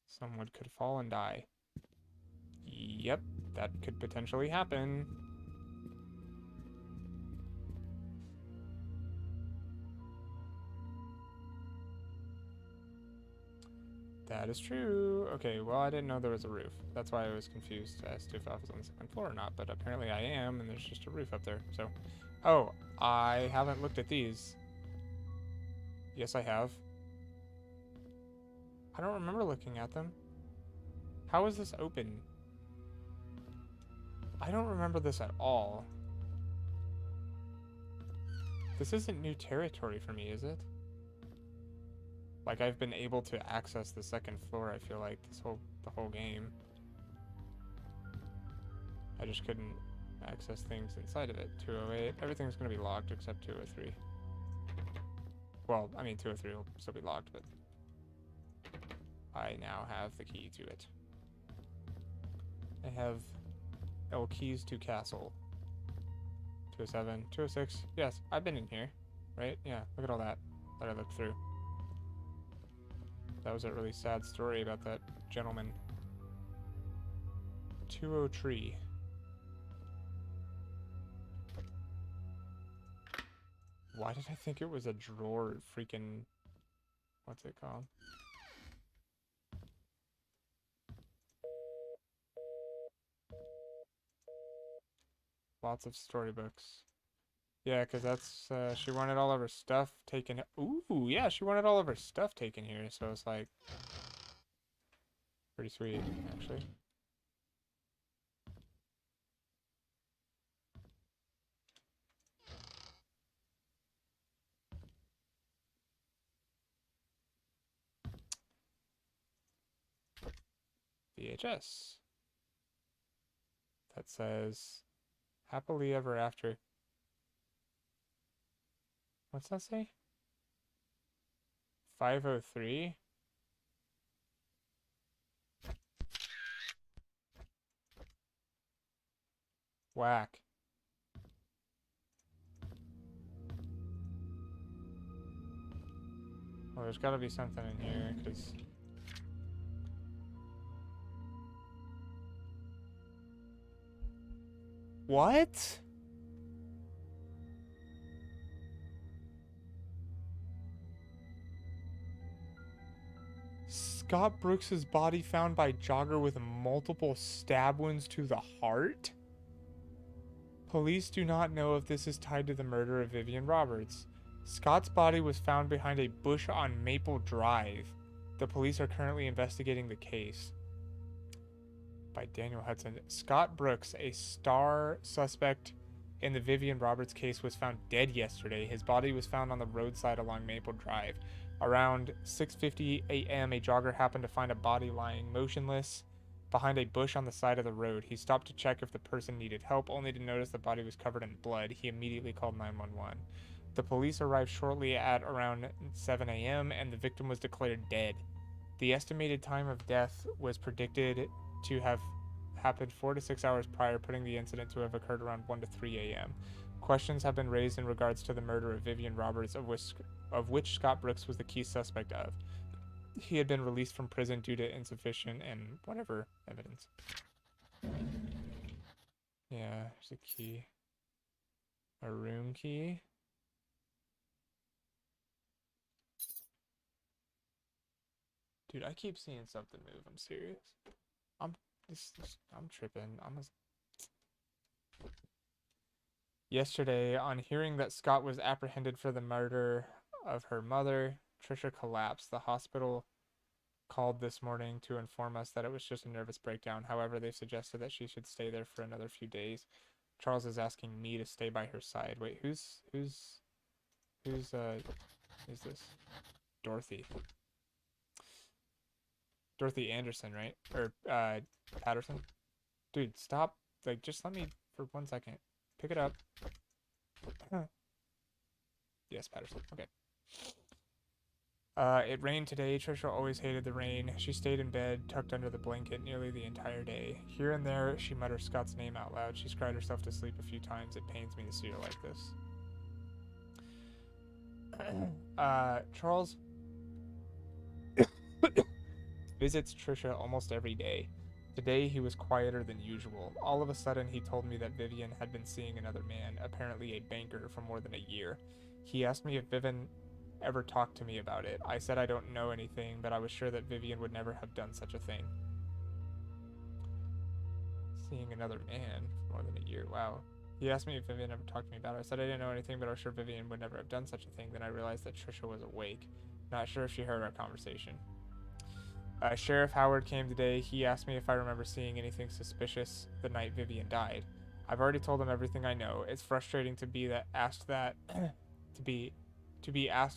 Someone could fall and die. Yep, that could potentially happen. That is true. Okay, well, I didn't know there was a roof. That's why I was confused as to if I was on the second floor or not, but apparently I am, and there's just a roof up there, so... Oh, I haven't looked at these. Yes, I have. I don't remember looking at them. How is this open? I don't remember this at all. This isn't new territory for me, is it? Like, I've been able to access the second floor, I feel like, the whole game. I just couldn't access things inside of it. 208. Everything's gonna be locked except 203. Well, I mean, 203 will still be locked, but... I now have the key to it. I have L keys to castle. 207, 206. Yes, I've been in here, right? Yeah, look at all that I looked through. That was a really sad story about that gentleman. 203. Why did I think it was a drawer? Freaking... What's it called? Lots of storybooks. Yeah, because that's, she wanted all of her stuff taken. Ooh, yeah, she wanted all of her stuff taken here, so it's like... Pretty sweet, actually. VHS. That says... Happily ever after. What's that say? 503? Whack. Well, there's gotta be something in here, because... What? Scott Brooks's body found by jogger with multiple stab wounds to the heart? Police do not know if this is tied to the murder of Vivian Roberts. Scott's body was found behind a bush on Maple Drive. The police are currently investigating the case. By Daniel Hudson. Scott Brooks, a star suspect in the Vivian Roberts case, was found dead yesterday. His body was found on the roadside along Maple Drive. Around 6:50 a.m., a jogger happened to find a body lying motionless behind a bush on the side of the road. He stopped to check if the person needed help, only to notice the body was covered in blood. He immediately called 911. The police arrived shortly at around 7 a.m., and the victim was declared dead. The estimated time of death was predicted to have happened 4 to 6 hours prior, putting the incident to have occurred around 1 to 3 a.m. Questions have been raised in regards to the murder of Vivian Roberts, of which Scott Brooks was the key suspect of. He had been released from prison due to insufficient and whatever evidence. Yeah, there's a key. A room key. Dude, I keep seeing something move. I'm serious. I'm tripping. Yesterday, on hearing that Scott was apprehended for the murder of her mother, Trisha collapsed. The hospital called this morning to inform us that it was just a nervous breakdown. However, they suggested that she should stay there for another few days. Charles is asking me to stay by her side. Wait, who's is this? Dorothy. Dorothy Anderson, right? Or Patterson? Dude, stop. Like, just let me for 1 second. Pick it up. Yes, Patterson. Okay. It rained today. Trisha always hated the rain. She stayed in bed, tucked under the blanket nearly the entire day. Here and there, she mutters Scott's name out loud. She's cried herself to sleep a few times. It pains me to see her like this. Charles visits Trisha almost every day. Today, he was quieter than usual. All of a sudden, he told me that Vivian had been seeing another man, apparently a banker, for more than a year. He asked me if Vivian ever talked to me about it. I said I don't know anything, but I was sure that Vivian would never have done such a thing. Seeing another man for more than a year, wow. He asked me if Vivian ever talked to me about it. I said I didn't know anything, but I was sure Vivian would never have done such a thing. Then I realized that Trisha was awake. Not sure if she heard our conversation. Sheriff Howard came today. He asked me if I remember seeing anything suspicious the night Vivian died. I've already told him everything I know. It's frustrating to be asked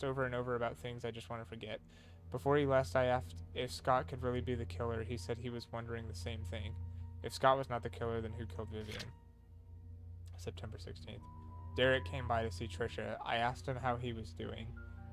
over and over about things I just want to forget. Before he left, I asked if Scott could really be the killer. He said he was wondering the same thing. If Scott was not the killer, then who killed Vivian? September 16th. Derek came by to see Trisha. I asked him how he was doing.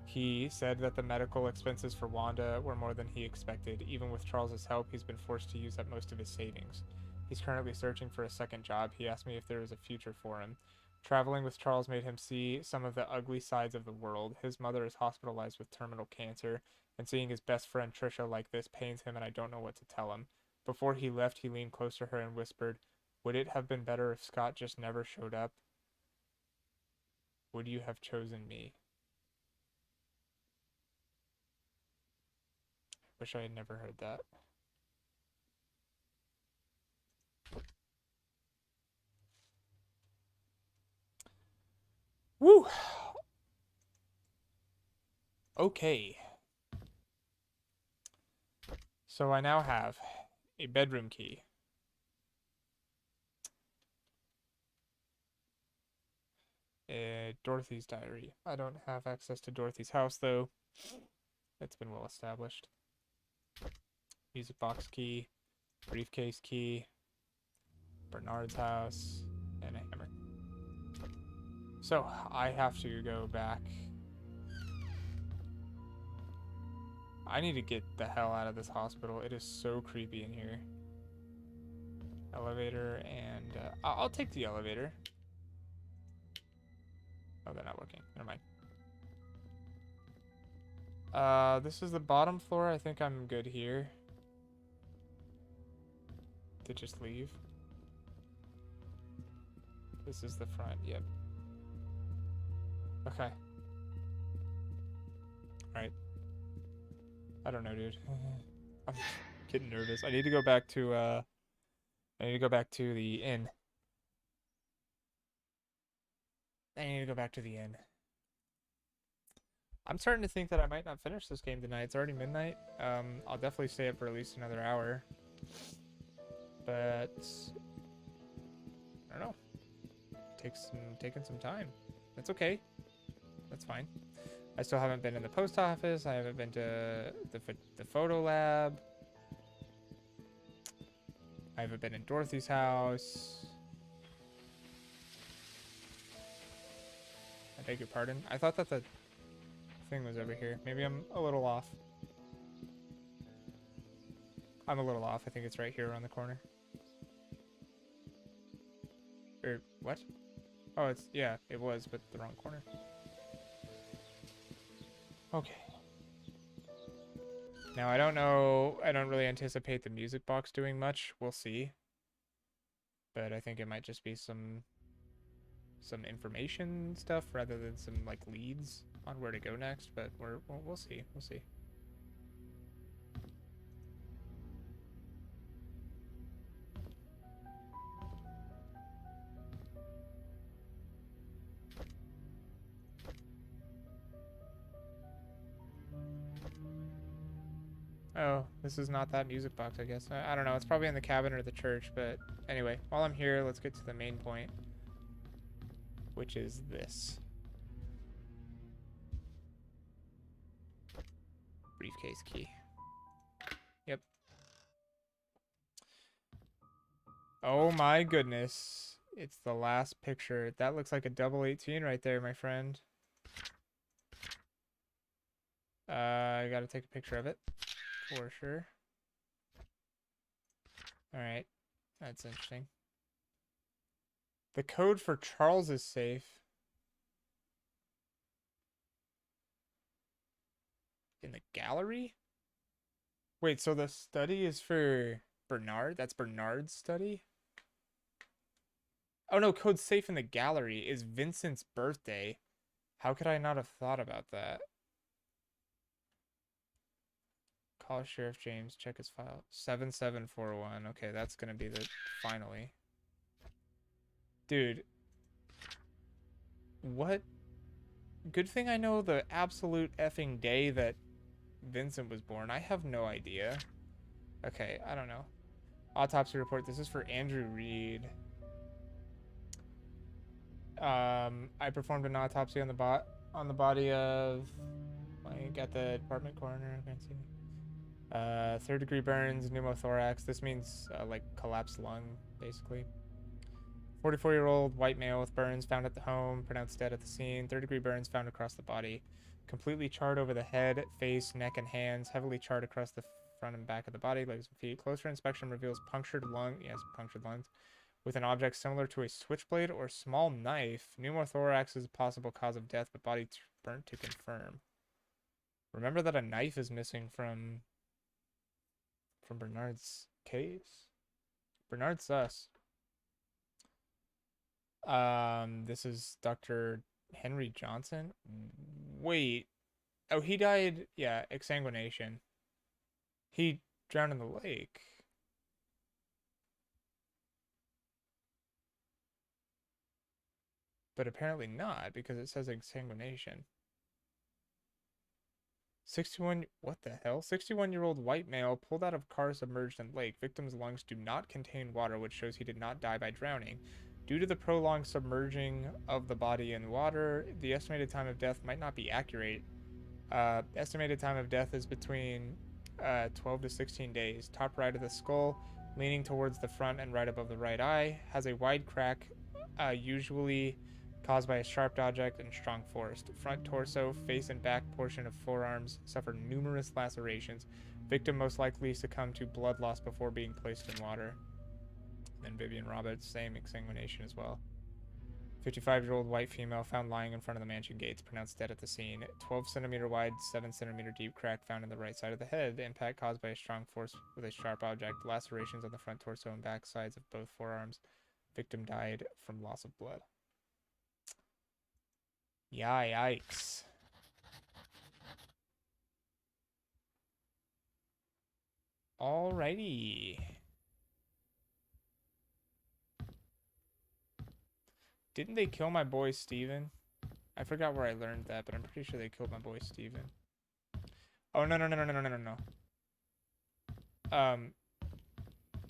He said that the medical expenses for Wanda were more than he expected. Even with Charles's help, he's been forced to use up most of his savings. He's currently searching for a second job. He asked me if there was a future for him. Traveling with Charles made him see some of the ugly sides of the world. His mother is hospitalized with terminal cancer, and seeing his best friend Trisha like this pains him, and I don't know what to tell him. Before he left, he leaned close to her and whispered, "Would it have been better if Scott just never showed up? Would you have chosen me?" Wish I had never heard that. Woo! Okay. So I now have a bedroom key. Dorothy's diary. I don't have access to Dorothy's house, though. It's been well established. Music box key. Briefcase key. Bernard's house. And a hammer. So, I have to go back. I need to get the hell out of this hospital. It is so creepy in here. Elevator and... I'll take the elevator. Oh, they're not working. Never mind. This is the bottom floor. I think I'm good here. To just leave. This is the front. Yep. Okay. Alright. I don't know, dude. I'm getting nervous. I need to go back to, the inn. I need to go back to the inn. I'm starting to think that I might not finish this game tonight. It's already midnight. I'll definitely stay up for at least another hour. But... I don't know. Taking some time. That's okay. That's fine. I still haven't been in the post office. I haven't been to the photo lab. I haven't been in Dorothy's house. I beg your pardon. I thought that the thing was over here. Maybe I'm a little off. I'm a little off. I think it's right here around the corner. Or what? Oh, it's, yeah, it was, but the wrong corner. Okay. Now, I don't know, I don't really anticipate the music box doing much. We'll see. But I think it might just be some information stuff rather than some, like, leads on where to go next, but we'll see. We'll see. Oh, this is not that music box, I guess. I don't know. It's probably in the cabin or the church, but anyway, while I'm here, let's get to the main point, which is this. Briefcase key. Yep. Oh my goodness. It's the last picture. That looks like a double 18 right there, my friend. I gotta take a picture of it. For sure. Alright. That's interesting. The code for Charles' safe. In the gallery? Wait, so the study is for Bernard? That's Bernard's study? Oh no, code safe in the gallery is Vincent's birthday. How could I not have thought about that? Call Sheriff James, check his file. 7741. Okay, that's gonna be the finally. Dude. What? Good thing I know the absolute effing day that Vincent was born. I have no idea. Okay, I don't know. Autopsy report. This is for Andrew Reed. I performed an autopsy on the body of. I got the department coroner. I can't see. 3rd-degree burns, pneumothorax. This means like collapsed lung, basically. 44-year-old white male with burns found at the home, pronounced dead at the scene. 3rd-degree burns found across the body. Completely charred over the head, face, neck, and hands. Heavily charred across the front and back of the body, legs and feet. Closer inspection reveals punctured lung. Yes, punctured lungs. With an object similar to a switchblade or small knife. Pneumothorax is a possible cause of death, but body burnt to confirm. Remember that a knife is missing from Bernard's case. Bernard's sus. This is Dr. Henry Johnson. Wait. Oh, he died, yeah, exsanguination. He drowned in the lake. But apparently not, because it says exsanguination. 61, what the hell? 61-year-old white male pulled out of car submerged in lake. Victim's lungs do not contain water, which shows he did not die by drowning. Due to the prolonged submerging of the body in water, the estimated time of death might not be accurate. Estimated time of death is between 12 to 16 days. Top right of the skull, leaning towards the front and right above the right eye, has a wide crack, usually caused by a sharp object and strong force. Front torso, face, and back portion of forearms suffered numerous lacerations. Victim most likely succumbed to blood loss before being placed in water. Then Vivian Roberts, same exsanguination as well. 55-year-old white female found lying in front of the mansion gates, pronounced dead at the scene. 12-centimeter wide, 7-centimeter deep crack found in the right side of the head. Impact caused by a strong force with a sharp object. Lacerations on the front torso and back sides of both forearms. Victim died from loss of blood. Yikes. Alrighty. Didn't they kill my boy Steven? I forgot where I learned that, but I'm pretty sure they killed my boy Steven. Oh, no.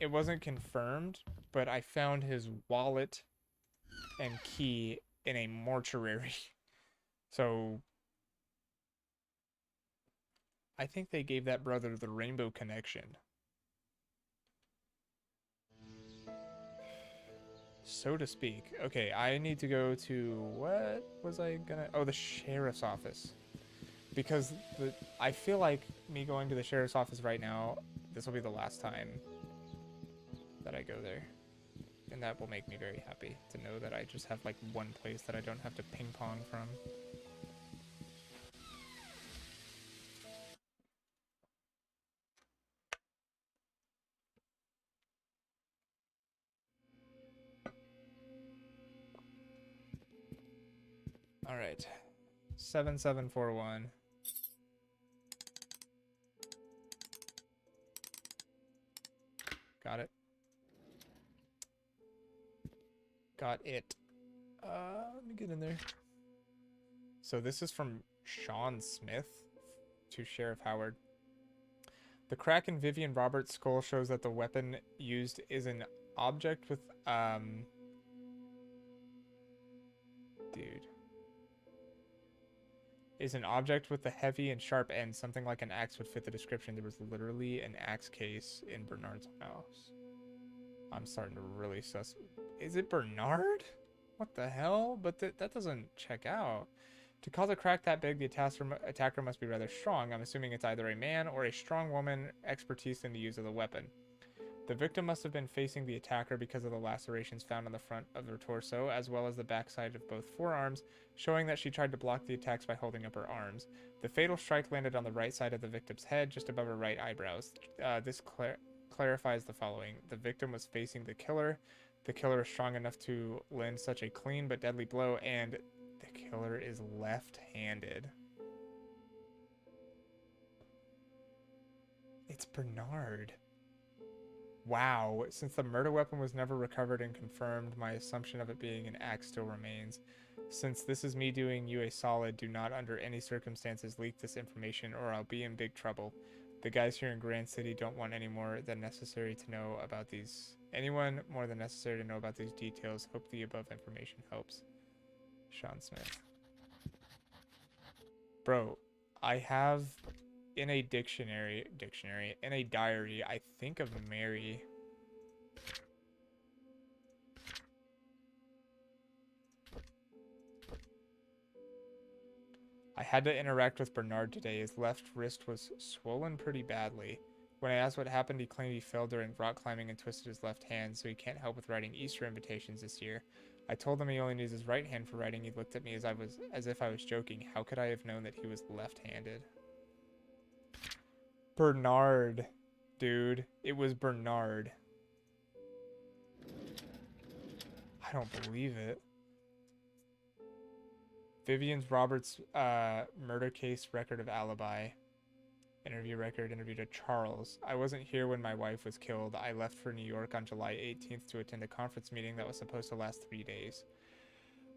It wasn't confirmed, but I found his wallet and key in a mortuary. So I think they gave that brother the rainbow connection. So to speak. Okay, I need to go to, what was I gonna, oh, the sheriff's office. Because I feel like me going to the sheriff's office right now, this will be the last time that I go there. and that will make me very happy to know that I just have like one place that I don't have to ping pong from. All right, 7741. Got it. Got it. Let me get in there. So this is from Sean Smith to Sheriff Howard. The crack in Vivian Roberts' skull shows that the weapon used is an object with, is an object with a heavy and sharp end. Something like an axe would fit the description. There was literally an axe case in Bernard's house. I'm starting to really sus. Is it Bernard? What the hell? But that doesn't check out. To cause a crack that big, the attacker must be rather strong. I'm assuming it's either a man or a strong woman, expertise in the use of the weapon. The victim must have been facing the attacker because of the lacerations found on the front of her torso, as well as the backside of both forearms, showing that she tried to block the attacks by holding up her arms. The fatal strike landed on the right side of the victim's head, just above her right eyebrows. This clarifies the following. The victim was facing the killer. The killer is strong enough to land such a clean but deadly blow, and the killer is left-handed. It's Bernard. Wow. Since the murder weapon was never recovered and confirmed, my assumption of it being an axe still remains. Since this is me doing you a solid, do not under any circumstances leak this information or I'll be in big trouble. The guys here in Grand City don't want anyone more than necessary to know about these details. Hope the above information helps. Sean Smith. Bro, I have in a in a diary, I think of Mary. I had to interact with Bernard today. His left wrist was swollen pretty badly. When I asked what happened, he claimed he fell during rock climbing and twisted his left hand, so he can't help with writing Easter invitations this year. I told him he only needs his right hand for writing. He looked at me as if I was joking. How could I have known that he was left-handed? Bernard, dude. It was Bernard. I don't believe it. Vivian Roberts' murder case record of alibi. Interview record, interview to Charles. I wasn't here when my wife was killed. I left for New York on July 18th to attend a conference meeting that was supposed to last 3 days.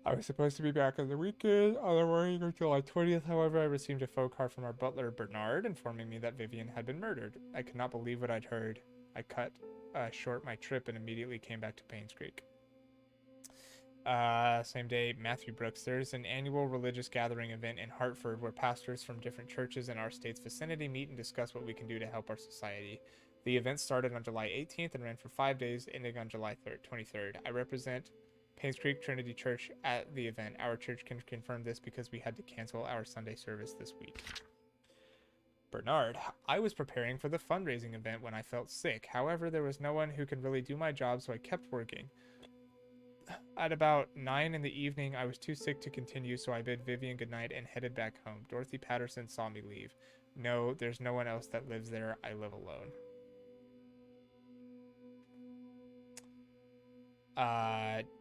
I was supposed to be back on the weekend on the morning of July 20th. However, I received a phone call from our butler, Bernard, informing me that Vivian had been murdered. I could not believe what I'd heard. I cut short my trip and immediately came back to Painscreek. Same day, Matthew Brooks. There's an annual religious gathering event in Hartford where pastors from different churches in our state's vicinity meet and discuss what we can do to help our society. The event started on July 18th and ran for 5 days, ending on July 23rd. I represent Painscreek Trinity Church at the event. Our church can confirm this because we had to cancel our Sunday service this week. Bernard, I was preparing for the fundraising event when I felt sick. However, there was no one who could really do my job, so I kept working. At about 9 in the evening, I was too sick to continue, so I bid Vivian goodnight and headed back home. Dorothy Patterson saw me leave. No, there's no one else that lives there. I live alone.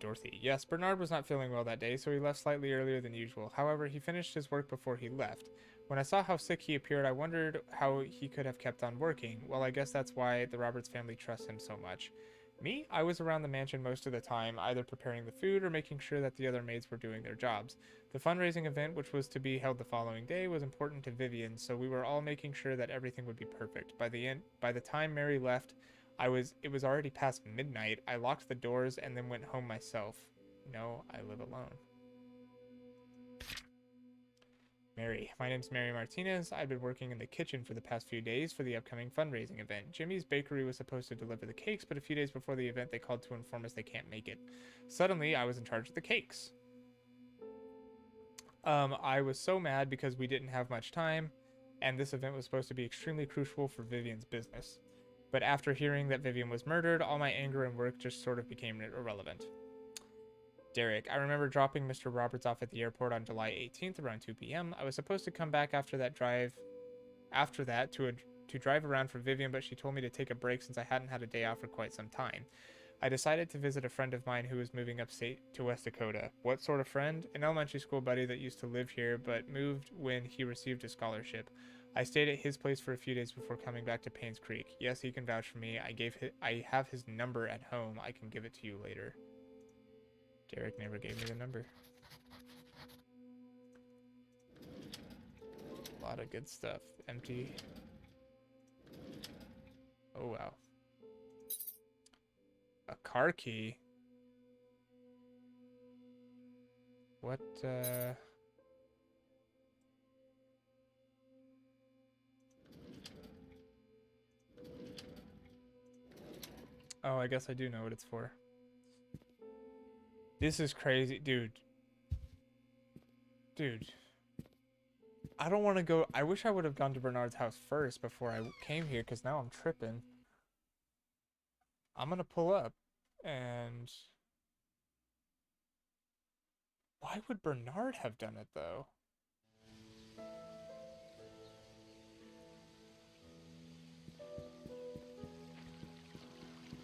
Dorothy. Yes, Bernard was not feeling well that day, so he left slightly earlier than usual. However, he finished his work before he left. When I saw how sick he appeared, I wondered how he could have kept on working. Well, I guess that's why the Roberts family trusts him so much. Me, I was around the mansion most of the time, either preparing the food or making sure that the other maids were doing their jobs. The fundraising event, which was to be held the following day, was important to Vivian, so we were all making sure that everything would be perfect. By the time Mary left, it was already past midnight. I locked the doors and then went home myself. No, I live alone. Mary. My name's Mary Martinez. I've been working in the kitchen for the past few days for the upcoming fundraising event. Jimmy's Bakery was supposed to deliver the cakes, but a few days before the event, they called to inform us they can't make it. Suddenly, I was in charge of the cakes. I was so mad because we didn't have much time, and this event was supposed to be extremely crucial for Vivian's business. But after hearing that Vivian was murdered, all my anger and work just sort of became irrelevant. Derek, I remember dropping Mr. Roberts off at the airport on July 18th around 2 p.m. I was supposed to come back after that to drive around for Vivian, but she told me to take a break since I hadn't had a day off for quite some time. I decided to visit a friend of mine who was moving upstate to West Dakota. What sort of friend? An elementary school buddy that used to live here but moved when he received a scholarship. I stayed at his place for a few days before coming back to Painscreek. Yes, he can vouch for me. I have his number at home. I can give it to you later. Derek never gave me the number. A lot of good stuff. Empty. Oh, wow. A car key? What, Oh, I guess I do know what it's for. This is crazy. Dude. Dude. I don't want to go... I wish I would have gone to Bernard's house first before I came here, because now I'm tripping. I'm gonna pull up, and... Why would Bernard have done it, though?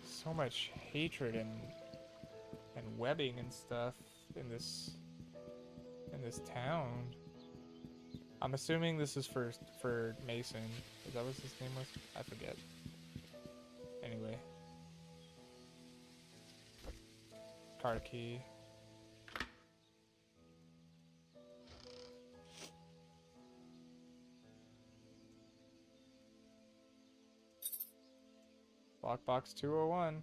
So much hatred and webbing and stuff in this town. I'm assuming this is for Mason. Is that what his name was? I forget. Anyway. Car key. Lockbox 201.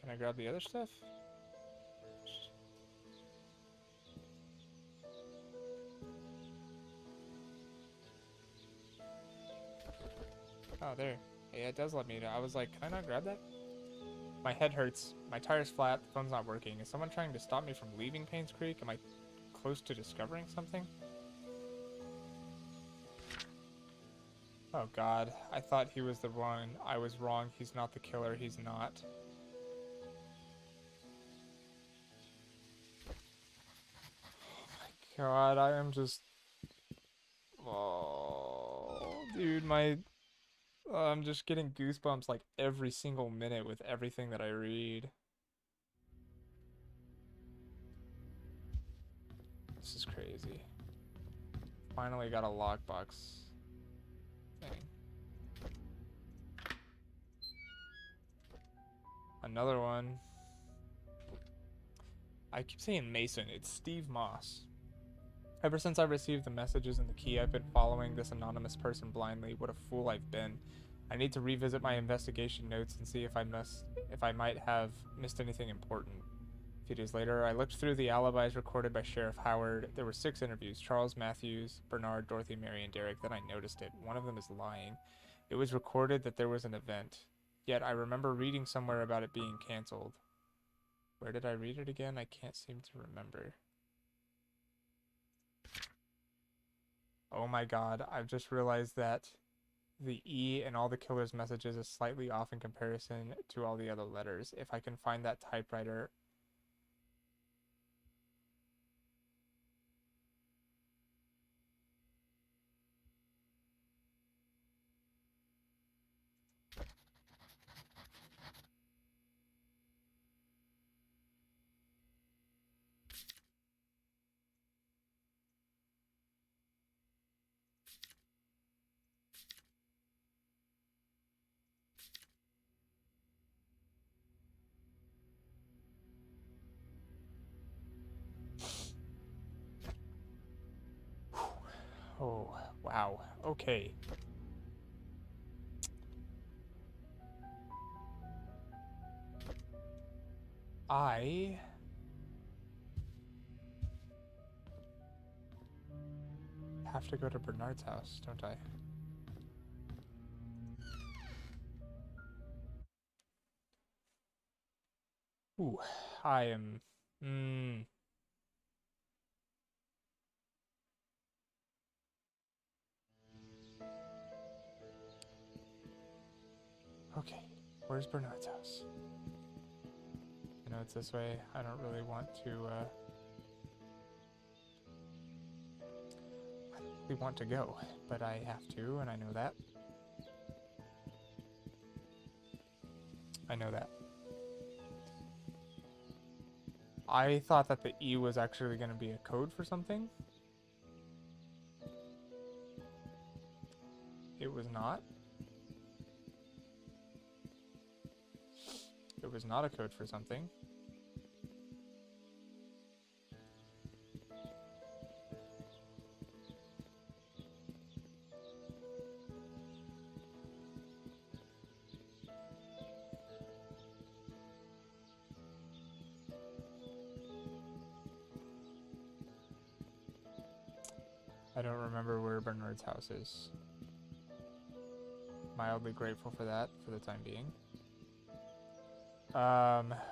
Can I grab the other stuff? Oh, there. Yeah, it does let me know. I was like, can I not grab that? My head hurts. My tire's flat. The phone's not working. Is someone trying to stop me from leaving Painscreek? Am I close to discovering something? Oh god, I thought he was the one. I was wrong. He's not the killer. He's not. Oh my god, I am just... Oh, dude, I'm just getting goosebumps like every single minute with everything that I read. This is crazy. Finally got a lockbox thing. Another one. I keep saying Mason. It's Steve Moss. Ever since I received the messages and the key, I've been following this anonymous person blindly. What a fool I've been. I need to revisit my investigation notes and see if I might have missed anything important. A few days later, I looked through the alibis recorded by Sheriff Howard. There were 6 interviews: Charles, Matthews, Bernard, Dorothy, Mary, and Derek. Then I noticed it. One of them is lying. It was recorded that there was an event. Yet I remember reading somewhere about it being canceled. Where did I read it again? I can't seem to remember. Oh my god, I've just realized that the E in all the killer's messages is slightly off in comparison to all the other letters. If I can find that typewriter... Oh, wow. Okay. I have to go to Bernard's house, don't I? Ooh, I am... Where's Bernard's house? I know it's this way. I don't really want to, I don't really want to go, but I have to, and I know that. I know that. I thought that the E was actually going to be a code for something. It was not. It was not a code for something. I don't remember where Bernard's house is. Mildly grateful for that for the time being.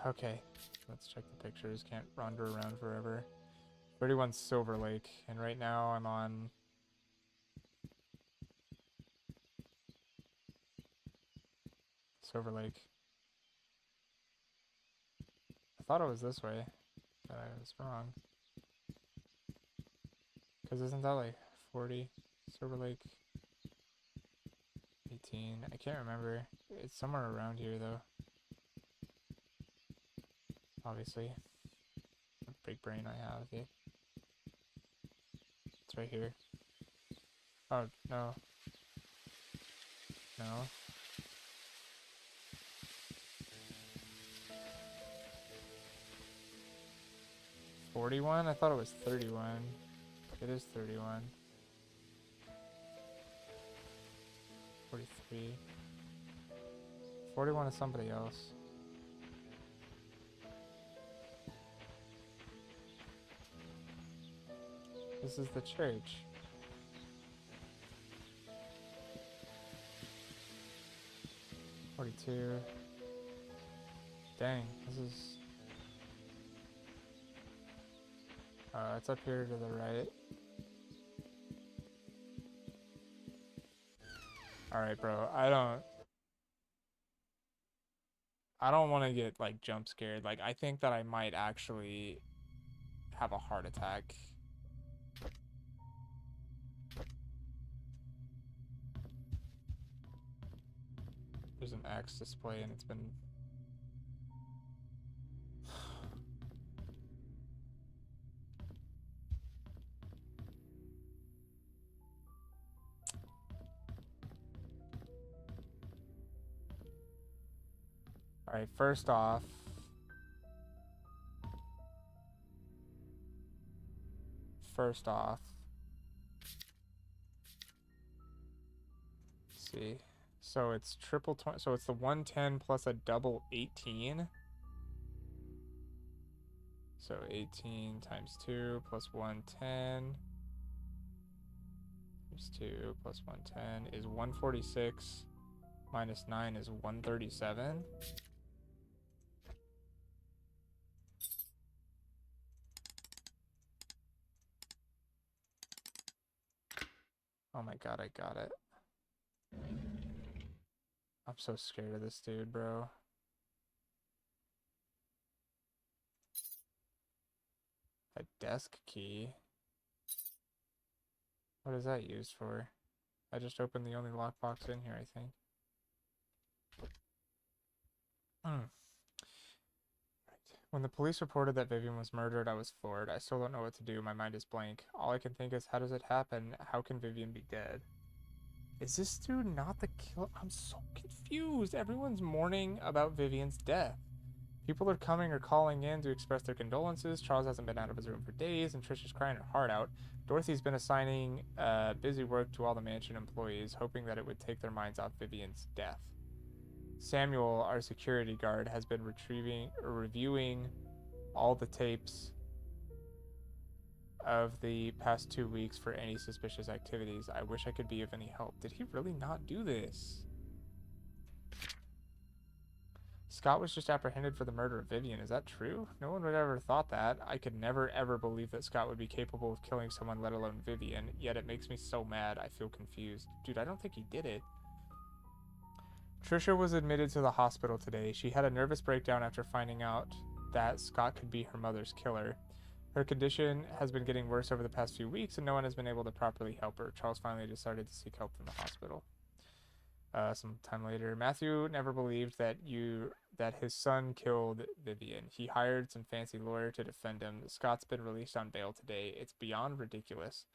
Okay. Let's check the pictures. Can't wander around forever. 31 Silver Lake, and right now I'm on Silver Lake. I thought it was this way, but I was wrong. Because isn't that like 40? Silver Lake 18. I can't remember. It's somewhere around here though. Obviously. What big brain I have, yeah. It's right here. Oh, no. No. $41? I thought it was 31. It is 31. 43. 41 is somebody else. This is the church. $42. Dang, this is... it's up here to the right. Alright, bro, I don't want to get, like, jump scared. Like, I think that I might actually have a heart attack. There's an X display and it's been... Alright, first off... Let's see. So it's triple 20, so it's the 110 plus a double 18. So 18 times 2 plus 110 times 2 plus 110 is 146 minus 9 is 137. Oh my god, I got it. I'm so scared of this dude, bro. A desk key? What is that used for? I just opened the only lockbox in here, I think. Right. When the police reported that Vivian was murdered, I was floored. I still don't know what to do. My mind is blank. All I can think is, how does it happen? How can Vivian be dead? Is this dude not the killer? I'm so confused. Everyone's mourning about Vivian's death. People are coming or calling in to express their condolences. Charles hasn't been out of his room for days, and Trish is crying her heart out. Dorothy's been assigning busy work to all the mansion employees, hoping that it would take their minds off Vivian's death. Samuel, our security guard, has been reviewing all the tapes of the past 2 weeks for any suspicious activities. I wish I could be of any help. Did he really not do this? Scott was just apprehended for the murder of Vivian. Is that true? No one would ever thought that. I could never ever believe that Scott would be capable of killing someone, let alone Vivian. Yet it makes me so mad. I feel confused. Dude, I don't think he did it. Trisha was admitted to the hospital today. She had a nervous breakdown after finding out that Scott could be her mother's killer. Her condition has been getting worse over the past few weeks, and no one has been able to properly help her. Charles finally decided to seek help from the hospital. Some time later, Matthew never believed that his son killed Vivian. He hired some fancy lawyer to defend him. Scott's been released on bail today. It's beyond ridiculous.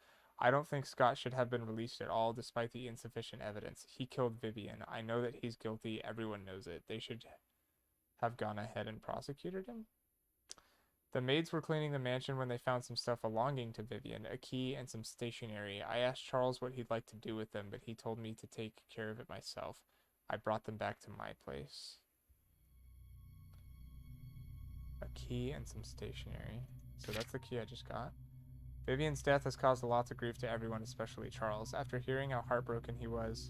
I don't think Scott should have been released at all, despite the insufficient evidence. He killed Vivian. I know that he's guilty. Everyone knows it. They should have gone ahead and prosecuted him. The maids were cleaning the mansion when they found some stuff belonging to Vivian, a key and some stationery. I asked Charles what he'd like to do with them, but he told me to take care of it myself. I brought them back to my place. A key and some stationery. So that's the key I just got. Vivian's death has caused a lot of grief to everyone, especially Charles. After hearing how heartbroken he was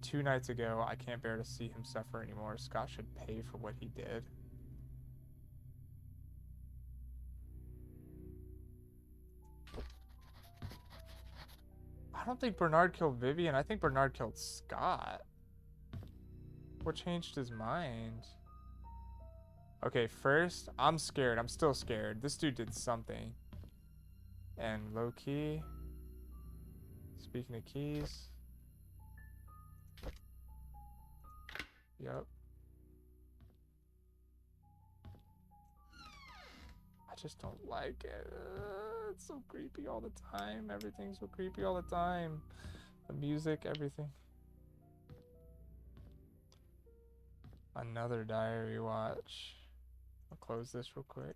2 nights ago, I can't bear to see him suffer anymore. Scott should pay for what he did. I don't think Bernard killed Vivian. I think Bernard killed Scott. What changed his mind? Okay, first, I'm scared. I'm still scared. This dude did something. And low key. Speaking of keys. Yep. I just don't like it. It's so creepy all the time. Everything's so creepy all the time. The music, everything. Another diary watch. I'll close this real quick.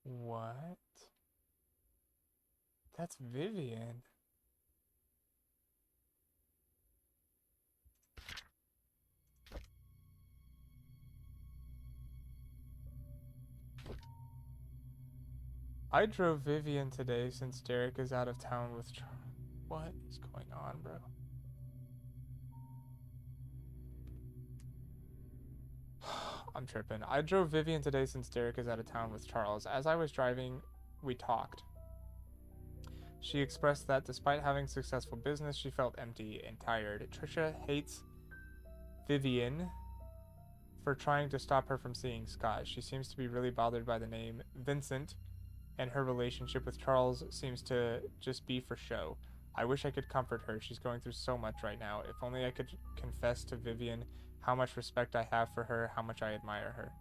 What? That's Vivian. I drove Vivian today since Derek is out of town with Charles. What is going on, bro? I'm tripping. I drove Vivian today since Derek is out of town with Charles. As I was driving, we talked. She expressed that despite having successful business, she felt empty and tired. Trisha hates Vivian for trying to stop her from seeing Scott. She seems to be really bothered by the name Vincent, and her relationship with Charles seems to just be for show. I wish I could comfort her. She's going through so much right now. If only I could confess to Vivian how much respect I have for her, how much I admire her.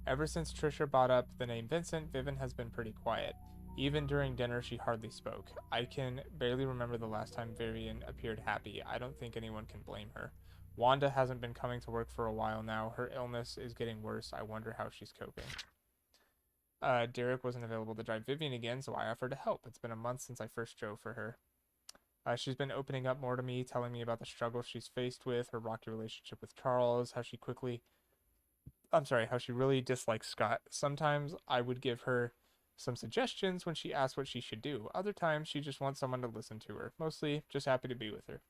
Ever since Trisha brought up the name Vincent, Vivian has been pretty quiet. Even during dinner, she hardly spoke. I can barely remember the last time Vivian appeared happy. I don't think anyone can blame her. Wanda hasn't been coming to work for a while now. Her illness is getting worse. I wonder how she's coping. Derek wasn't available to drive Vivian again, so I offered to help. It's been a month since I first drove for her. She's been opening up more to me, telling me about the struggles she's faced with, her rocky relationship with Charles, how she really dislikes Scott. Sometimes I would give her some suggestions when she asked what she should do. Other times, she just wants someone to listen to her. Mostly, just happy to be with her.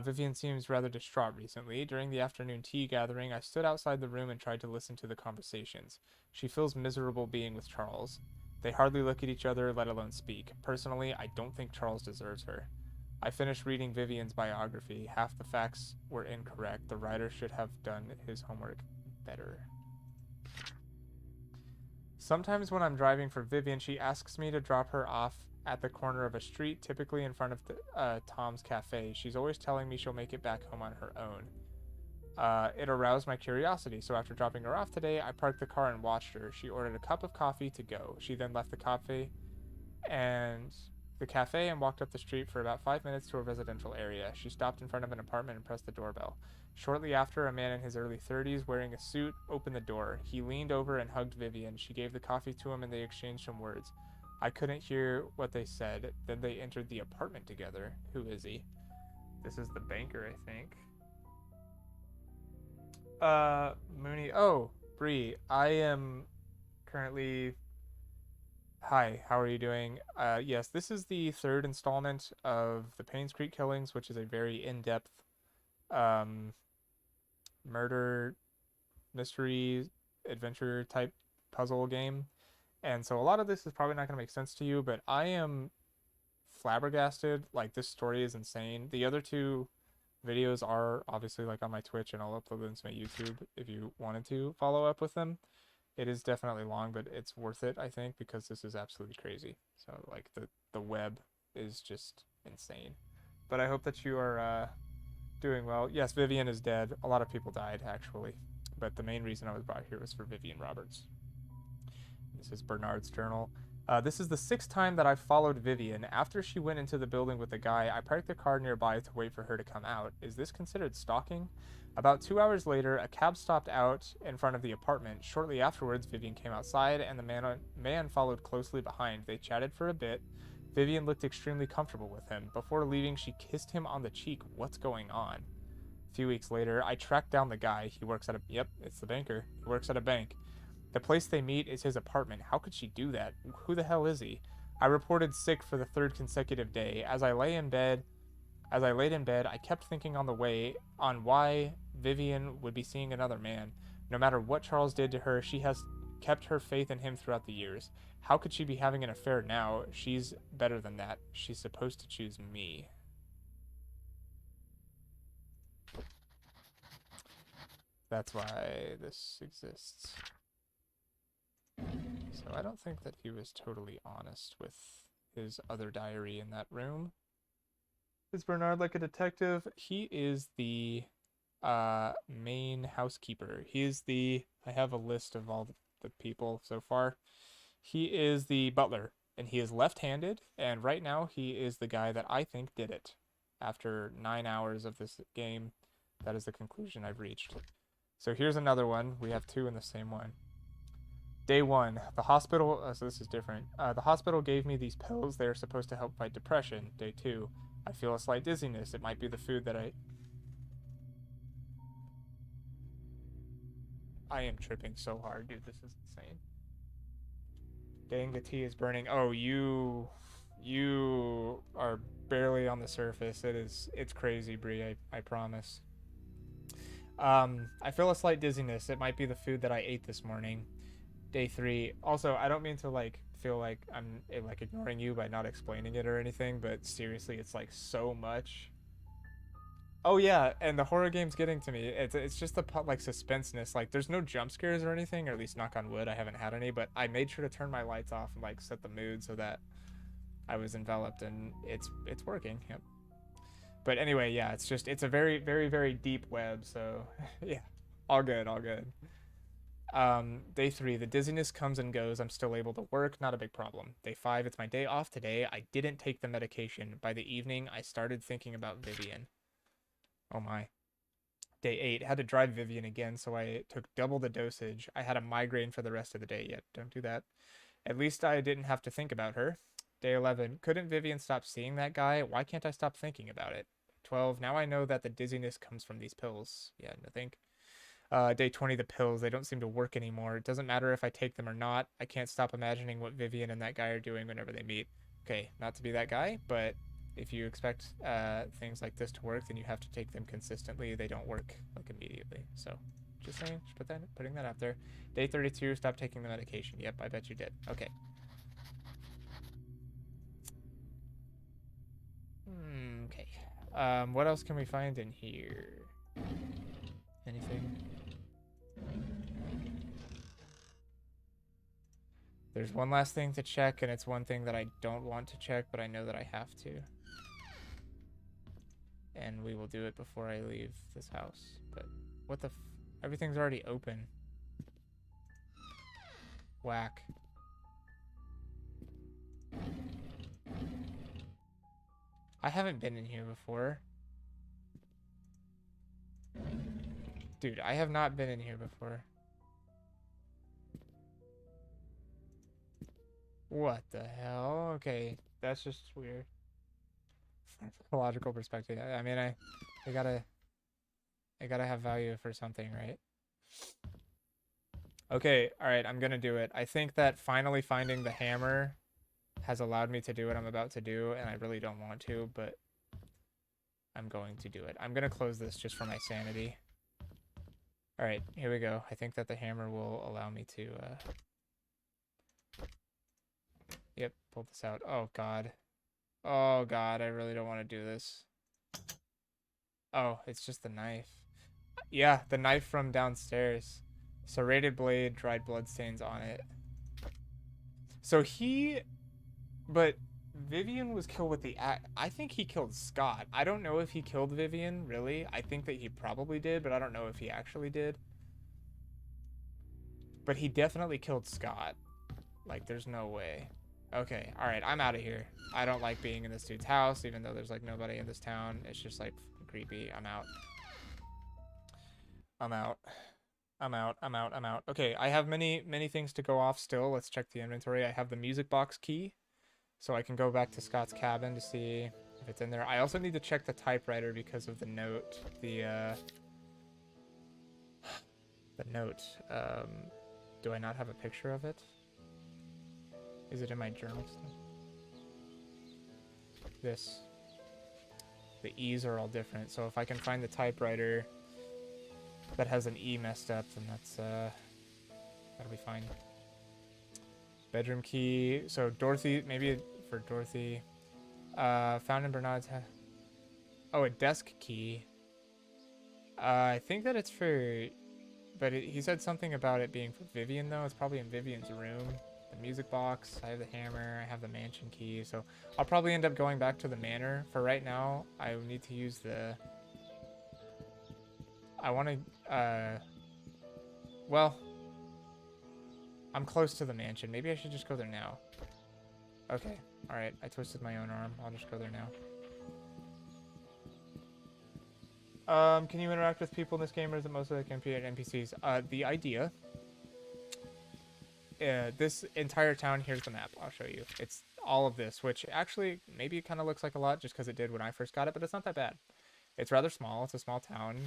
Vivian seems rather distraught recently. During the afternoon tea gathering, I stood outside the room and tried to listen to the conversations. She feels miserable being with Charles. They hardly look at each other, let alone speak. Personally, I don't think Charles deserves her. I finished reading Vivian's biography. Half the facts were incorrect. The writer should have done his homework better. Sometimes when I'm driving for Vivian, she asks me to drop her off at the corner of a street, typically in front of Tom's Cafe. She's always telling me she'll make it back home on her own. It aroused my curiosity, so after dropping her off today, I parked the car and watched her. She ordered a cup of coffee to go. She then left the cafe and walked up the street for about 5 minutes to a residential area. She stopped in front of an apartment and pressed the doorbell. Shortly after, a man in his early 30s wearing a suit opened the door. He leaned over and hugged Vivian. She gave the coffee to him and they exchanged some words. I couldn't hear what they said. Then they entered the apartment together. Who is he? This is the banker, I think. Mooney. Oh, Bree, I am currently... Hi, how are you doing? Yes, this is the third installment of the Painscreek killings, which is a very in-depth um, murder mystery adventure type puzzle game. And so a lot of this is probably not going to make sense to you, but I am flabbergasted. Like, this story is insane. The other two videos are obviously like on my Twitch, and I'll upload them to my YouTube if you wanted to follow up with them. It is definitely long, but it's worth it, I think, because this is absolutely crazy. So like the web is just insane. But I hope that you are doing well. Yes, Vivian is dead. A lot of people died actually, but the main reason I was brought here was for Vivian Roberts. This is Bernard's journal. This is the 6th time that I've followed Vivian. After she went into the building with the guy, I parked the car nearby to wait for her to come out. Is this considered stalking? About 2 hours later, a cab stopped out in front of the apartment. Shortly afterwards, Vivian came outside, and the man followed closely behind. They chatted for a bit. Vivian looked extremely comfortable with him. Before leaving, she kissed him on the cheek. What's going on? A few weeks later, I tracked down the guy. He works at a... Yep, it's the banker. He works at a bank. The place they meet is his apartment. How could she do that? Who the hell is he? I reported sick for the 3rd consecutive day. As I laid in bed, I kept thinking on the way on why Vivian would be seeing another man. No matter what Charles did to her, she has kept her faith in him throughout the years. How could she be having an affair now? She's better than that. She's supposed to choose me. That's why this exists. So I don't think that he was totally honest with his other diary in that room. Is Bernard like a detective? He is the main housekeeper. He is the... I have a list of all the people so far. He is the butler, and he is left-handed, and right now he is the guy that I think did it. After 9 hours of this game, that is the conclusion I've reached. So here's another one. We have 2 in the same one. Day 1, the hospital, so this is different. The hospital gave me these pills. They are supposed to help fight depression. Day 2, I feel a slight dizziness. It might be the food that I am tripping so hard, dude. This is insane. Dang, the tea is burning. Oh, you are barely on the surface. It's crazy, Brie. I promise. I feel a slight dizziness. It might be the food that I ate this morning. Day 3. Also, I don't mean to like feel like I'm like ignoring you by not explaining it or anything, but seriously, it's like so much. Oh yeah, and the horror game's getting to me. It's just the like suspenseness. Like there's no jump scares or anything, or at least knock on wood, I haven't had any, but I made sure to turn my lights off and like set the mood so that I was enveloped, and it's working. Yep. But anyway, yeah, it's a very, very, very deep web, so yeah. All good, all good. Day 3, the dizziness comes and goes. I'm still able to work, not a big problem. Day 5, it's my day off today. I didn't take the medication. By the evening, I started thinking about Vivian. Oh my. Day 8, had to drive Vivian again, so I took double the dosage. I had a migraine for the rest of the day. Yet, don't do that. At least I didn't have to think about her. Day 11, couldn't Vivian stop seeing that guy? Why can't I stop thinking about it? 12, now I know that the dizziness comes from these pills. Yeah, no think. Day 20, the pills, they don't seem to work anymore. It doesn't matter if I take them or not. I can't stop imagining what Vivian and that guy are doing whenever they meet. Okay, not to be that guy, but if you expect things like this to work, then you have to take them consistently. They don't work like immediately. So just saying, just putting that out there. Day 32, stop taking the medication. Yep, I bet you did. Okay. Okay. What else can we find in here? Anything? There's one last thing to check, and it's one thing that I don't want to check, but I know that I have to. And we will do it before I leave this house. But what the f... Everything's already open. Whack. I haven't been in here before. Dude, I have not been in here before. What the hell? Okay, that's just weird. From a logical perspective, I mean, I gotta have value for something, right? Okay, alright, I'm gonna do it. I think that finally finding the hammer has allowed me to do what I'm about to do, and I really don't want to, but I'm going to do it. I'm gonna close this just for my sanity. Alright, here we go. I think that the hammer will allow me to, Yep, pull this out. Oh, God. Oh, God, I really don't want to do this. Oh, it's just the knife. Yeah, the knife from downstairs. Serrated blade, dried bloodstains on it. So but Vivian was killed with the axe. I think he killed Scott. I don't know if he killed Vivian, really. I think that he probably did, but I don't know if he actually did. But he definitely killed Scott. Like, there's no way. Okay, alright, I'm out of here. I don't like being in this dude's house, even though there's, like, nobody in this town. It's just, like, creepy. I'm out. I'm out. I'm out. I'm out. I'm out. Okay, I have many things to go off still. Let's check the inventory. I have the music box key, so I can go back to Scott's cabin to see if it's in there. I also need to check the typewriter because of the note. The note. Do I not have a picture of it? Is it in my journal still? This. The E's are all different, so if I can find the typewriter that has an E messed up, then that'll be fine. Bedroom key. So Dorothy, maybe for Dorothy. Found in Bernard's house. Oh, a desk key. I think that it's for, but he said something about it being for Vivian though. It's probably in Vivian's room. The music box. I have the hammer. I have the mansion key. So I'll probably end up going back to the manor. For right now, I need to use the. I want to, well, I'm close to the mansion. Maybe I should just go there now. Okay, alright, I twisted my own arm. I'll just go there now. Can you interact with people in this game, or is it mostly like NPCs? The idea, this entire town, here's the map. I'll show you. It's all of this, which actually, maybe it kind of looks like a lot just because it did when I first got it, but it's not that bad. It's rather small. It's a small town.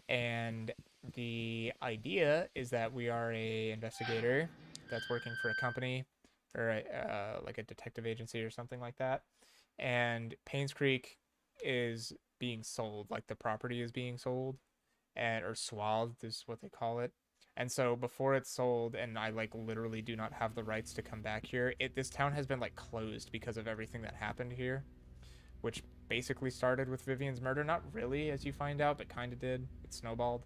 And the idea is that we are a investigator that's working for a company or like a detective agency or something like that. And Painscreek is being sold, like the property is being sold, and or swathed is what they call it. And so before it's sold, and I like literally do not have the rights to come back here, this town has been like closed because of everything that happened here, which basically started with Vivian's murder. Not really, as you find out, but kind of did. It snowballed.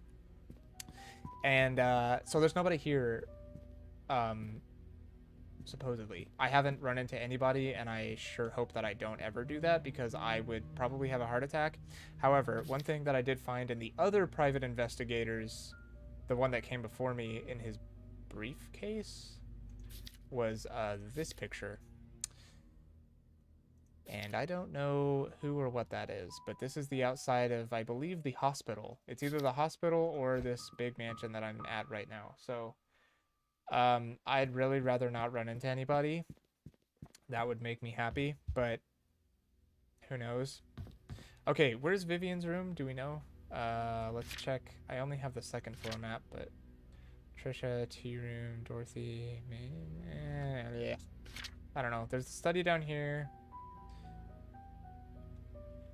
And so there's nobody here, supposedly. I haven't run into anybody, and I sure hope that I don't ever do that, because I would probably have a heart attack. However, one thing that I did find in the other private investigators, the one that came before me in his briefcase, was this picture. And I don't know who or what that is, but this is the outside of, I believe, the hospital. It's either the hospital or this big mansion that I'm at right now. So, I'd really rather not run into anybody. That would make me happy, but who knows? Okay, where's Vivian's room? Do we know? Let's check. I only have the second floor map, but Trisha, tea room, Dorothy, yeah. I don't know. There's the study down here.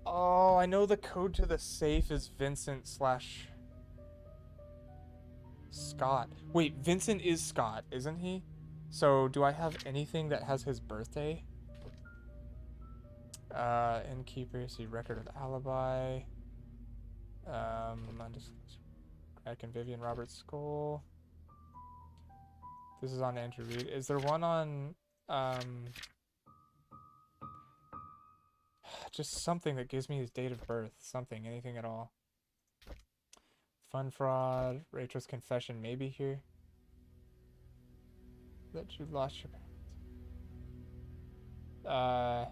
Oh, I know the code to the safe is Vincent / Scott. Wait, Vincent is Scott, isn't he? So, do I have anything that has his birthday? Innkeeper, see record of alibi. Undisclosed. Crack and Vivian Roberts' skull. This is on Andrew Reed. Is there one on, just something that gives me his date of birth? Something, anything at all. Fun fraud, Rachel's confession, maybe here. That you lost your parents.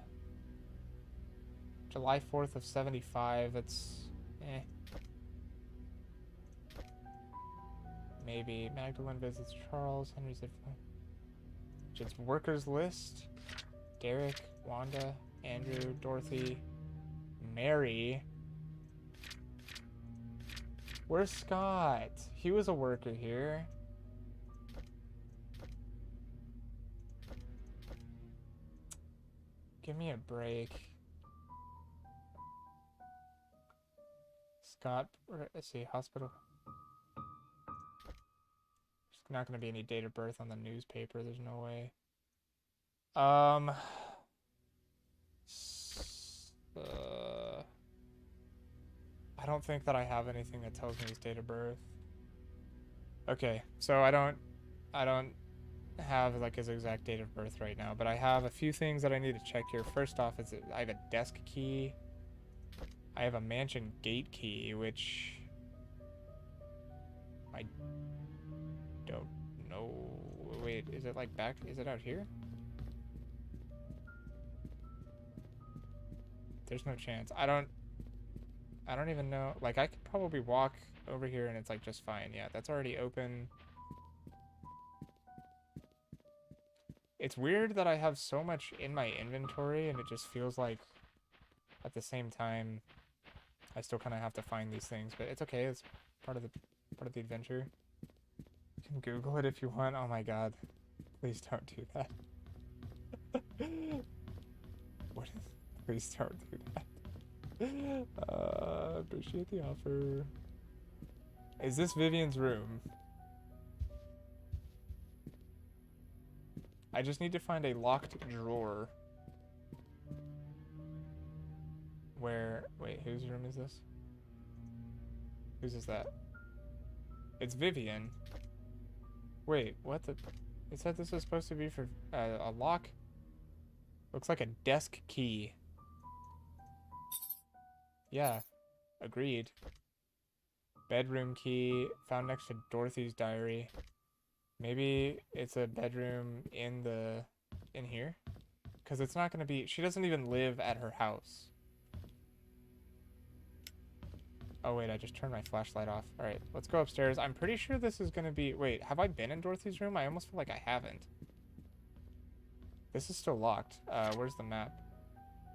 July 4th of 75, that's, Maybe. Magdalene visits Charles, Henry's just workers list. Derek, Wanda, Andrew, Dorothy, Mary. Where's Scott? He was a worker here. Give me a break. Scott, let's see, hospital. There's not going to be any date of birth on the newspaper. There's no way. I don't think that I have anything that tells me his date of birth. Okay, so I don't have like his exact date of birth right now, but I have a few things that I need to check here. First off, is I have a desk key. I have a mansion gate key, which I don't know. Wait, is it like back? Is it out here? There's no chance. I don't even know. Like, I could probably walk over here and it's like just fine. Yeah, that's already open. It's weird that I have so much in my inventory and it just feels like at the same time I still kind of have to find these things, but it's okay. It's part of the adventure. You can Google it if you want. Oh my god. Please don't do that. What is... Please don't do that. Appreciate the offer. Is this Vivian's room? I just need to find a locked drawer. Where... Wait, whose room is this? Whose is that? It's Vivian. Wait, what the... It said this was supposed to be for a lock? Looks like a desk key. Yeah, agreed. Bedroom key found next to Dorothy's diary. Maybe it's a bedroom in here? Because it's not going to be... She doesn't even live at her house. Oh, wait, I just turned my flashlight off. All right, let's go upstairs. I'm pretty sure this is going to be... Wait, have I been in Dorothy's room? I almost feel like I haven't. This is still locked. Where's the map?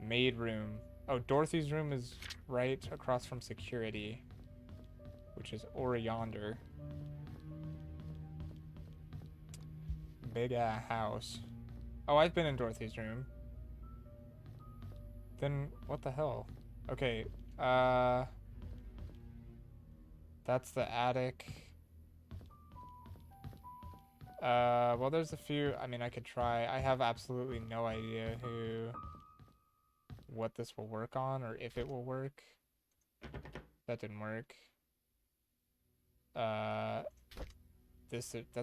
Maid room. Oh, Dorothy's room is right across from security, which is over yonder. Big house. Oh, I've been in Dorothy's room. Then what the hell? Okay, that's the attic. Well, there's a few. I mean, I could try. I have absolutely no idea what this will work on or if it will work. That didn't work. That's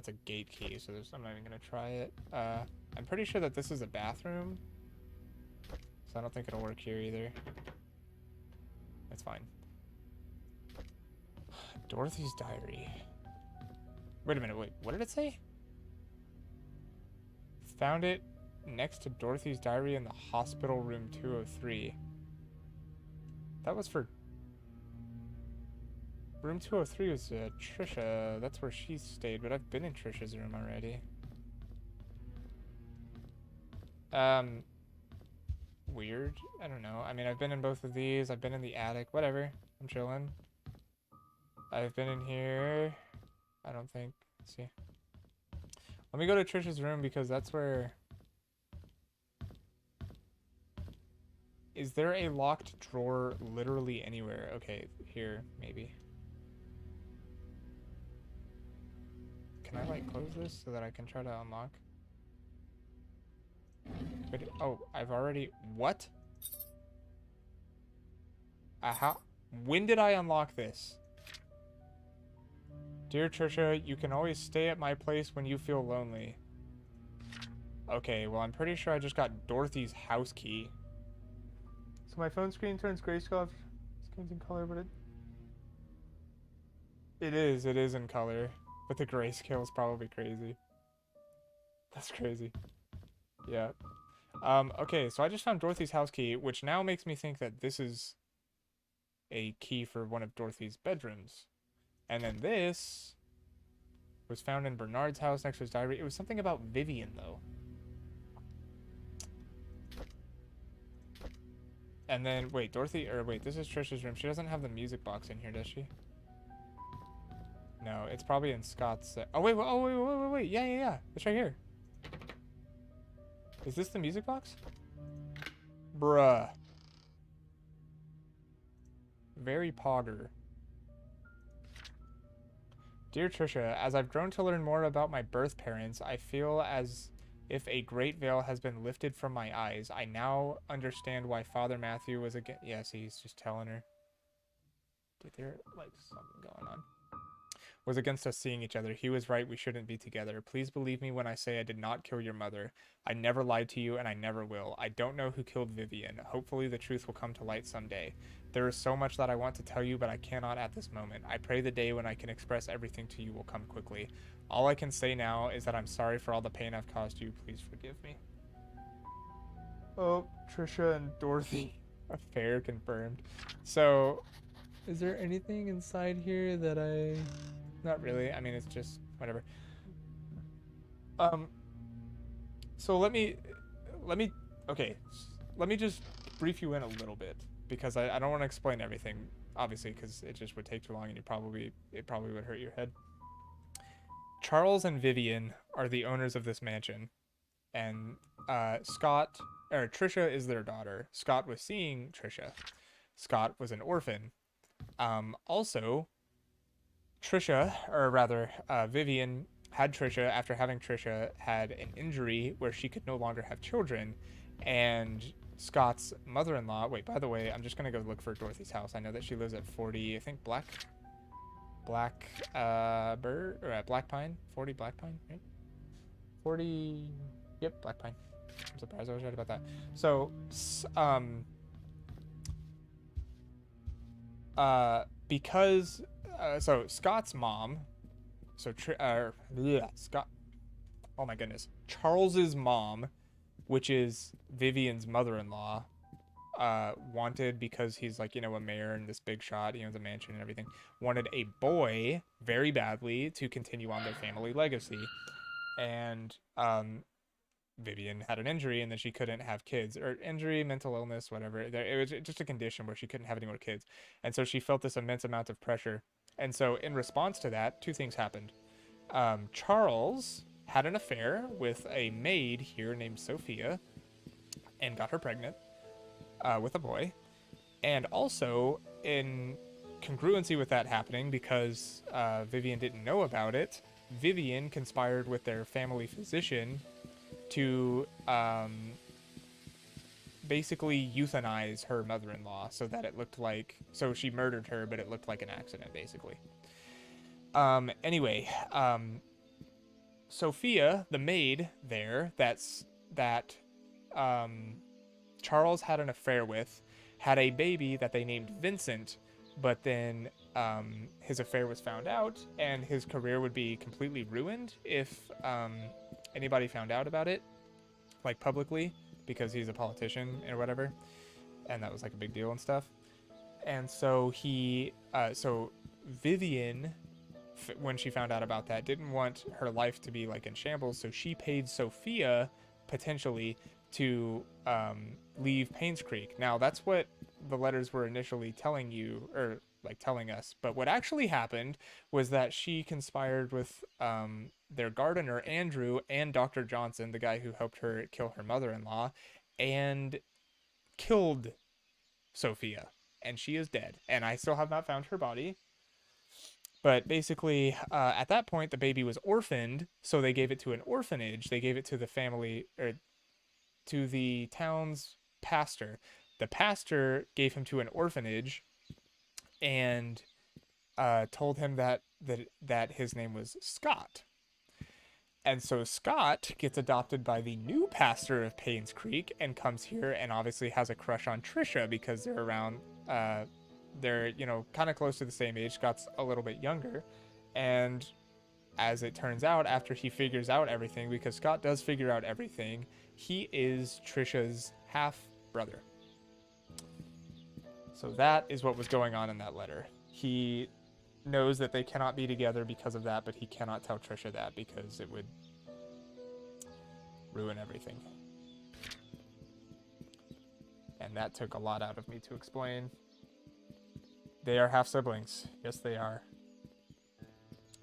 a gate key, so I'm not even gonna try it. I'm pretty sure that this is a bathroom, so I don't think it'll work here either. It's fine. Dorothy's diary. Wait a minute, wait, what did it say? Found it next to Dorothy's diary in the hospital room 203. That was for... Room 203 was Trisha. That's where she stayed, but I've been in Trisha's room already. Weird. I don't know. I mean, I've been in both of these. I've been in the attic. Whatever. I'm chilling. I've been in here. I don't think. Let's see. Let me go to Trisha's room because that's where... Is there a locked drawer literally anywhere? Okay, here, maybe. Can I, like, close this so that I can try to unlock? Wait, oh, I've already... What? How? When did I unlock this? Dear Trisha, you can always stay at my place when you feel lonely. Okay, well, I'm pretty sure I just got Dorothy's house key. So my phone screen turns grayscale. Screen's in color, but it is in color. But the grayscale is probably crazy. That's crazy. Yeah. Okay, so I just found Dorothy's house key, which now makes me think that this is a key for one of Dorothy's bedrooms. And then this was found in Bernard's house next to his diary. It was something about Vivian, though. And then, wait, Dorothy, or wait, this is Trisha's room. She doesn't have the music box in here, does she? No, it's probably in Scott's. Oh, wait, wait. Yeah. It's right here. Is this the music box? Bruh. Very pogger. Dear Trisha, as I've grown to learn more about my birth parents, I feel as if a great veil has been lifted from my eyes. I now understand why Father Matthew was again. Yes, he's just telling her. Dude, there's like something going on. Was against us seeing each other. He was right. We shouldn't be together. Please believe me when I say I did not kill your mother. I never lied to you, and I never will. I don't know who killed Vivian. Hopefully the truth will come to light someday. There is so much that I want to tell you, but I cannot at this moment. I pray the day when I can express everything to you will come quickly. All I can say now is that I'm sorry for all the pain I've caused you. Please forgive me. Oh, Trisha and Dorothy. Affair confirmed. So, is there anything inside here that I... Not really. I mean, it's just whatever. So let me, okay, let me just brief you in a little bit because I don't want to explain everything, obviously, because it just would take too long and it probably would hurt your head. Charles and Vivian are the owners of this mansion, and Trisha is their daughter. Scott was seeing Trisha. Scott was an orphan. Also, Vivian had Trisha after having Trisha had an injury where she could no longer have children, and Scott's mother-in-law. Wait, by the way, I'm just gonna go look for Dorothy's house. I know that she lives at 40. I think Black Pine. 40 Black Pine, right? 40. Yep, Black Pine. I'm surprised I was right about that. So, because so Scott's mom, Scott, oh my goodness, Charles's mom, which is Vivian's mother-in-law, wanted, because he's like, a mayor and this big shot, the mansion and everything, wanted a boy very badly to continue on their family legacy, and Vivian had an injury and then she couldn't have kids, or injury, mental illness, whatever. It was just a condition where she couldn't have any more kids. And so she felt this immense amount of pressure. And so in response to that, two things happened. Charles had an affair with a maid here named Sophia and got her pregnant with a boy. And also, in congruency with that happening, because Vivian didn't know about it, Vivian conspired with their family physician to basically euthanize her mother-in-law so that it looked like, so she murdered her, but it looked like an accident, basically. Anyway, Sophia, the maid there, that Charles had an affair with, had a baby that they named Vincent, but then his affair was found out, and his career would be completely ruined if anybody found out about it, like publicly, because he's a politician or whatever, and that was like a big deal and stuff. And so Vivian, when she found out about that, didn't want her life to be like in shambles, so she paid Sophia potentially to leave Painscreek. Now that's what the letters were initially telling you, or like telling us, but what actually happened was that she conspired with their gardener Andrew and Dr. Johnson, the guy who helped her kill her mother-in-law, and killed Sophia, and she is dead, and I still have not found her body. But basically, at that point, the baby was orphaned, so they gave it to an orphanage. They gave it to the family, or to the town's pastor. The pastor gave him to an orphanage and told him that his name was Scott. And so Scott gets adopted by the new pastor of Painscreek and comes here and obviously has a crush on Trisha because they're around, they're, kind of close to the same age. Scott's a little bit younger. And as it turns out, after he figures out everything, because Scott does figure out everything, he is Trisha's half brother. So that is what was going on in that letter. He knows that they cannot be together because of that, but he cannot tell Trisha that because it would ruin everything. And that took a lot out of me to explain. They are half siblings. Yes, they are.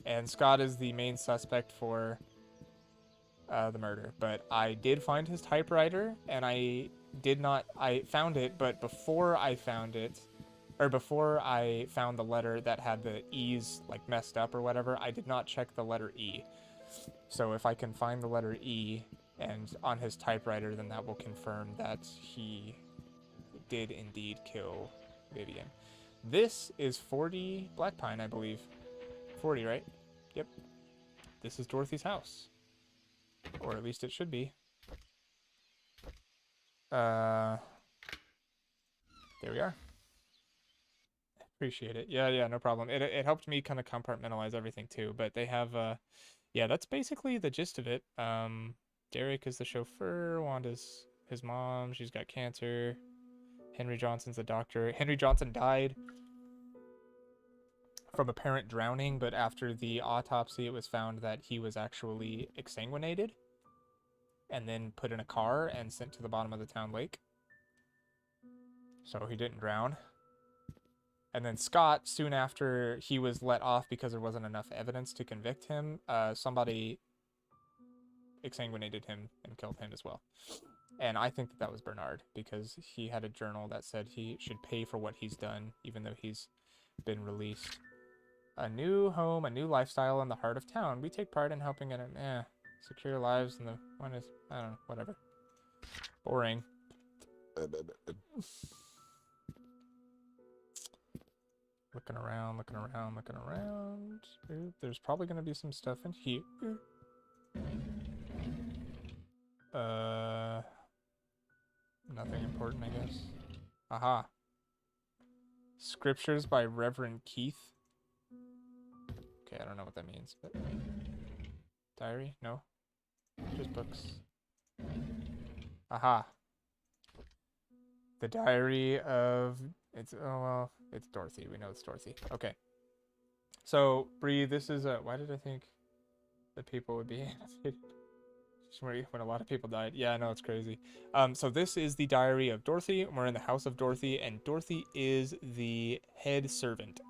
And Scott is the main suspect for the murder. But I did find his typewriter, and I did not. I found it, but before I found it, or before I found the letter that had the E's like messed up or whatever, I did not check the letter E. So if I can find the letter E and on his typewriter, then that will confirm that he did indeed kill Vivian. This is 40 Black Pine, I believe. 40, right? Yep. This is Dorothy's house. Or at least it should be. There we are. Appreciate it. Yeah, no problem. It helped me kind of compartmentalize everything too, but they have, yeah, that's basically the gist of it. Derek is the chauffeur, Wanda's his mom, she's got cancer. Henry Johnson's the doctor. Henry Johnson died from apparent drowning, but after the autopsy, it was found that he was actually exsanguinated and then put in a car and sent to the bottom of the town lake. So he didn't drown. And then Scott, soon after he was let off because there wasn't enough evidence to convict him, somebody exsanguinated him and killed him as well. And I think that that was Bernard, because he had a journal that said he should pay for what he's done, even though he's been released. A new home, a new lifestyle in the heart of town. We take pride in helping it. Secure lives and the one is, I don't know, whatever. Boring. Looking around. Ooh, there's probably going to be some stuff in here. Nothing important, I guess. Aha. Scriptures by Reverend Keith. Okay, I don't know what that means, but... Diary? No. Just books. Aha. The diary of... It's... Oh, well, it's Dorothy. We know it's Dorothy. Okay. So, Bree, this is a... Why did I think that people would be annotated? When a lot of people died. Yeah, I know, it's crazy. So this is the diary of Dorothy. We're in the house of Dorothy, and Dorothy is the head servant.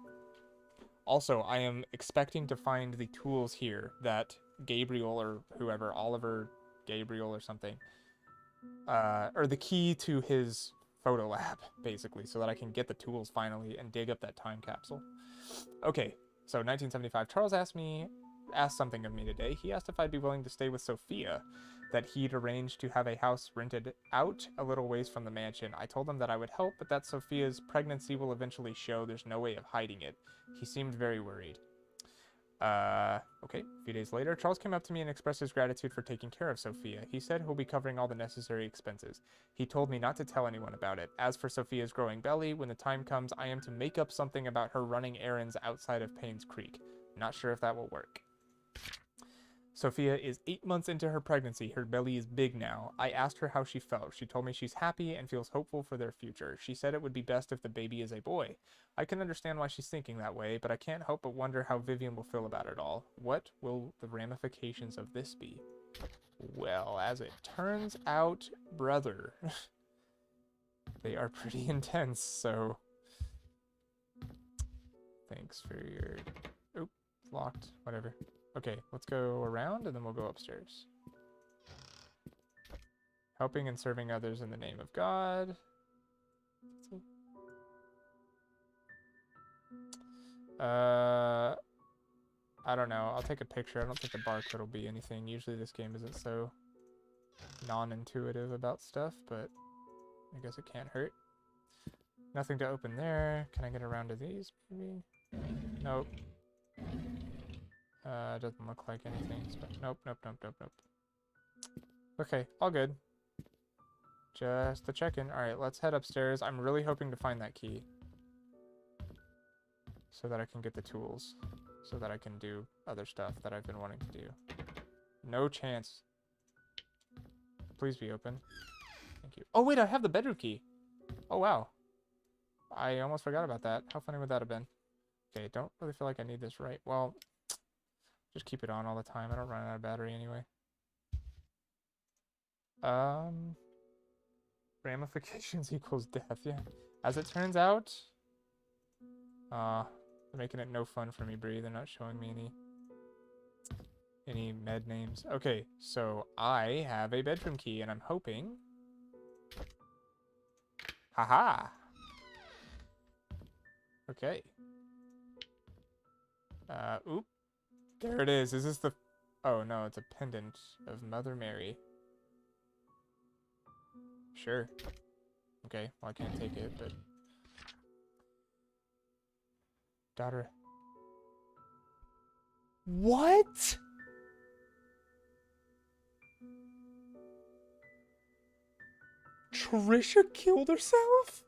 Also, I am expecting to find the tools here that Gabriel or whoever, Oliver Gabriel or something, or the key to his photo lab, basically, so that I can get the tools finally and dig up that time capsule. Okay, so 1975, Charles asked something of me today. He asked if I'd be willing to stay with Sophia, that he'd arranged to have a house rented out a little ways from the mansion. I told him that I would help, but that Sophia's pregnancy will eventually show. There's no way of hiding it. He seemed very worried. Okay, a few days later, Charles came up to me and expressed his gratitude for taking care of Sophia. He said he'll be covering all the necessary expenses. He told me not to tell anyone about it. As for Sophia's growing belly, when the time comes, I am to make up something about her running errands outside of Painscreek. Not sure if that will work. Sophia is 8 months into her pregnancy. Her belly is big now. I asked her how she felt. She told me she's happy and feels hopeful for their future. She said it would be best if the baby is a boy. I can understand why she's thinking that way, but I can't help but wonder how Vivian will feel about it all. What will the ramifications of this be? Well, as it turns out, brother, they are pretty intense, so... Thanks for your... Oop, locked, whatever. Okay, let's go around and then we'll go upstairs. Helping and serving others in the name of God. I don't know. I'll take a picture. I don't think the barcode will be anything. Usually this game isn't so non-intuitive about stuff, but I guess it can't hurt. Nothing to open there. Can I get around to these, maybe? Nope. Doesn't look like anything. Nope. Okay, all good. Just a check-in. Alright, let's head upstairs. I'm really hoping to find that key. So that I can get the tools. So that I can do other stuff that I've been wanting to do. No chance. Please be open. Thank you. Oh wait, I have the bedroom key. Oh wow. I almost forgot about that. How funny would that have been? Okay, don't really feel like I need this right. Well... Just keep it on all the time. I don't run out of battery anyway. Ramifications equals death, yeah. As it turns out... they're making it no fun for me, Bree. They're not showing me any med names. Okay, so I have a bedroom key, and I'm hoping Haha. Okay. Oop. There it is. Is this the... Oh, no, it's a pendant of Mother Mary. Sure. Okay, well, I can't take it, but... Daughter... What? Trisha killed herself?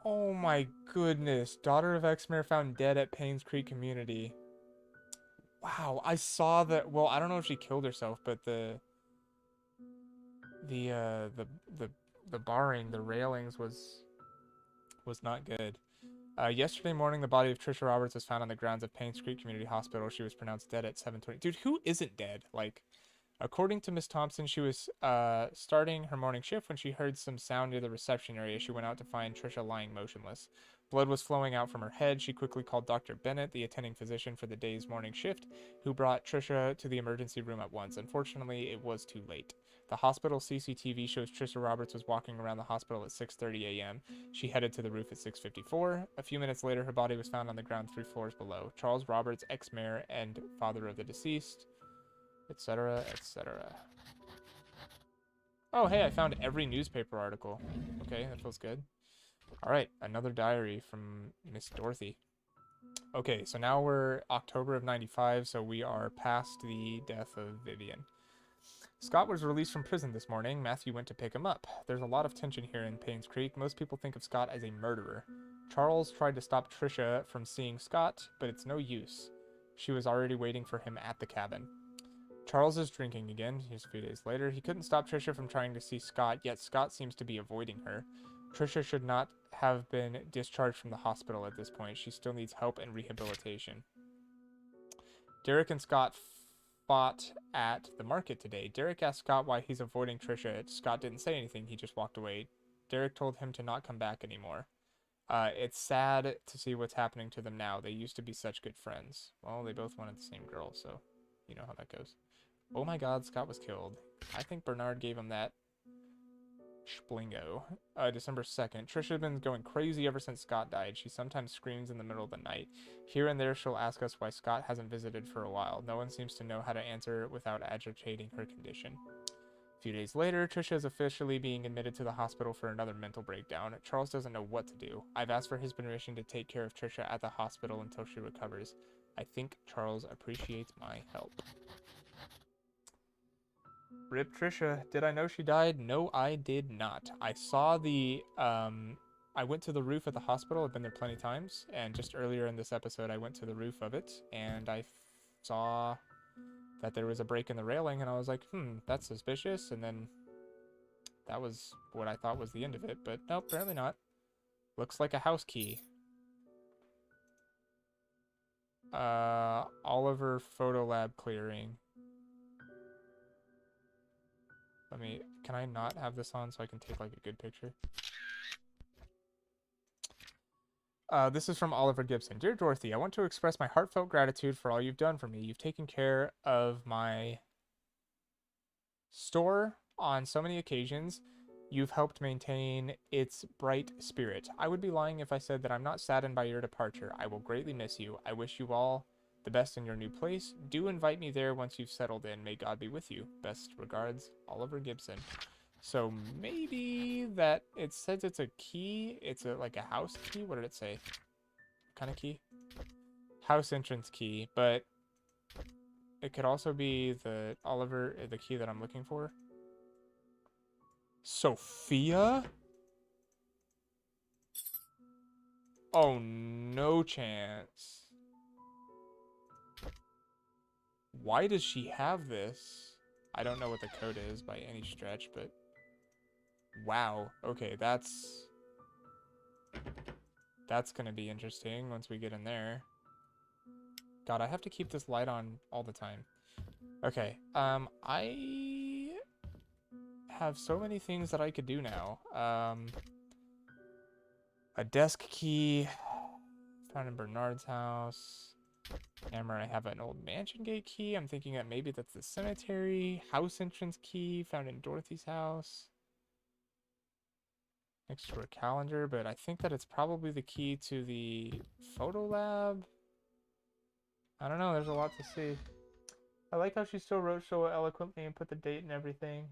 Oh my goodness. Daughter of Ex-Mayor found dead at Painscreek community. Wow, I saw that. Well, I don't know if she killed herself, but the uh the the the barring, the railings was not good. Yesterday morning, the body of Trisha Roberts was found on the grounds of Painscreek Community Hospital. She was pronounced dead at 7:20. Dude, who isn't dead? Like, according to Miss Thompson, she was starting her morning shift when she heard some sound near the reception area. She went out to find Trisha lying motionless. Blood was flowing out from her head. She quickly called Dr. Bennett, the attending physician for the day's morning shift, who brought Trisha to the emergency room at once. Unfortunately, it was too late. The hospital CCTV shows Trisha Roberts was walking around the hospital at 6:30 a.m. She headed to the roof at 6:54. A few minutes later, her body was found on the ground 3 floors below. Charles Roberts, ex-mayor and father of the deceased, etc., etc. Oh, hey, I found every newspaper article. Okay, that feels good. All right, another diary from Miss Dorothy. Okay, so now we're October of 95, so we are past the death of Vivian. Scott was released from prison this morning. Matthew went to pick him up. There's a lot of tension here in Painscreek. Most people think of Scott as a murderer. Charles tried to stop Trisha from seeing Scott, but it's no use. She was already waiting for him at the cabin. Charles is drinking again. Here's a few days later. He couldn't stop Trisha from trying to see Scott, yet Scott seems to be avoiding her. Trisha should not have been discharged from the hospital at this point. She still needs help and rehabilitation. Derek and Scott fought at the market today. Derek asked Scott why he's avoiding Trisha. Scott didn't say anything. He just walked away. Derek told him to not come back anymore. It's sad to see what's happening to them now. They used to be such good friends. Well, they both wanted the same girl, so you know how that goes. Oh my god, Scott was killed. I think Bernard gave him that Splingo. December 2nd. Trisha has been going crazy ever since Scott died. She sometimes screams in the middle of the night. Here and there, she'll ask us why Scott hasn't visited for a while. No one seems to know how to answer without agitating her condition. A few days later, Trisha is officially being admitted to the hospital for another mental breakdown. Charles doesn't know what to do. I've asked for his permission to take care of Trisha at the hospital until she recovers. I think Charles appreciates my help. Rip Trisha. Did I know she died? No, I did not. I saw the, I went to the roof at the hospital. I've been there plenty of times. And just earlier in this episode, I went to the roof of it. And I saw that there was a break in the railing. And I was like, that's suspicious. And then that was what I thought was the end of it. But nope, apparently not. Looks like a house key. Oliver Photo Lab clearing. Can I not have this on so I can take like a good picture? This is from Oliver Gibson. Dear Dorothy, I want to express my heartfelt gratitude for all you've done for me. You've taken care of my store on so many occasions. You've helped maintain its bright spirit. I would be lying if I said that I'm not saddened by your departure. I will greatly miss you. I wish you all the best in your new place. Do invite me there once you've settled in. May God be with you. Best regards, Oliver Gibson. So maybe that it says it's a key. It's like a house key. What did it say? What kind of key? House entrance key, but it could also be the key that I'm looking for. Sophia? Oh, no chance. Why does she have this? I don't know what the code is by any stretch, but wow. Okay, that's gonna be interesting once we get in there. God, I have to keep this light on all the time. Okay, I have so many things that I could do now. A desk key found in Bernard's house. Hammer, I have an old mansion gate key. I'm thinking that maybe that's the cemetery. House entrance key found in Dorothy's house. Next to her calendar, but I think that it's probably the key to the photo lab. I don't know, there's a lot to see. I like how she still wrote so eloquently and put the date and everything.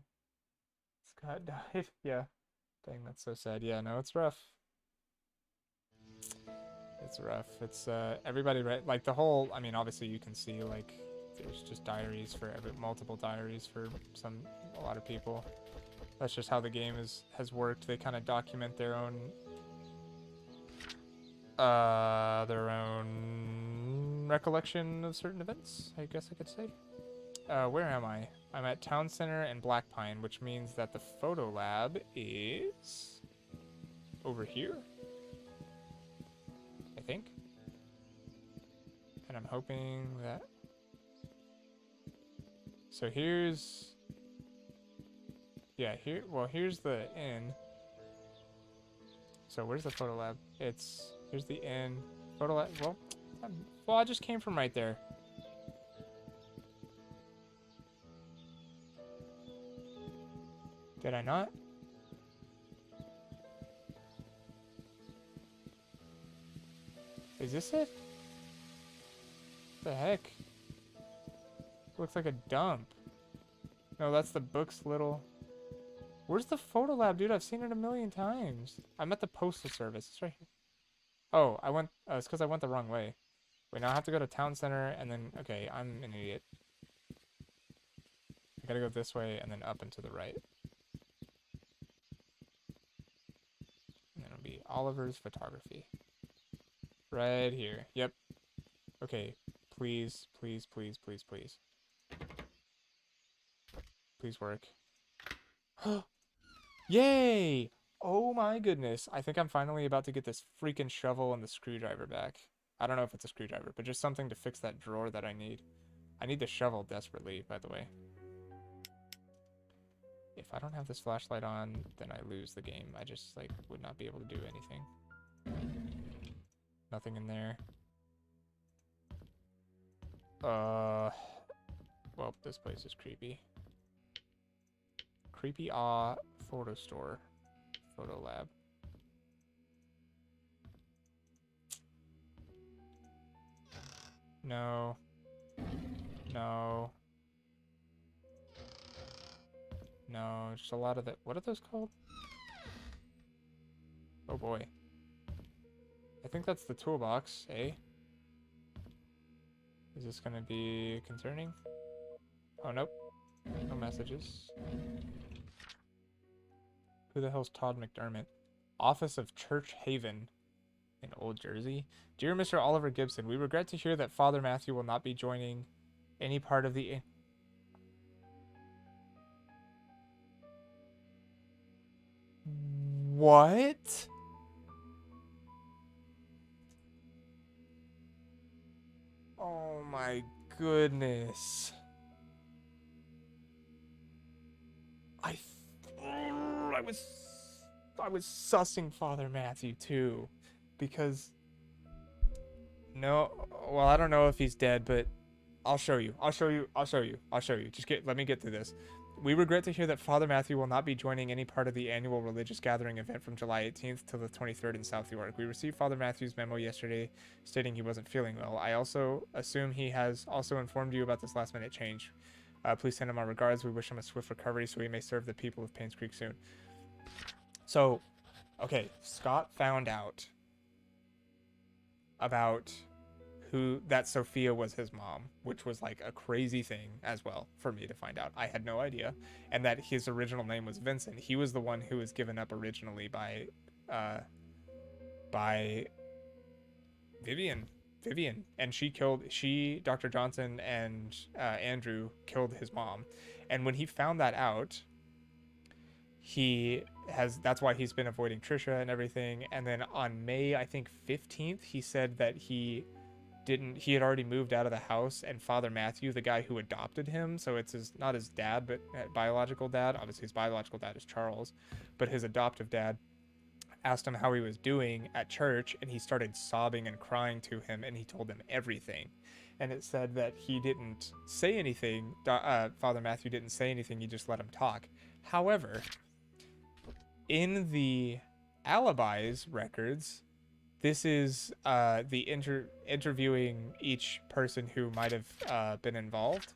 Scott died. Yeah. Dang, that's so sad. Yeah, no, it's rough. It's rough. It's everybody like the whole, I mean, obviously you can see like there's just diaries for multiple diaries for a lot of people. That's just how the game has worked. They kind of document their own recollection of certain events, I guess I could say. Where am I? I'm at Town Center and Black Pine, which means that the photo lab is over here, I think. And I'm hoping that... So here's... Yeah, here's the inn. So where's the photo lab? Here's the inn. Photo lab, well, I just came from right there. Did I not? Is this it? What the heck? Looks like a dump. No, that's the book's little... Where's the photo lab, dude? I've seen it a million times. I'm at the postal service. It's right here. Oh, it's because I went the wrong way. Wait, now I have to go to Town Center and then... Okay, I'm an idiot. I gotta go this way and then up and to the right. And then it'll be Oliver's Photography. Right here. Yep. Okay. Please, please, please, please, please. Please work. Yay! Oh my goodness. I think I'm finally about to get this freaking shovel and the screwdriver back. I don't know if it's a screwdriver, but just something to fix that drawer that I need. I need the shovel desperately, by the way. If I don't have this flashlight on, then I lose the game. I just, like, would not be able to do anything. Nothing in there. Well, this place is creepy. Creepy photo store. Photo lab. No. No. No, just a lot of the... What are those called? Oh boy. I think that's the toolbox, eh? Is this gonna be concerning? Oh, nope. No messages. Who the hell's Todd McDermott? Office of Church Haven in Old Jersey. Dear Mr. Oliver Gibson, we regret to hear that Father Matthew will not be joining any part of the... What? Oh my goodness. I was sussing Father Matthew too, because no, well, I don't know if he's dead, but I'll show you. Just let me get through this. We regret to hear that Father Matthew will not be joining any part of the annual religious gathering event from July 18th till the 23rd in South York. We received Father Matthew's memo yesterday stating he wasn't feeling well. I also assume he has also informed you about this last minute change. Please send him our regards. We wish him a swift recovery so he may serve the people of Painscreek soon. So, okay, Scott found out about that Sophia was his mom, which was like a crazy thing as well for me to find out. I had no idea. And that his original name was Vincent. He was the one who was given up originally by Vivian. And Dr. Johnson and Andrew killed his mom. And when he found that out, that's why he's been avoiding Trisha and everything. And then on May, I think 15th, he said that he had already moved out of the house, and Father Matthew, the guy who adopted him, so it's not his dad, but biological dad, obviously his biological dad is Charles, but his adoptive dad asked him how he was doing at church, and he started sobbing and crying to him, and he told him everything. And it said that he didn't say anything. Father Matthew didn't say anything. He just let him talk. However, in the alibis records, this is interviewing each person who might have been involved.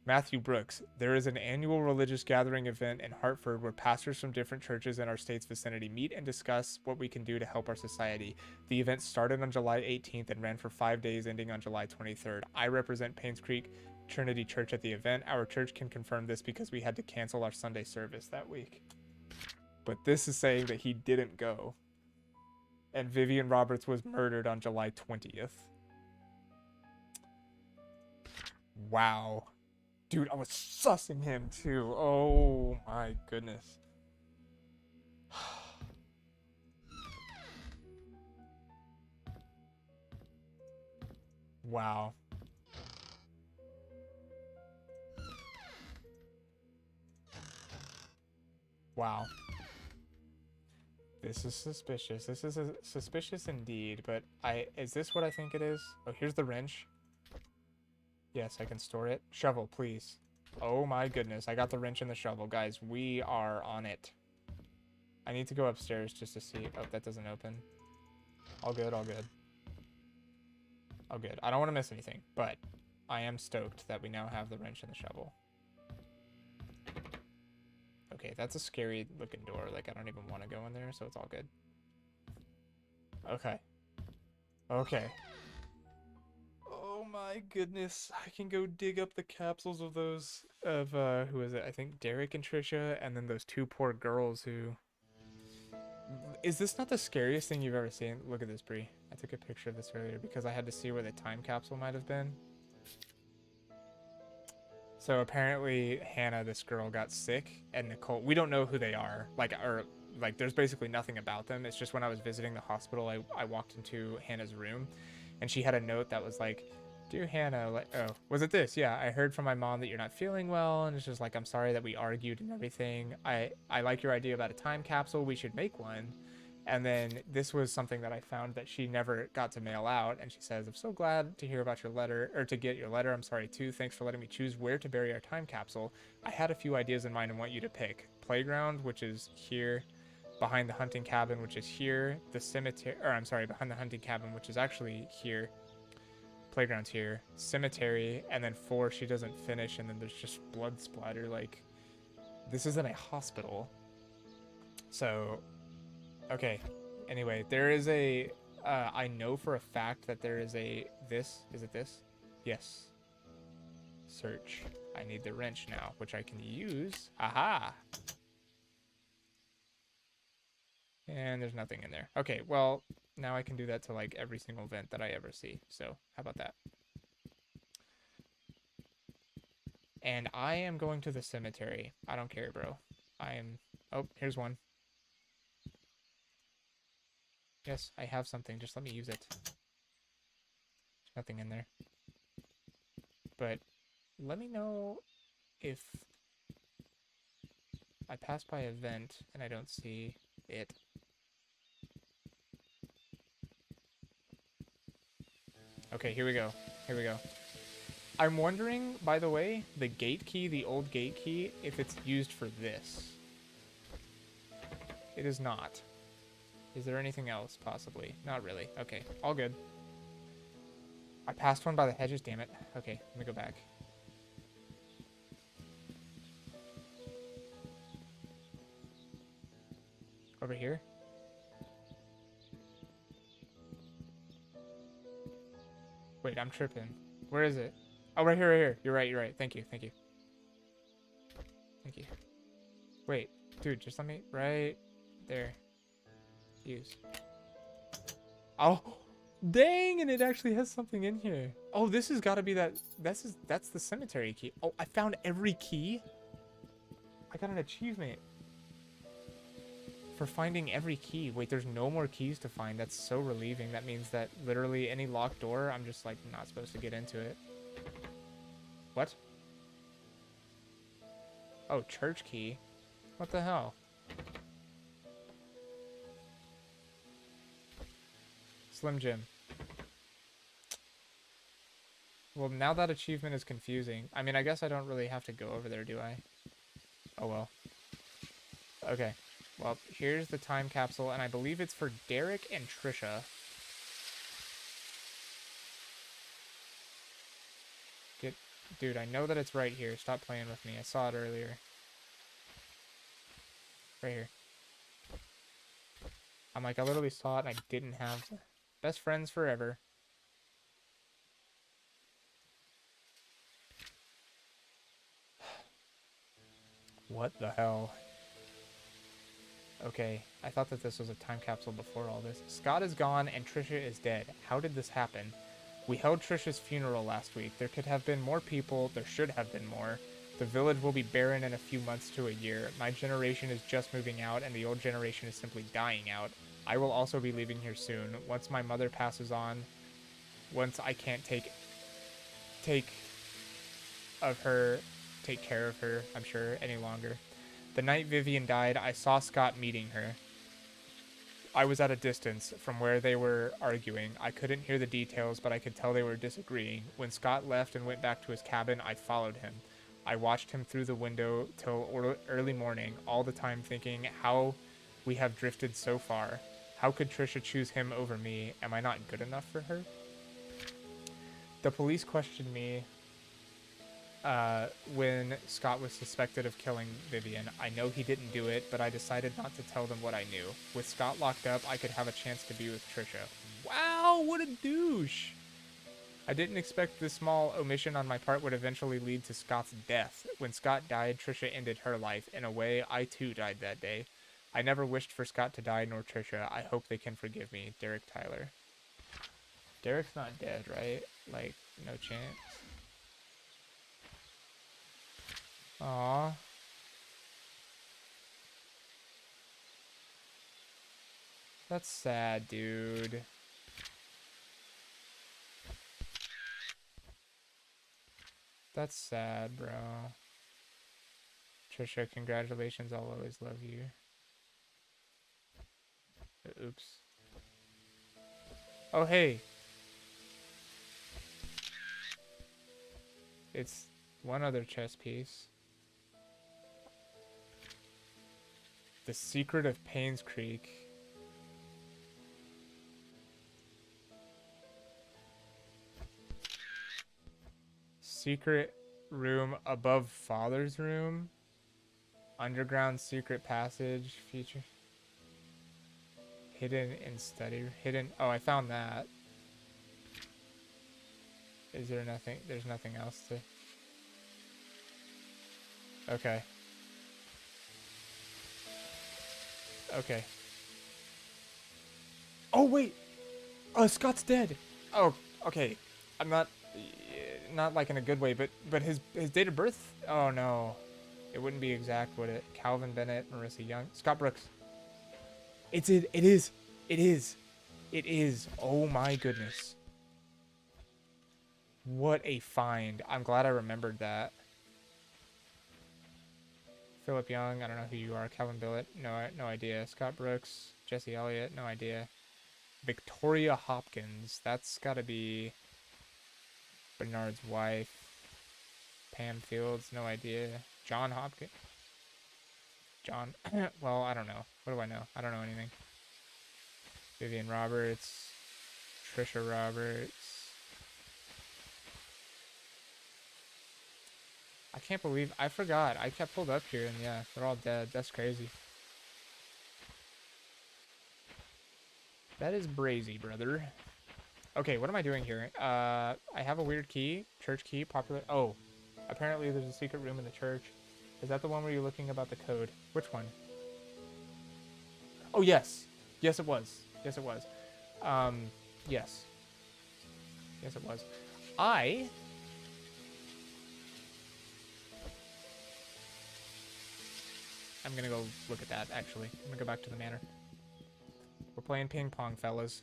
Matthew Brooks, there is an annual religious gathering event in Hartford where pastors from different churches in our state's vicinity meet and discuss what we can do to help our society. The event started on July 18th and ran for 5 days, ending on July 23rd. I represent Painscreek Trinity Church at the event. Our church can confirm this because we had to cancel our Sunday service that week. But this is saying that he didn't go. And Vivian Roberts was murdered on July 20th. Wow. Dude, I was sussing him too. Oh my goodness. Wow. Wow. This is suspicious. This is suspicious indeed, but is this what I think it is? Oh, here's the wrench. Yes, I can store it. Shovel, please. Oh my goodness, I got the wrench and the shovel. Guys, we are on it. I need to go upstairs just to see. Oh, that doesn't open. All good, all good. Oh, good. I don't want to miss anything, but I am stoked that we now have the wrench and the shovel. Okay, that's a scary looking door. Like, I don't even want to go in there, so it's all good. Okay. Okay. Oh my goodness. I can go dig up the capsules of those, who is it? I think Derek and Trisha, and then those two poor girls who... Is this not the scariest thing you've ever seen? Look at this, Bree. I took a picture of this earlier because I had to see where the time capsule might have been. So apparently Hannah, this girl, got sick, and Nicole, we don't know who they are. Like, there's basically nothing about them. It's just when I was visiting the hospital, I walked into Hannah's room, and she had a note that was like, "Dear Hannah," like, oh, was it this? Yeah, I heard from my mom that you're not feeling well, and it's just like, I'm sorry that we argued and everything. I like your idea about a time capsule. We should make one. And then this was something that I found that she never got to mail out. And she says, "I'm so glad to hear about your letter, or to get your letter. I'm sorry too. Thanks for letting me choose where to bury our time capsule. I had a few ideas in mind and want you to pick. Playground, which is here. Behind the hunting cabin, which is here. The cemetery, or I'm sorry, behind the hunting cabin, which is actually here. Playground's here. Cemetery, and then 4, she doesn't finish, and then there's just blood splatter. Like, this isn't a hospital." So... Okay, anyway, there is a, I know for a fact that there is a, is it this? Yes. Search. I need the wrench now, which I can use. Aha! And there's nothing in there. Okay, well, now I can do that to, like, every single vent that I ever see. So, how about that? And I am going to the cemetery. I don't care, bro. I am... Oh, here's one. Yes, I have something. Just let me use it. There's nothing in there. But let me know if I pass by a vent and I don't see it. Okay, here we go. Here we go. I'm wondering, by the way, the gate key, the old gate key, if it's used for this. It is not. Is there anything else, possibly? Not really. Okay, all good. I passed one by the hedges, damn it. Okay, let me go back. Over here? Wait, I'm tripping. Where is it? Oh, right here, right here. You're right, you're right. Thank you, thank you. Thank you. Wait, dude, just let me... Right there. Use. Oh, dang, and it actually has something in here. Oh, this has got to be that. That's the cemetery key. Oh, I found every key. I got an achievement for finding every key. Wait, there's no more keys to find. That's so relieving. That means that literally any locked door, I'm just like not supposed to get into it. What? Oh, church key. What the hell? Slim Jim. Well, now that achievement is confusing. I mean, I guess I don't really have to go over there, do I? Oh, well. Okay. Well, here's the time capsule, and I believe it's for Derek and Trisha. Dude, I know that it's right here. Stop playing with me. I saw it earlier. Right here. I'm like, I literally saw it and I didn't have to. Best friends forever. What the hell? Okay, I thought that this was a time capsule before all this. Scott is gone and Trisha is dead. How did this happen? We held Trisha's funeral last week. There could have been more people. There should have been more. The village will be barren in a few months to a year. My generation is just moving out, and the old generation is simply dying out. I will also be leaving here soon. Once my mother passes on, once I can't take care of her, I'm sure, any longer. The night Vivian died, I saw Scott meeting her. I was at a distance from where they were arguing. I couldn't hear the details, but I could tell they were disagreeing. When Scott left and went back to his cabin, I followed him. I watched him through the window till early morning, all the time thinking how we have drifted so far. How could Trisha choose him over me? Am I not good enough for her? The police questioned me when Scott was suspected of killing Vivian. I know he didn't do it, but I decided not to tell them what I knew. With Scott locked up, I could have a chance to be with Trisha. Wow, what a douche! I didn't expect this small omission on my part would eventually lead to Scott's death. When Scott died, Trisha ended her life. In a way, I too died that day. I never wished for Scott to die, nor Trisha. I hope they can forgive me. Derek Tyler. Derek's not dead, right? Like, no chance. Aww. That's sad, dude. That's sad, bro. Trisha, congratulations. I'll always love you. Oops. Oh, hey. It's one other chess piece. The Secret of Painscreek. Secret room above father's room. Underground secret passage feature. Hidden in study. Hidden. Oh, I found that. Is there nothing? There's nothing else to. Okay. Okay. Oh wait. Scott's dead. Oh, okay. I'm not like in a good way, but his date of birth. Oh no, it wouldn't be exact, would it? Calvin Bennett, Marissa Young, Scott Brooks. It is. Oh my goodness. What a find. I'm glad I remembered that. Philip Young, I don't know who you are. Calvin Billett, no idea. Scott Brooks, Jesse Elliott, no idea. Victoria Hopkins, that's gotta be Bernard's wife. Pam Fields, no idea. John Hopkins. John, well, I don't know. What do I know? I don't know anything. Vivian Roberts, Trisha Roberts. I can't believe, I forgot. I kept pulled up here and yeah, they're all dead. That's crazy. That is brazy, brother. Okay, what am I doing here? I have a weird key. Church key, popular. Oh, apparently there's a secret room in the church. Is that the one where you're looking about the code? Which one? Oh, yes. Yes, it was. Yes, it was. Yes. Yes, it was. I'm gonna go look at that, actually. I'm gonna go back to the manor. We're playing ping pong, fellas.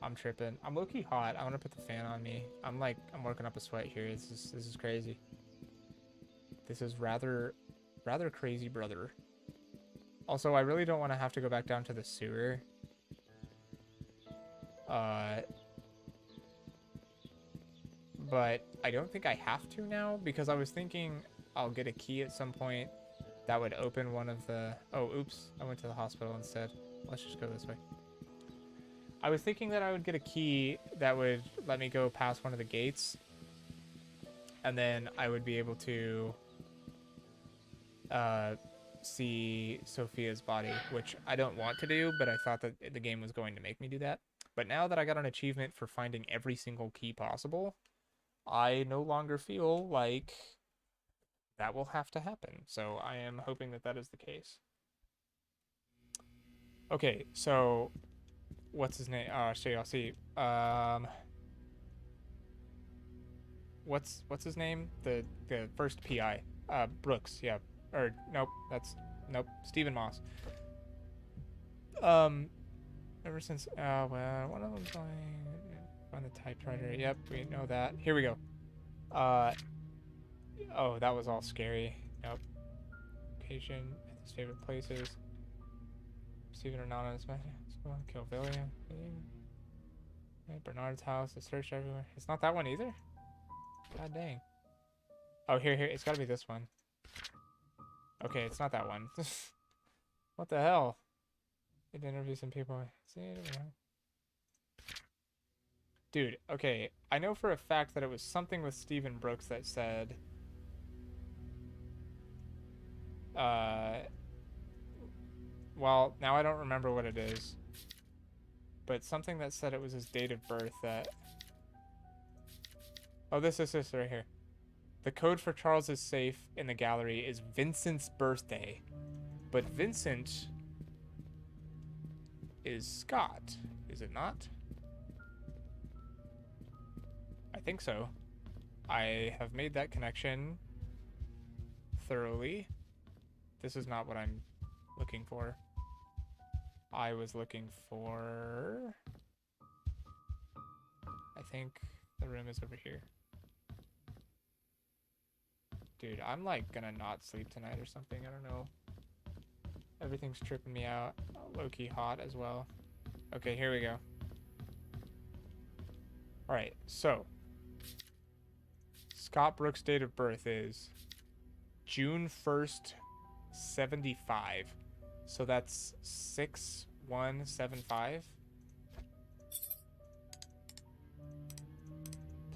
I'm tripping. I'm low-key hot. I want to put the fan on me. I'm working up a sweat here. This is crazy. This is rather crazy, brother. Also, I really don't want to have to go back down to the sewer. But I don't think I have to now, because I was thinking I'll get a key at some point that would open one of the... Oh, oops. I went to the hospital instead. Let's just go this way. I was thinking that I would get a key that would let me go past one of the gates, and then I would be able to see Sophia's body, which I don't want to do, but I thought that the game was going to make me do that. But now that I got an achievement for finding every single key possible, I no longer feel like that will have to happen. So I am hoping that that is the case. Okay, so what's his name? Oh, actually, I'll see. What's his name? The first PI. Brooks. Yeah. Or nope. Nope. Stephen Moss. Ever since well, one of them's going on the typewriter. Yep, we know that. Here we go. Oh, that was all scary. Nope. Location at his favorite places. Stephen Anonymous. Kill William. Bernard's house. The search everywhere. It's not that one either. God dang. Oh, here. It's got to be this one. Okay, it's not that one. What the hell? Need to interview some people. Dude, okay. I know for a fact that it was something with Stephen Brooks that said... well, now I don't remember what it is. But something that said it was his date of birth that... Oh, this right here. The code for Charles's safe in the gallery is Vincent's birthday. But Vincent is Scott, is it not? I think so. I have made that connection thoroughly. This is not what I'm looking for. I was looking for... I think the room is over here. Dude, I'm like gonna not sleep tonight or something. I don't know. Everything's tripping me out. Low-key hot as well. Okay, here we go. Alright, so. Scott Brooks' date of birth is June 1st, 75. So that's 6175.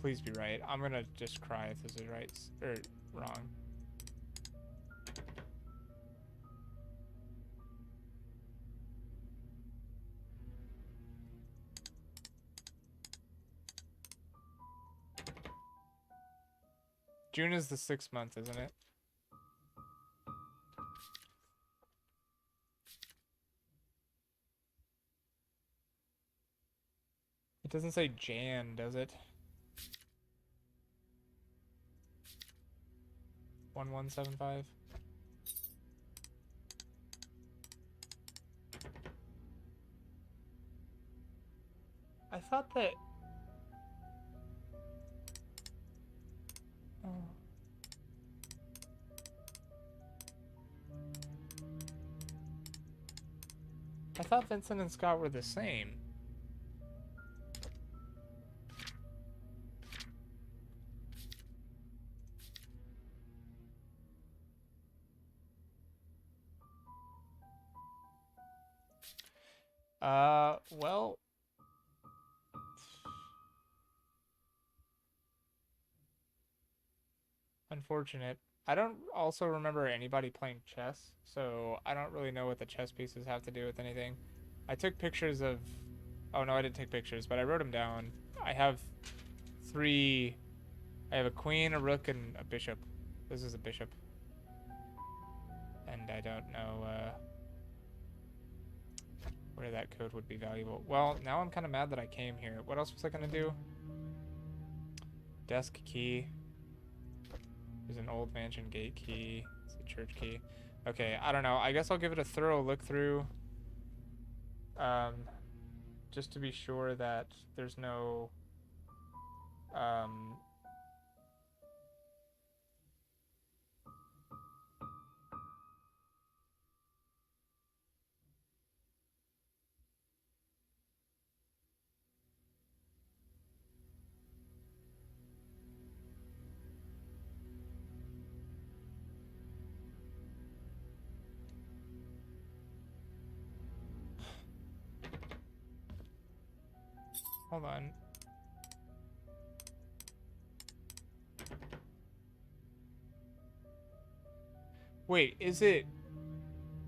Please be right. I'm gonna just cry if this is right or wrong. June is the 6th month, isn't it? It doesn't say Jan, does it? 1175. I thought that... Oh. I thought Vincent and Scott were the same. Well... Unfortunate. I don't also remember anybody playing chess, so I don't really know what the chess pieces have to do with anything. I took pictures of... Oh, no, I didn't take pictures, but I wrote them down. I have 3... I have a queen, a rook, and a bishop. This is a bishop. And I don't know, where that code would be valuable. Well, now I'm kind of mad that I came here. What else was I gonna do? Desk key. There's an old mansion gate key. It's a church key. Okay, I don't know. I guess I'll give it a thorough look through. Just to be sure that there's no... Hold on. Wait, is it...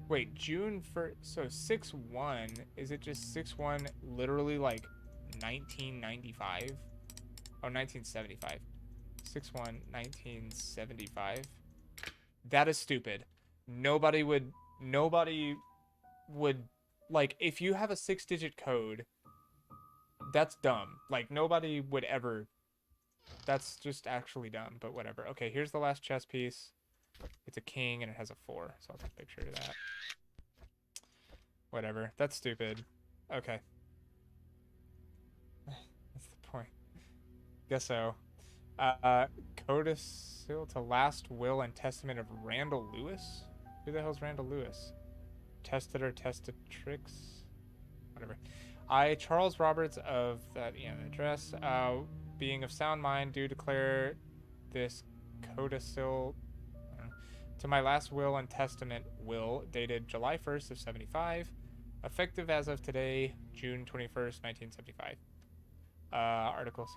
Wait, June 1st... So 6-1, is it just 6-1 literally like 1995? Oh, 1975. 6-1, 1975. That is stupid. Nobody would... Nobody would... Like, if you have a 6-digit code, that's dumb. Like, nobody would ever... That's just actually dumb, but whatever. Okay, here's the last chess piece. It's a king and it has a 4, so I'll take a picture of that. Whatever. That's stupid. Okay. That's the point. Guess so. Codicil to last will and testament of Randall Lewis? Who the hell's Randall Lewis? Testator, testatrix? Whatever. I, Charles Roberts of that address, being of sound mind, do declare this codicil to my last will and testament will, dated July 1st of 75, effective as of today, June 21st, 1975. Articles.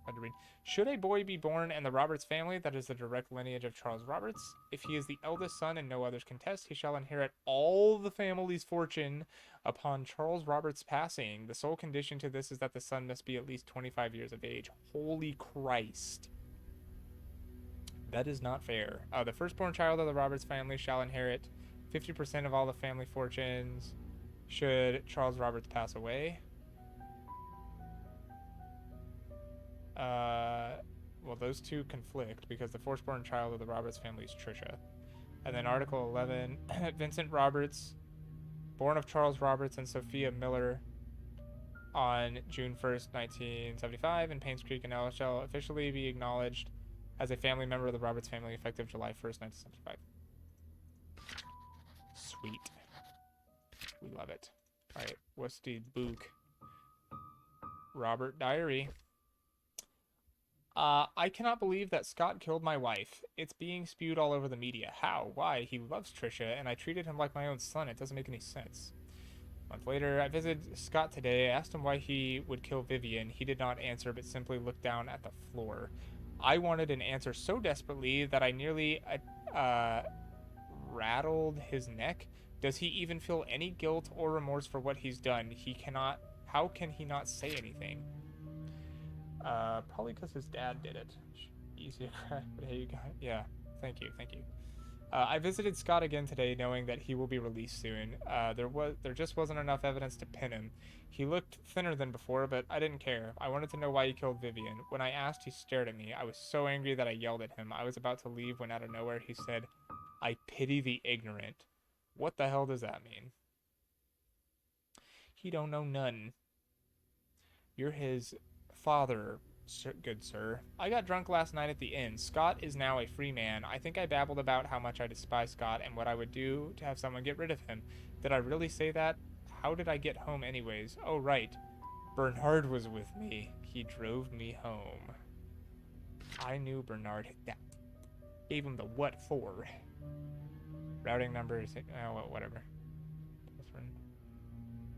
Hard to read. Should a boy be born in the Roberts family, that is the direct lineage of Charles Roberts, if he is the eldest son and no others contest, he shall inherit all the family's fortune upon Charles Roberts' passing. The sole condition to this is that the son must be at least 25 years of age. Holy Christ. That is not fair. The firstborn child of the Roberts family shall inherit 50% of all the family fortunes should Charles Roberts pass away. Well, those two conflict because the firstborn child of the Roberts family is Trisha. And then Article 11, Vincent Roberts, born of Charles Roberts and Sophia Miller on June 1st, 1975, in Painscreek and L shall officially be acknowledged as a family member of the Roberts family effective July 1st, 1975. Sweet. We love it. Alright, what's the book? Robert Diary. I cannot believe that Scott killed my wife. It's being spewed all over the media. How? Why? He loves Trisha, and I treated him like my own son. It doesn't make any sense. A month later, I visited Scott today. I asked him why he would kill Vivian. He did not answer, but simply looked down at the floor. I wanted an answer so desperately that I nearly rattled his neck. Does he even feel any guilt or remorse for what he's done? He cannot. How can he not say anything? Probably because his dad did it. Easy, but hey, you got it. Yeah, thank you. I visited Scott again today, knowing that he will be released soon. There just wasn't enough evidence to pin him. He looked thinner than before, but I didn't care. I wanted to know why he killed Vivian. When I asked, he stared at me. I was so angry that I yelled at him. I was about to leave when out of nowhere he said, "I pity the ignorant." What the hell does that mean? He don't know none. You're his father, good sir. I got drunk last night at the inn. Scott is now a free man. I think I babbled about how much I despise Scott and what I would do to have someone get rid of him. Did I really say that? How did I get home anyways? Oh, right. Bernard was with me. He drove me home. I knew Bernard hit that. Gave him the what for. Routing numbers. Oh, well, whatever.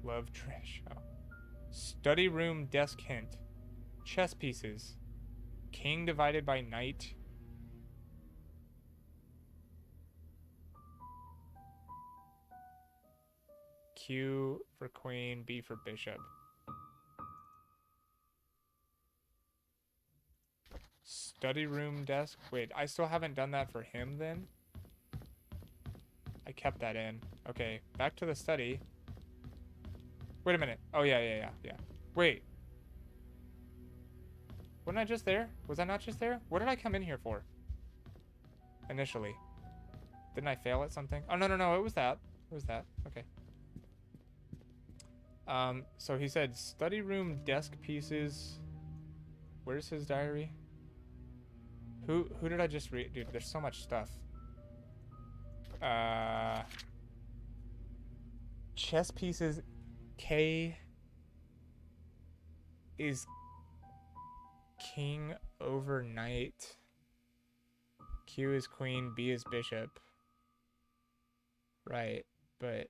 Love Trish. Oh. Study room desk hint. Chess pieces. King divided by knight. Q for queen, B for bishop. Study room desk. Wait, I still haven't done that for him then? I kept that in. Okay, back to the study. Wait a minute. Oh, yeah. Wait. Wasn't I just there? Was I not just there? What did I come in here for? Initially. Didn't I fail at something? Oh, no. It was that. Okay. So he said study room desk pieces. Where's his diary? Who did I just read? Dude, there's so much stuff. Chess pieces. K is king over knight. Q is queen. B is bishop. Right, but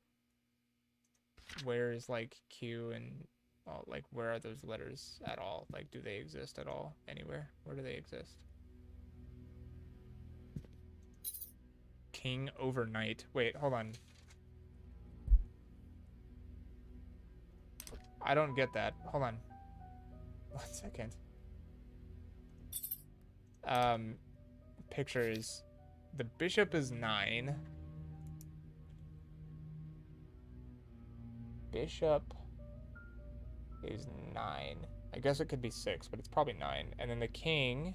where is like Q and Oh, like, where are those letters at all? Like, do they exist at all? Anywhere? Where do they exist? King overnight. Wait, hold on. I don't get that. Hold on. 1 second. Pictures. The bishop is 9. Bishop is 9. I guess it could be 6, but it's probably 9. And then the king,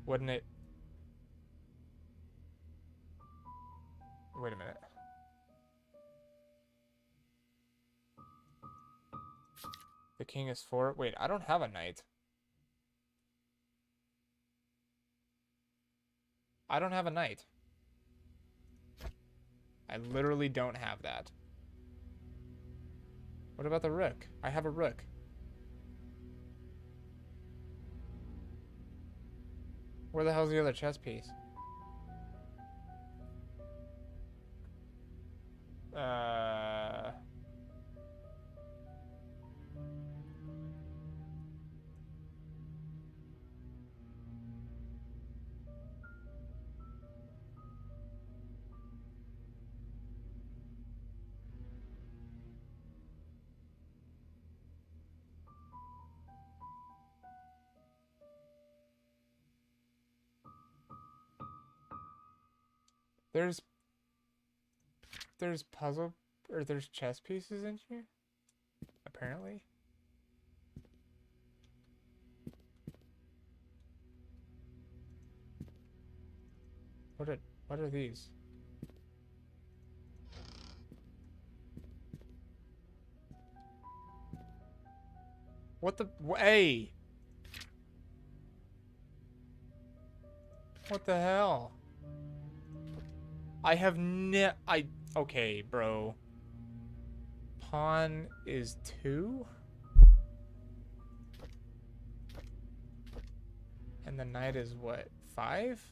wouldn't it? Wait a minute. The king is 4. Wait, I don't have a knight. I don't have a knight. I literally don't have that. What about the rook? I have a rook. Where the hell's the other chess piece? There's puzzle, or there's chess pieces in here, apparently. What are these? What the, hey! What the hell? I have okay, bro. Pawn is 2? And the knight is what, 5?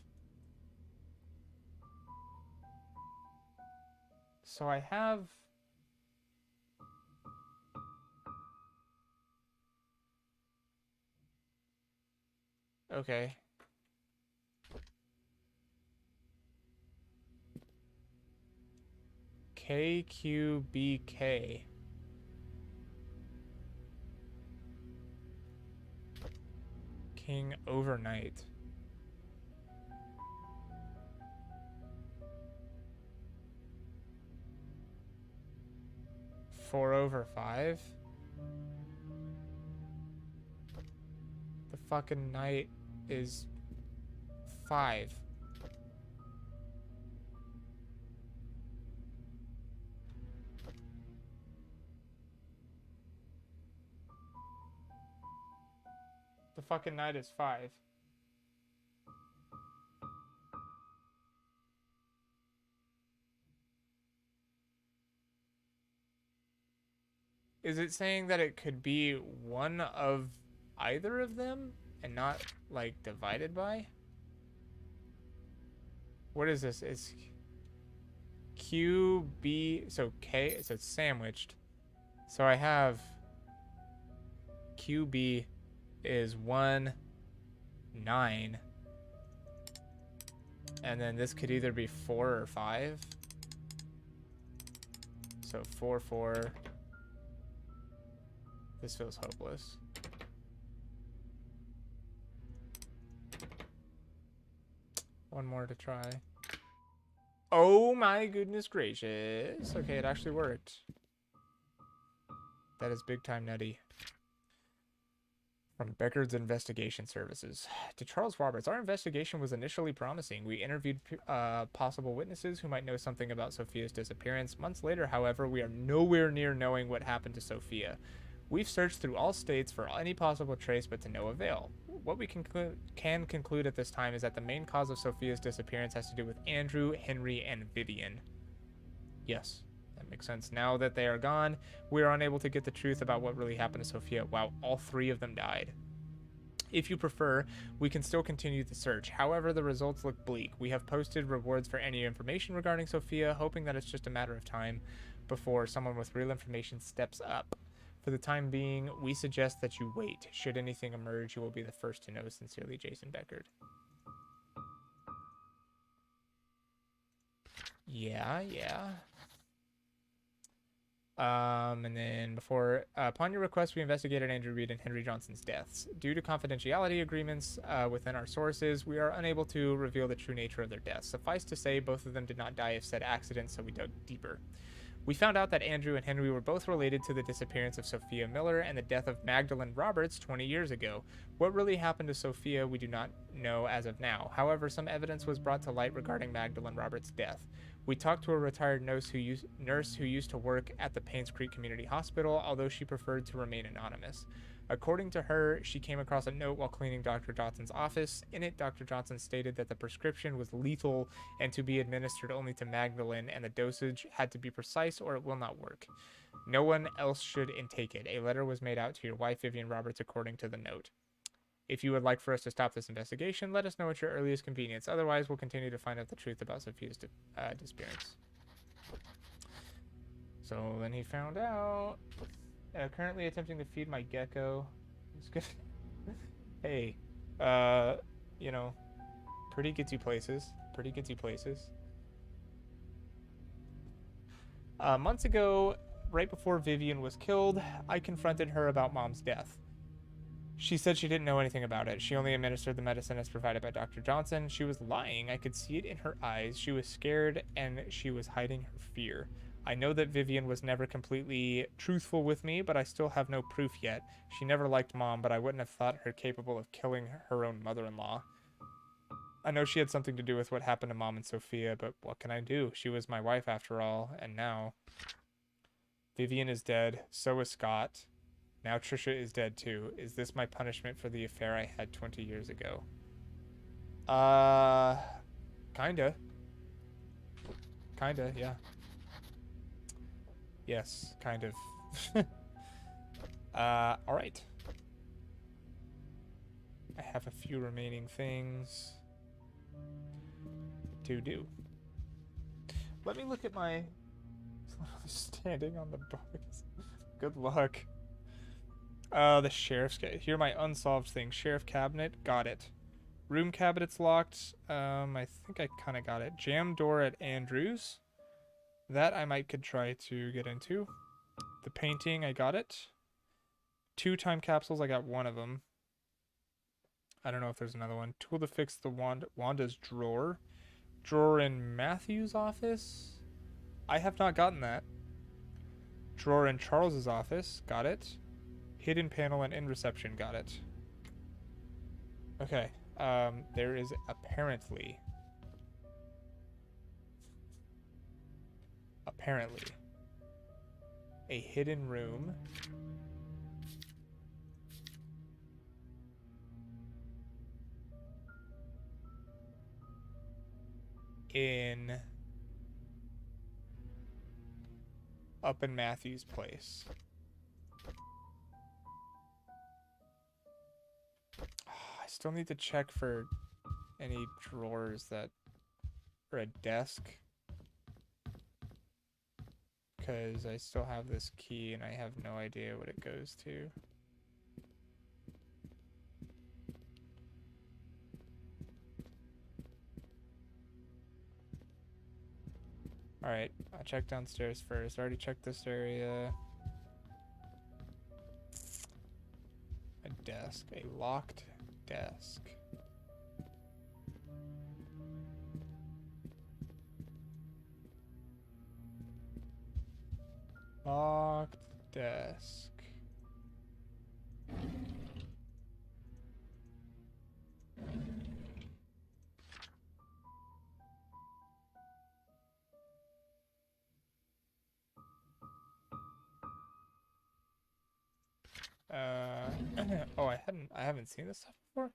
So I have... Okay. KQBK. King overnight. Four over 5. The fucking knight is 5. The fucking knight is 5. Is it saying that it could be one of either of them and not, like, divided by? What is this? It's QB, so K, so it's sandwiched. So I have QB is 1, 9. And then this could either be 4 or 5. So 4, 4. This feels hopeless. One more to try. Oh my goodness gracious. Okay, it actually worked. That is big time nutty. From Beckard's Investigation Services. To Charles Roberts, our investigation was initially promising. We interviewed possible witnesses who might know something about Sophia's disappearance. Months later, however, we are nowhere near knowing what happened to Sophia. We've searched through all states for any possible trace, but to no avail. What we can conclude at this time is that the main cause of Sophia's disappearance has to do with Andrew, Henry, and Vivian. Yes, that makes sense. Now that they are gone, we are unable to get the truth about what really happened to Sophia. Wow, all 3 of them died. If you prefer, we can still continue the search. However, the results look bleak. We have posted rewards for any information regarding Sophia, hoping that it's just a matter of time before someone with real information steps up. For the time being, we suggest that you wait. Should anything emerge, you will be the first to know. Sincerely, Jason Beckard. Yeah. And then upon your request, we investigated Andrew Reed and Henry Johnson's deaths. Due to confidentiality agreements within our sources, we are unable to reveal the true nature of their deaths. Suffice to say, both of them did not die of said accident, so we dug deeper. We found out that Andrew and Henry were both related to the disappearance of Sophia Miller and the death of Magdalene Roberts 20 years ago. What really happened to Sophia, we do not know as of now. However, some evidence was brought to light regarding Magdalene Roberts' death. We talked to a retired nurse who used to work at the Painscreek Community Hospital, although she preferred to remain anonymous. According to her, she came across a note while cleaning Dr. Johnson's office. In it, Dr. Johnson stated that the prescription was lethal and to be administered only to Magdalene, and the dosage had to be precise or it will not work. No one else should intake it. A letter was made out to your wife, Vivian Roberts, according to the note. If you would like for us to stop this investigation, let us know at your earliest convenience. Otherwise, we'll continue to find out the truth about Sophia's disappearance. So then he found out... currently attempting to feed my gecko. It's good. Hey, you know, pretty gets you places. Months ago, right before Vivian was killed, I confronted her about Mom's death. She said she didn't know anything about it. She only administered the medicine as provided by Dr. Johnson. She was lying. I could see it in her eyes. She was scared and she was hiding her fear. I know that Vivian was never completely truthful with me, but I still have no proof yet. She never liked Mom, but I wouldn't have thought her capable of killing her own mother-in-law. I know she had something to do with what happened to Mom and Sophia, but what can I do? She was my wife after all, and now... Vivian is dead, so is Scott. Now Trisha is dead too. Is this my punishment for the affair I had 20 years ago? Kinda, yeah. Yes, kind of. Alright. I have a few remaining things to do. Let me look at my... standing on the box. Good luck. The sheriff's... Here are my unsolved things. Sheriff cabinet. Got it. Room cabinet's locked. I think I kind of got it. Jam door at Andrews. That I could try to get into. The painting, I got it. 2 time capsules, I got one of them. I don't know if there's another one. Tool to fix the Wanda's drawer. Drawer in Matthew's office. I have not gotten that. Drawer in Charles's office. Got it. Hidden panel and in reception. Got it. Okay. There is apparently a hidden room up in Matthew's place. I still need to check for any drawers or a desk, because I still have this key and I have no idea what it goes to. Alright, I'll check downstairs first. I already checked this area. A desk. A locked desk. Locked desk. Oh, I haven't seen this stuff before.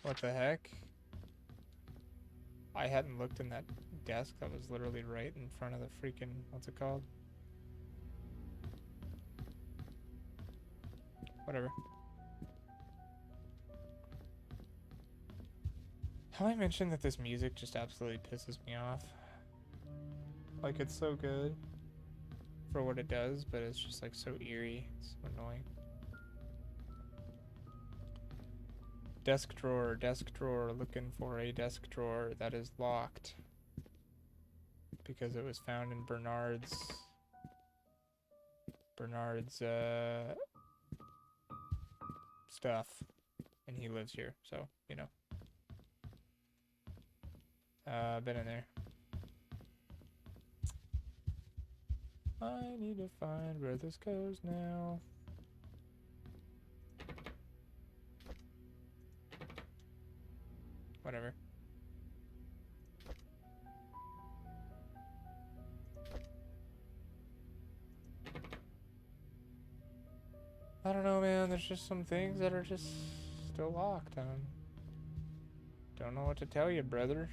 What the heck? I hadn't looked in that desk that was literally right in front of the freaking, what's it called? Whatever. Have I mentioned that this music just absolutely pisses me off? Like, it's so good for what it does, but it's just like so eerie. It's so annoying. Desk drawer, looking for a desk drawer that is locked because it was found in Bernard's stuff, and he lives here, so you know. Been in there. I need to find where this goes now. Whatever. I don't know, man. There's just some things that are just still locked. Don't know what to tell you, brother.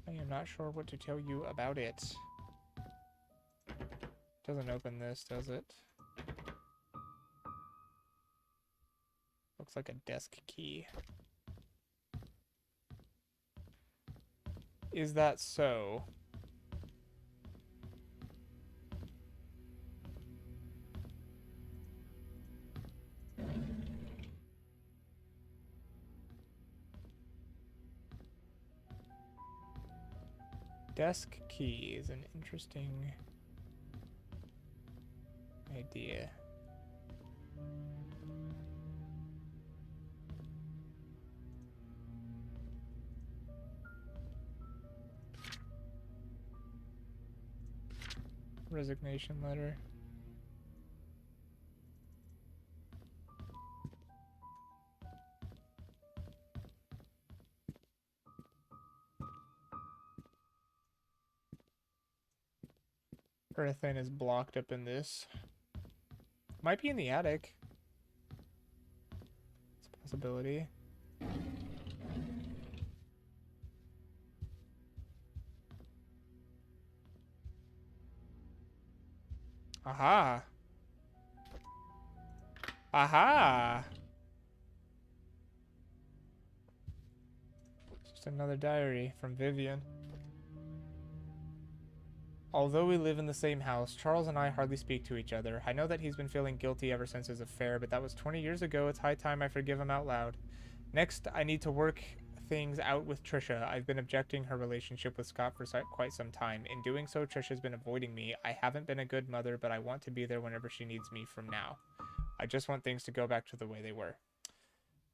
I am not sure what to tell you about it. Doesn't open this, does it? Looks like a desk key. Is that so? Desk key is an interesting idea. Resignation letter. Earthing is blocked up in this. Might be in the attic. It's a possibility. Aha! Aha! Just another diary from Vivian. Although we live in the same house, Charles and I hardly speak to each other. I know that he's been feeling guilty ever since his affair, but that was 20 years ago. It's high time I forgive him out loud. Next, I need to work things out with Trisha. I've been objecting her relationship with Scott for quite some time. In doing so, Trisha's been avoiding me. I haven't been a good mother, but I want to be there whenever she needs me from now. I just want things to go back to the way they were.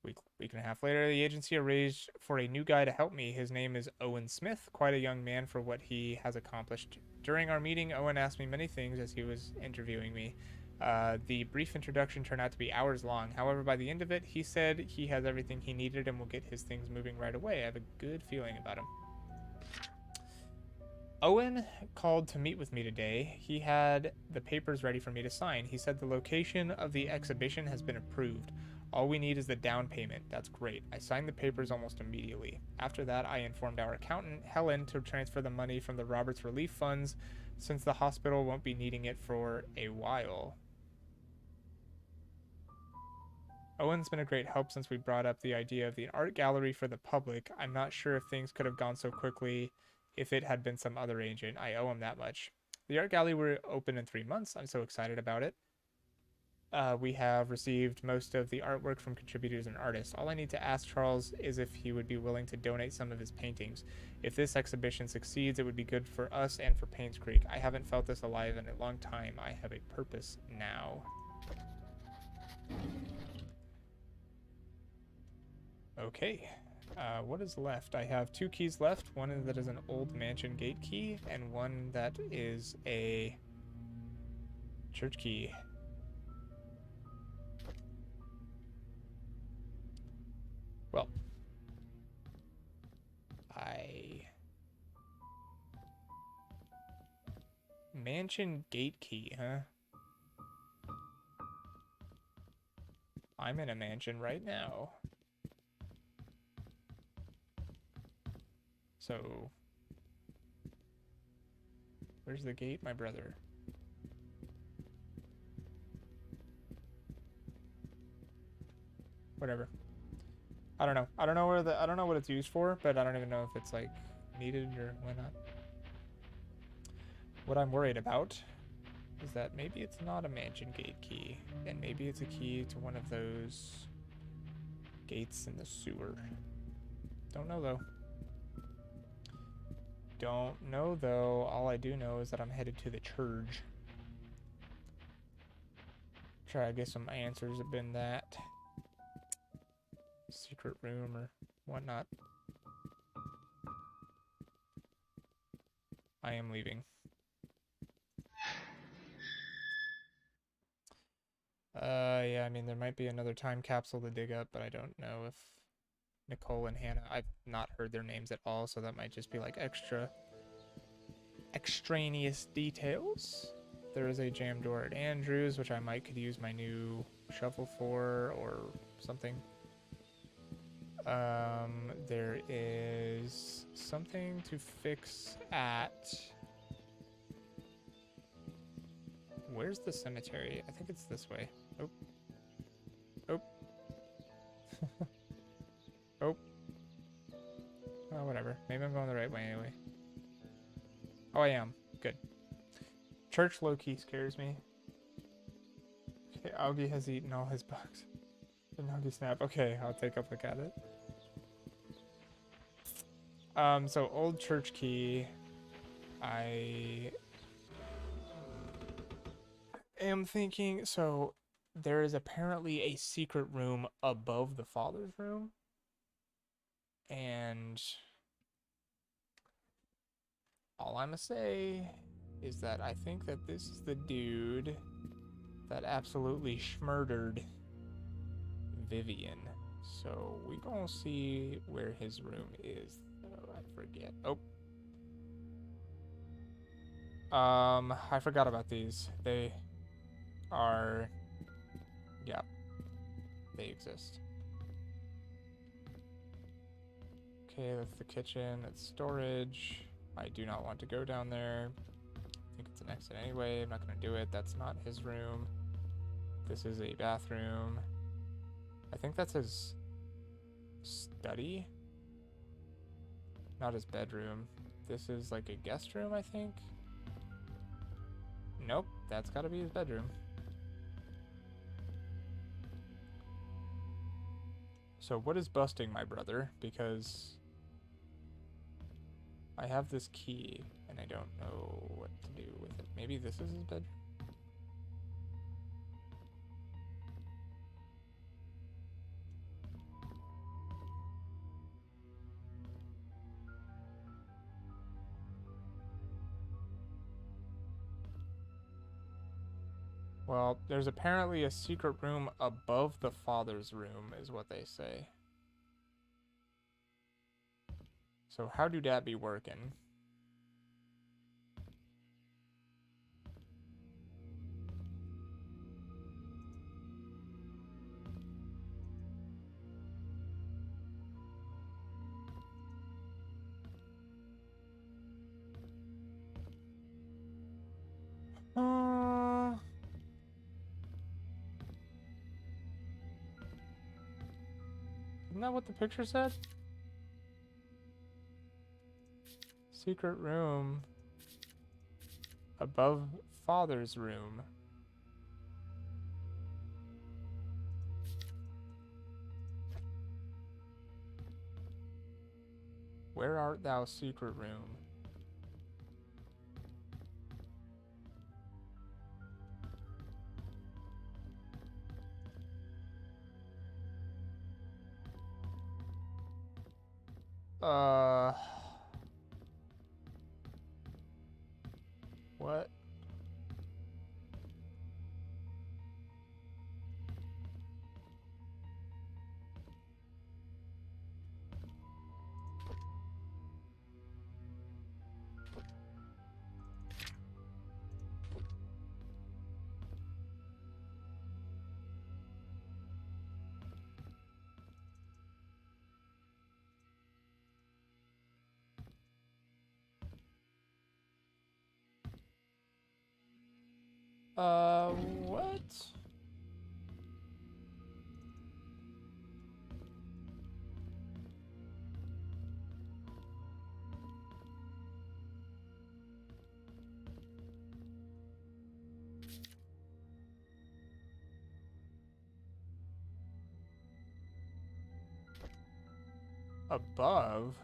Week and a half later, the agency arranged for a new guy to help me. His name is Owen Smith, quite a young man for what he has accomplished. During our meeting, Owen asked me many things as he was interviewing me. The brief introduction turned out to be hours long. However, by the end of it, he said he has everything he needed and will get his things moving right away. I have a good feeling about him. Owen called to meet with me today. He had the papers ready for me to sign. He said the location of the exhibition has been approved. All we need is the down payment. That's great. I signed the papers almost immediately. After that, I informed our accountant, Helen, to transfer the money from the Roberts Relief Funds since the hospital won't be needing it for a while. Owen's been a great help since we brought up the idea of the art gallery for the public. I'm not sure if things could have gone so quickly if it had been some other agent. I owe him that much. The art gallery will open in 3 months. I'm so excited about it. We have received most of the artwork from contributors and artists. All I need to ask Charles is if he would be willing to donate some of his paintings. If this exhibition succeeds, it would be good for us and for Painscreek. I haven't felt this alive in a long time. I have a purpose now. Okay. What is left? I have 2 keys left. One that is an old mansion gate key, and one that is a church key. Well, mansion gate key, huh? I'm in a mansion right now. So, where's the gate, my brother? Whatever. I don't know. I don't know what it's used for, but I don't even know if it's like needed or why not. What I'm worried about is that maybe it's not a mansion gate key, and maybe it's a key to one of those gates in the sewer. Don't know though. Don't know though. All I do know is that I'm headed to the church. Try to get some answers have been that. Secret room or whatnot. I am leaving. Yeah, I mean, there might be another time capsule to dig up, but I don't know if Nicole and Hannah, I've not heard their names at all, so that might just be like extraneous details. There is a jam door at Andrews, which I might could use my new shovel for or something. There is something to fix at... Where's the cemetery? I think it's this way. Oh. Oh. Oh. Oh, whatever. Maybe I'm going the right way anyway. Oh, I am. Good. Church low-key scares me. Okay, Augie has eaten all his bugs. And Augie snap. Okay, I'll take a look at it. So old church key. I am thinking, so there is apparently a secret room above the father's room. And all I'm gonna say is that I think that this is the dude that absolutely schmurdered Vivian. So we gonna see where his room is. Oh, I forget. Oh. I forgot about these. They are... Yeah. They exist. Okay, that's the kitchen. That's storage. I do not want to go down there. I think it's an exit anyway. I'm not going to do it. That's not his room. This is a bathroom. I think that's his study. Not his bedroom. This is like a guest room, I think. Nope, that's got to be his bedroom. So what is busting my brother? Because I have this key and I don't know what to do with it. Maybe this is his bedroom? Well, there's apparently a secret room above the father's room, is what they say. So how do that be working? Isn't that what the picture said? Secret room above father's room. Where art thou, secret room? What? What? Above?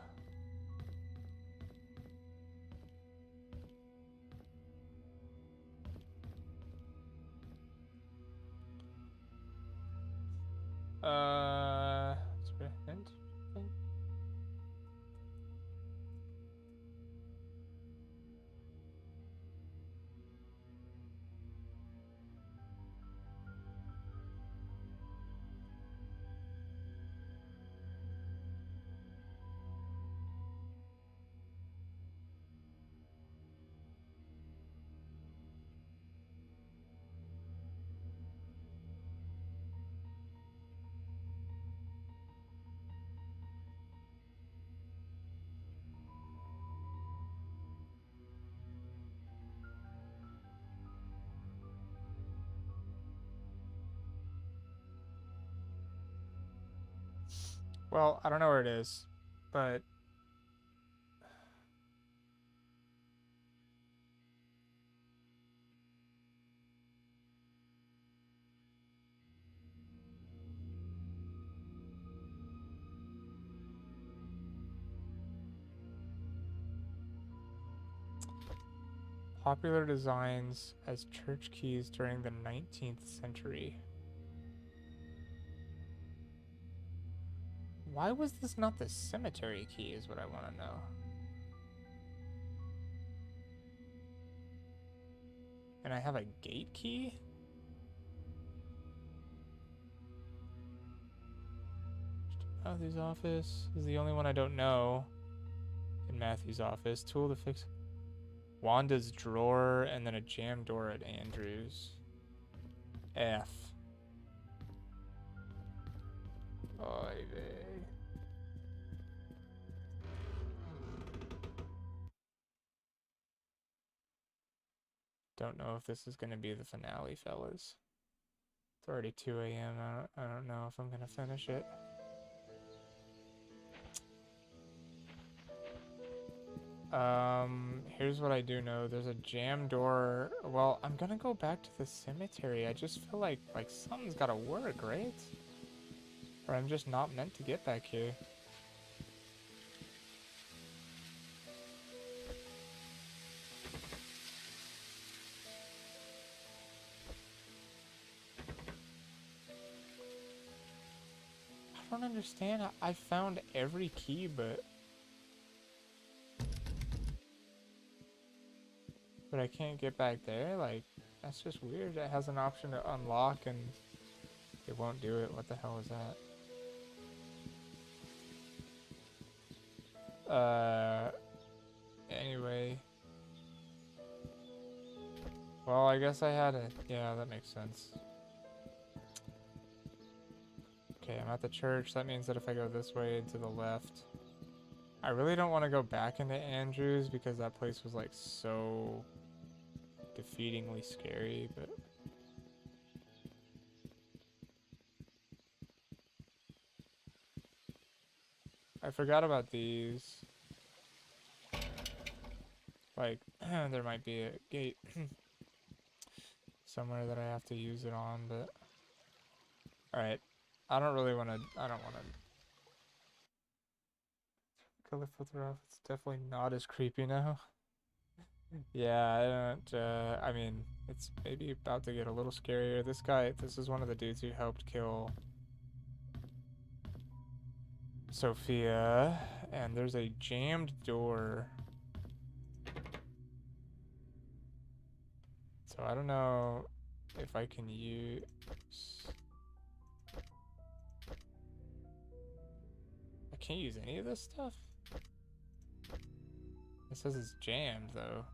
It's a hint. Well, I don't know where it is, but popular designs as church keys during the 19th century. Why was this not the cemetery key is what I want to know. And I have a gate key? Matthew's office is the only one I don't know. In Matthew's office. Tool to fix Wanda's drawer and then a jam door at Andrews. F. Oy vey. Don't know if this is going to be the finale, fellas. It's already 2 a.m. I don't know if I'm going to finish it. Here's what I do know. There's a jam door. Well, I'm going to go back to the cemetery. I just feel like something's got to work, right? Or I'm just not meant to get back here. I don't understand. I found every key, but I can't get back there. Like, that's just weird. It has an option to unlock and it won't do it. What the hell is that? Anyway. Well, I guess I had it. Yeah, that makes sense. Okay, I'm at the church. That means that if I go this way to the left, I really don't want to go back into Andrews because that place was like so defeatingly scary, but I forgot about these. Like, there might be a gate somewhere that I have to use it on, but alright. I don't want to color filter off. It's definitely not as creepy now. Yeah, I don't, I mean, it's maybe about to get a little scarier. This is one of the dudes who helped kill Sophia, and there's a jammed door. So I don't know if I can use... I can't use any of this stuff? It says it's jammed, though.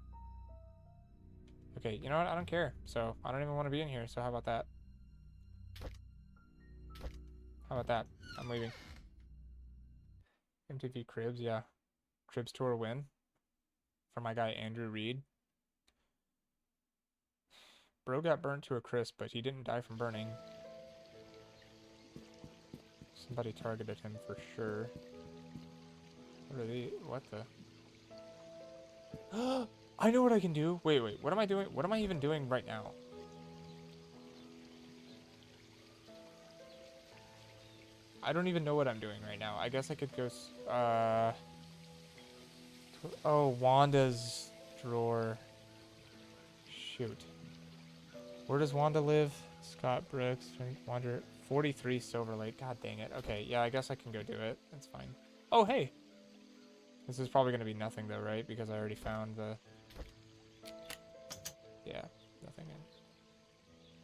Okay, you know what? I don't care. So, I don't even want to be in here, so how about that? How about that? I'm leaving. MTV Cribs, yeah. Cribs tour win. For my guy Andrew Reed. Bro got burnt to a crisp, but he didn't die from burning. Somebody targeted him for sure. What are they? What the? I know what I can do. Wait, what am I doing? What am I even doing right now? I don't even know what I'm doing right now. I guess I could go... Oh, Wanda's drawer. Shoot. Where does Wanda live? Scott Brooks, Wander, 43 Silver Lake. God dang it. Okay, yeah, I guess I can go do it. That's fine. Oh, hey! This is probably going to be nothing, though, right? Because I already found the... Yeah, nothing.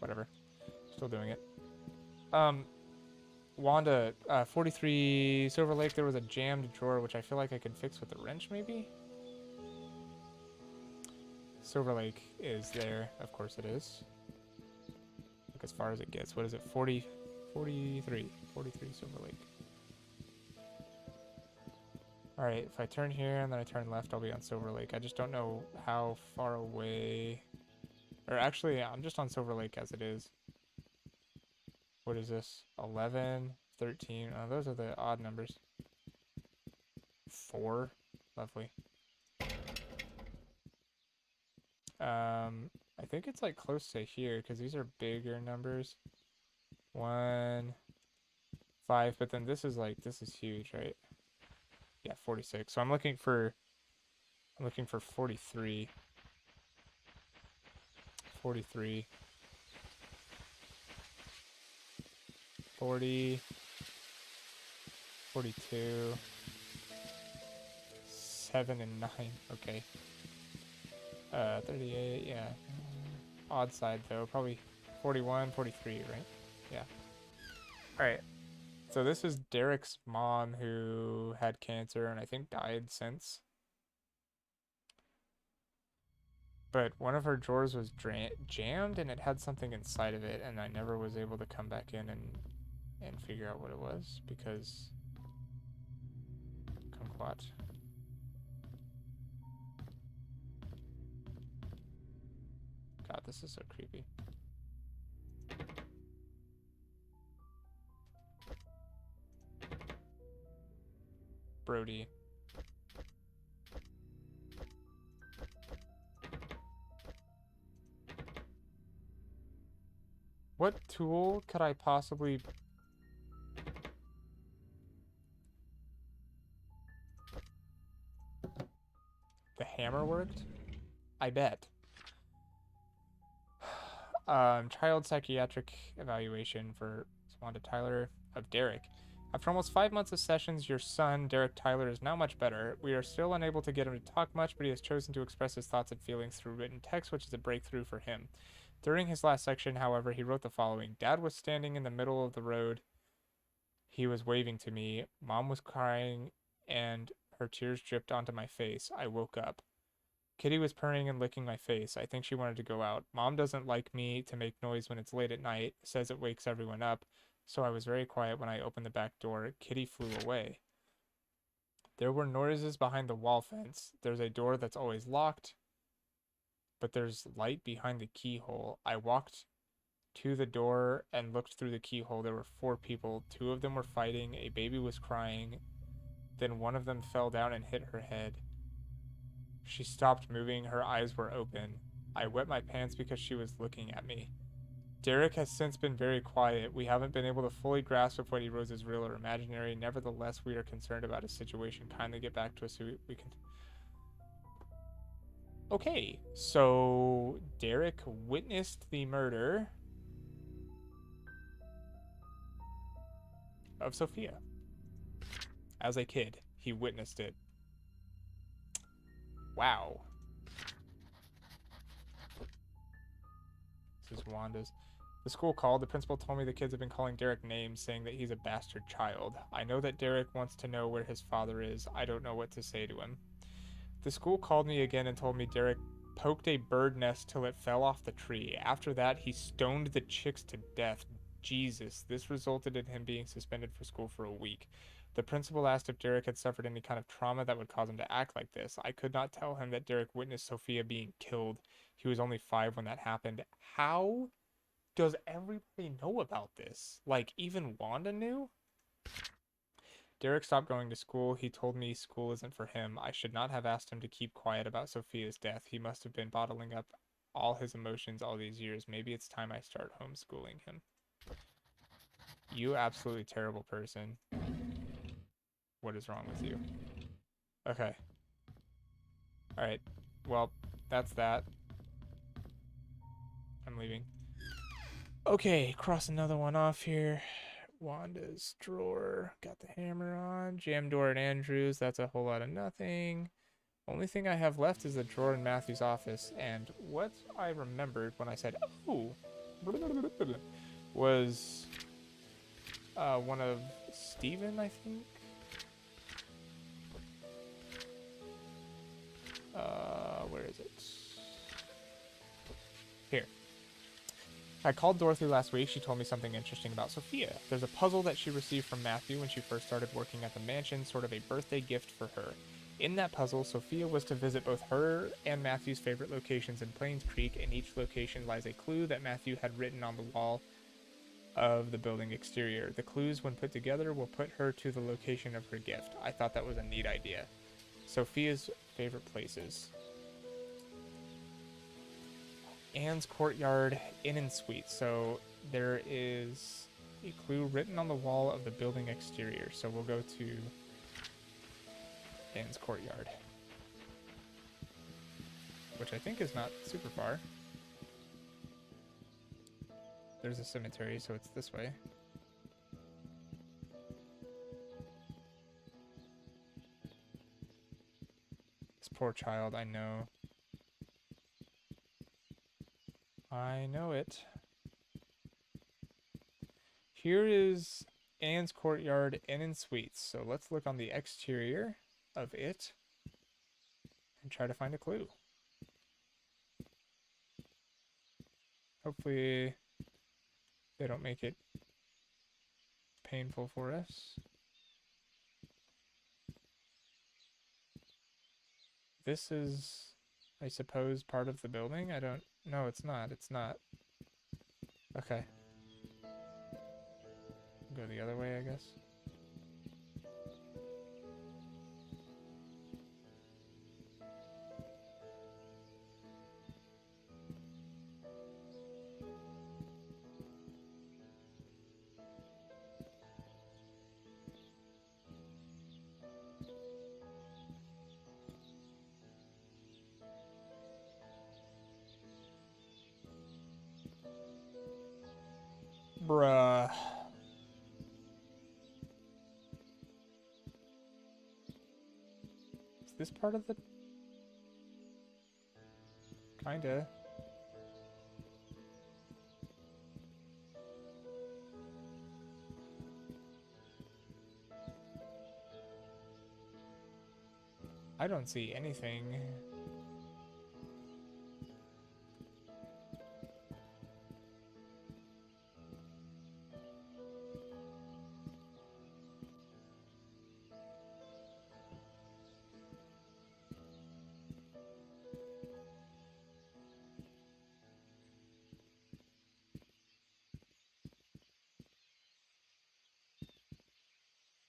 Whatever. Still doing it. Wanda, 43 Silver Lake, there was a jammed drawer, which I feel like I could fix with a wrench, maybe? Silver Lake is there. Of course it is. Look as far as it gets. What is it? 43 Silver Lake. Alright, if I turn here and then I turn left, I'll be on Silver Lake. I just don't know how far away... Or actually, I'm just on Silver Lake as it is. What is this? 11, 13. Oh, those are the odd numbers. 4. Lovely. I think it's like close to here because these are bigger numbers. 1, 5, but then this is huge, right? Yeah, 46. So I'm looking for 43. 43. 40. 42. 7 and 9. Okay. 38, yeah. Odd side though, probably 41, 43, right? Yeah. Alright. So this is Derek's mom who had cancer and I think died since. But one of her drawers was jammed and it had something inside of it and I never was able to come back in and figure out what it was because... Kumquat. God, this is so creepy. Brody. What tool could I possibly... The hammer worked? I bet. Child psychiatric evaluation for Wanda Tyler of Derek. After almost 5 months of sessions, your son, Derek Tyler, is now much better. We are still unable to get him to talk much, but he has chosen to express his thoughts and feelings through written text, which is a breakthrough for him. During his last section, however, he wrote the following. Dad was standing in the middle of the road. He was waving to me. Mom was crying, and her tears dripped onto my face. I woke up. Kitty was purring and licking my face. I think she wanted to go out. Mom doesn't like me to make noise when it's late at night, says it wakes everyone up, so I was very quiet when I opened the back door. Kitty flew away. There were noises behind the wall fence. There's a door that's always locked, but there's light behind the keyhole. I walked to the door and looked through the keyhole. There were 4 people. 2 of them were fighting. A baby was crying. Then one of them fell down and hit her head. She stopped moving. Her eyes were open. I wet my pants because she was looking at me. Derek has since been very quiet. We haven't been able to fully grasp if what he wrote is real or imaginary. Nevertheless, we are concerned about his situation. Kindly get back to us so we can... Okay, so Derek witnessed the murder of Sophia. As a kid, he witnessed it. Wow. This is Wanda's. The school called. The principal told me the kids have been calling Derek names, saying that he's a bastard child. I know that Derek wants to know where his father is. I don't know what to say to him. The school called me again and told me Derek poked a bird nest till it fell off the tree. After that, he stoned the chicks to death. Jesus, this resulted in him being suspended for school for a week. The principal asked if Derek had suffered any kind of trauma that would cause him to act like this. I could not tell him that Derek witnessed Sophia being killed. He was only 5 when that happened. How does everybody know about this? Like, even Wanda knew? Derek stopped going to school. He told me school isn't for him. I should not have asked him to keep quiet about Sophia's death. He must have been bottling up all his emotions all these years. Maybe it's time I start homeschooling him. You absolutely terrible person. What is wrong with you? Okay. Alright. Well, that's that. I'm leaving. Okay, cross another one off here. Wanda's drawer. Got the hammer on. Jam door at Andrew's. That's a whole lot of nothing. Only thing I have left is the drawer in Matthew's office. And what I remembered when I said, oh, was one of Steven, I think. Where is it? Here. I called Dorothy last week. She told me something interesting about Sophia. There's a puzzle that she received from Matthew when she first started working at the mansion, sort of a birthday gift for her. In that puzzle, Sophia was to visit both her and Matthew's favorite locations in Painscreek. In each location lies a clue that Matthew had written on the wall of the building exterior. The clues, when put together, will put her to the location of her gift. I thought that was a neat idea. Sophia's favorite places. Anne's Courtyard Inn and Suite. So there is a clue written on the wall of the building exterior. So we'll go to Anne's Courtyard, which I think is not super far. There's a cemetery, so it's this way. This poor child, I know. I know it. Here is Anne's Courtyard Inn and Suites. So let's look on the exterior of it and try to find a clue. Hopefully they don't make it painful for us. This is, I suppose, part of the building? I don't... No, it's not. It's not. Okay. Go the other way, I guess. Bruh. Is this part of the... Kinda. I don't see anything.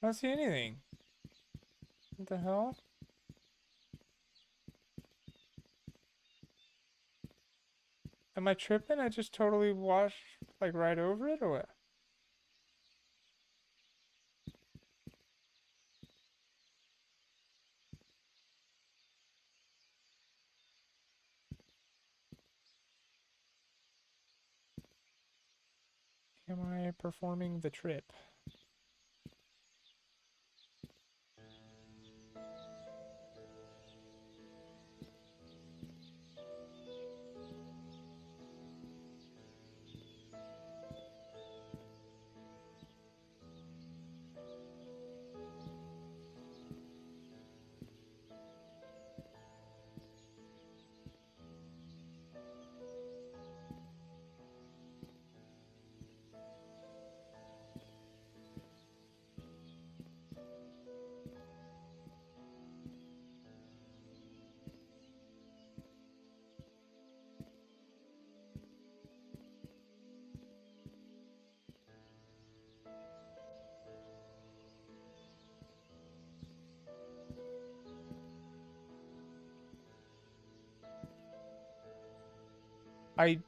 I don't see anything. What the hell? Am I tripping? I just totally washed, like, right over it, or what? Am I performing the trip? I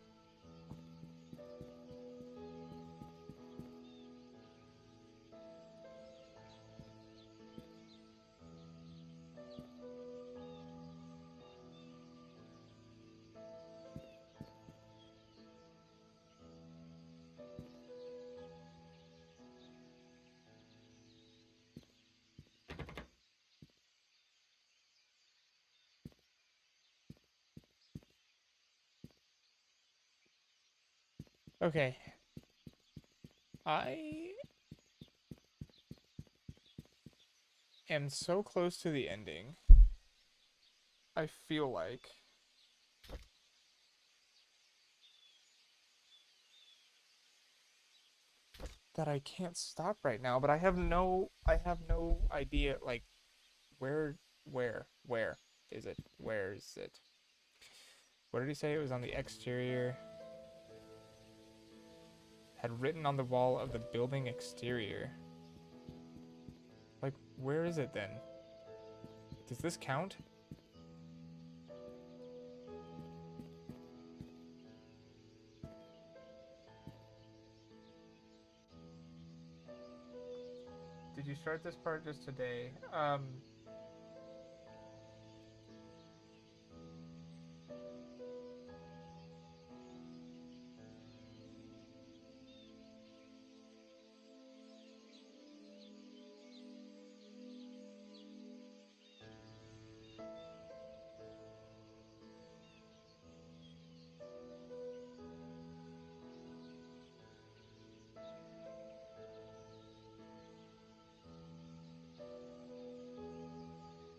Okay. I am so close to the ending. I feel like that I can't stop right now, but I have no idea like where is it? Where is it? What did he say? It was on the exterior. Had written on the wall of the building exterior. Like, where is it then? Does this count? Did you start this part just today?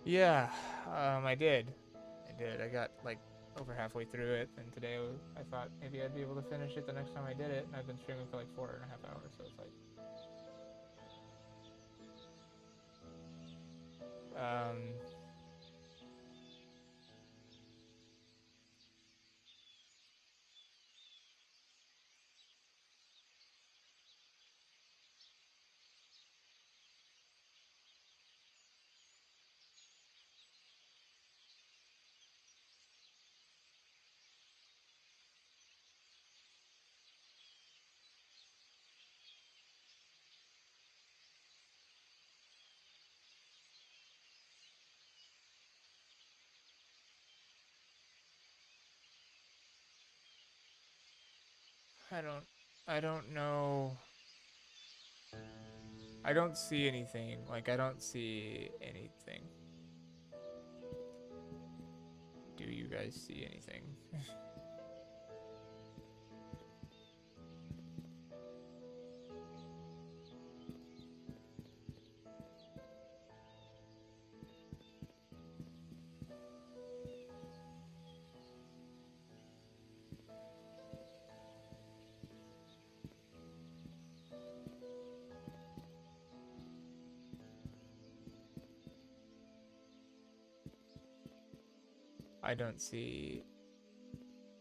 Yeah, I did. I did. I got like over halfway through it, and today I thought maybe I'd be able to finish it the next time I did it, and I've been streaming for like 4.5 hours, so it's like, um, I don't, I don't know. I don't see anything. Like, I don't see anything. Do you guys see anything? I don't see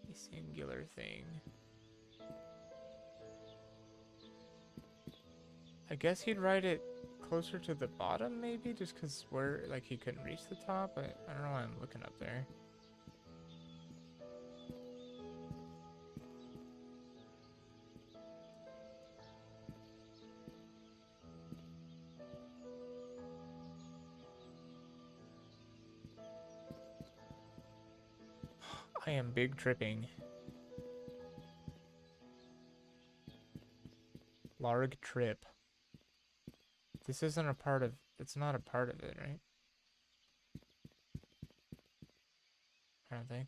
a singular thing. I guess he'd write it closer to the bottom, maybe, just because where, like, he couldn't reach the top. I don't know why I'm looking up there. I am big tripping. Larg trip. This isn't a part of, it's not a part of it, right? I don't think.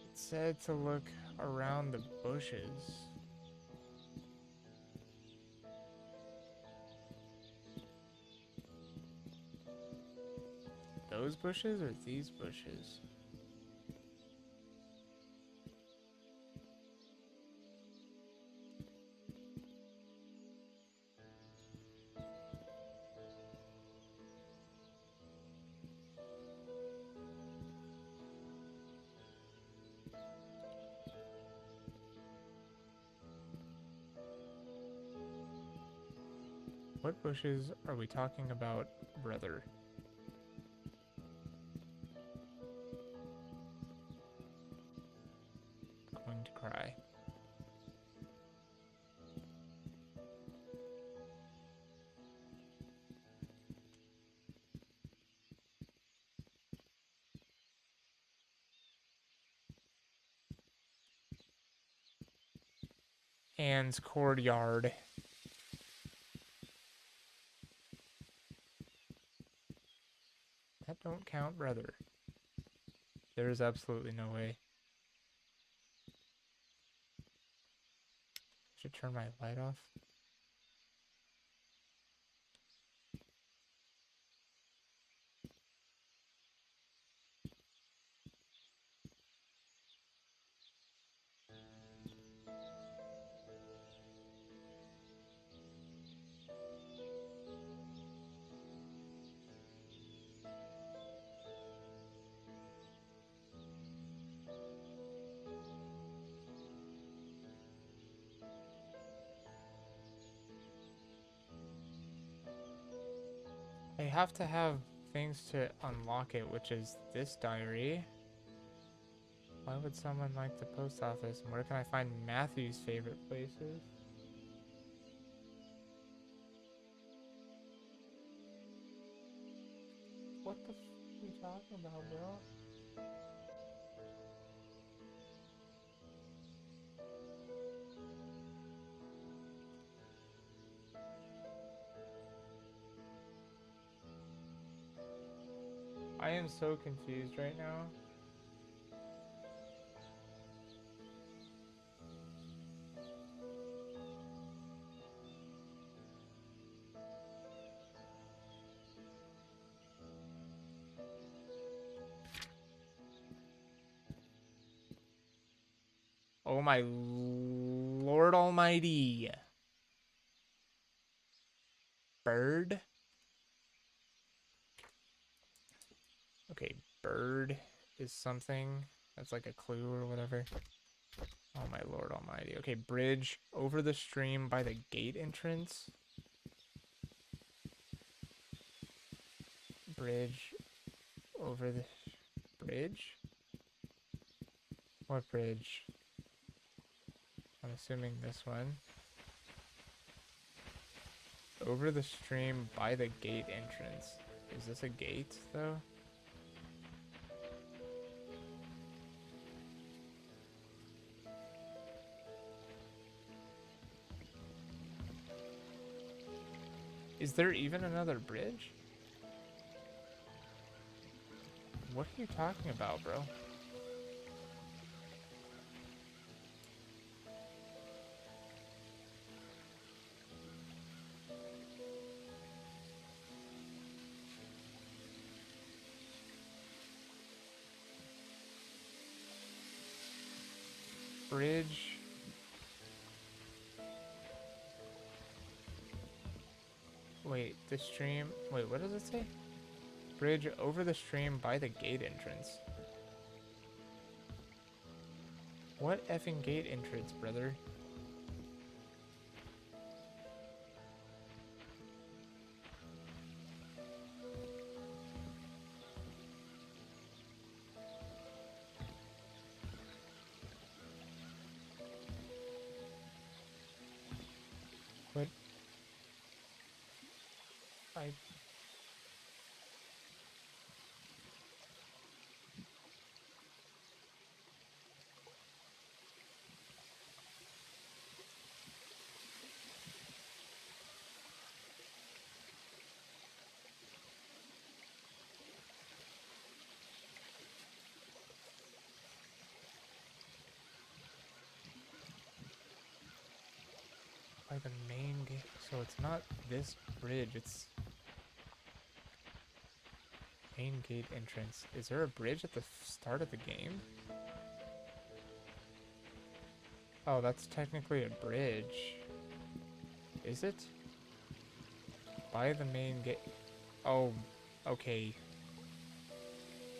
It said to look around the bushes. Those bushes or these bushes? What bushes are we talking about, brother? Going to cry. Anne's courtyard. That don't count, brother. There is absolutely no way. Should turn my light off. I have to have things to unlock it, which is this diary. Why would someone like the post office? And where can I find Matthew's favorite places? What the f are you talking about, bro? I am so confused right now. Oh my Lord Almighty. Bird? Okay, bird is something. That's like a clue or whatever. Oh my Lord Almighty. Okay, bridge over the stream by the gate entrance. Bridge over the bridge? What bridge? I'm assuming this one. Over the stream by the gate entrance. Is this a gate, though? Is there even another bridge? What are you talking about, bro? Bridge. Wait, the stream. Wait, what does it say? Bridge over the stream by the gate entrance. What effing gate entrance, brother? What? I... By the main gate. So it's not this bridge, it's main gate entrance. Is there a bridge at the start of the game? Oh, that's technically a bridge. Is it? By the main gate. Oh, okay.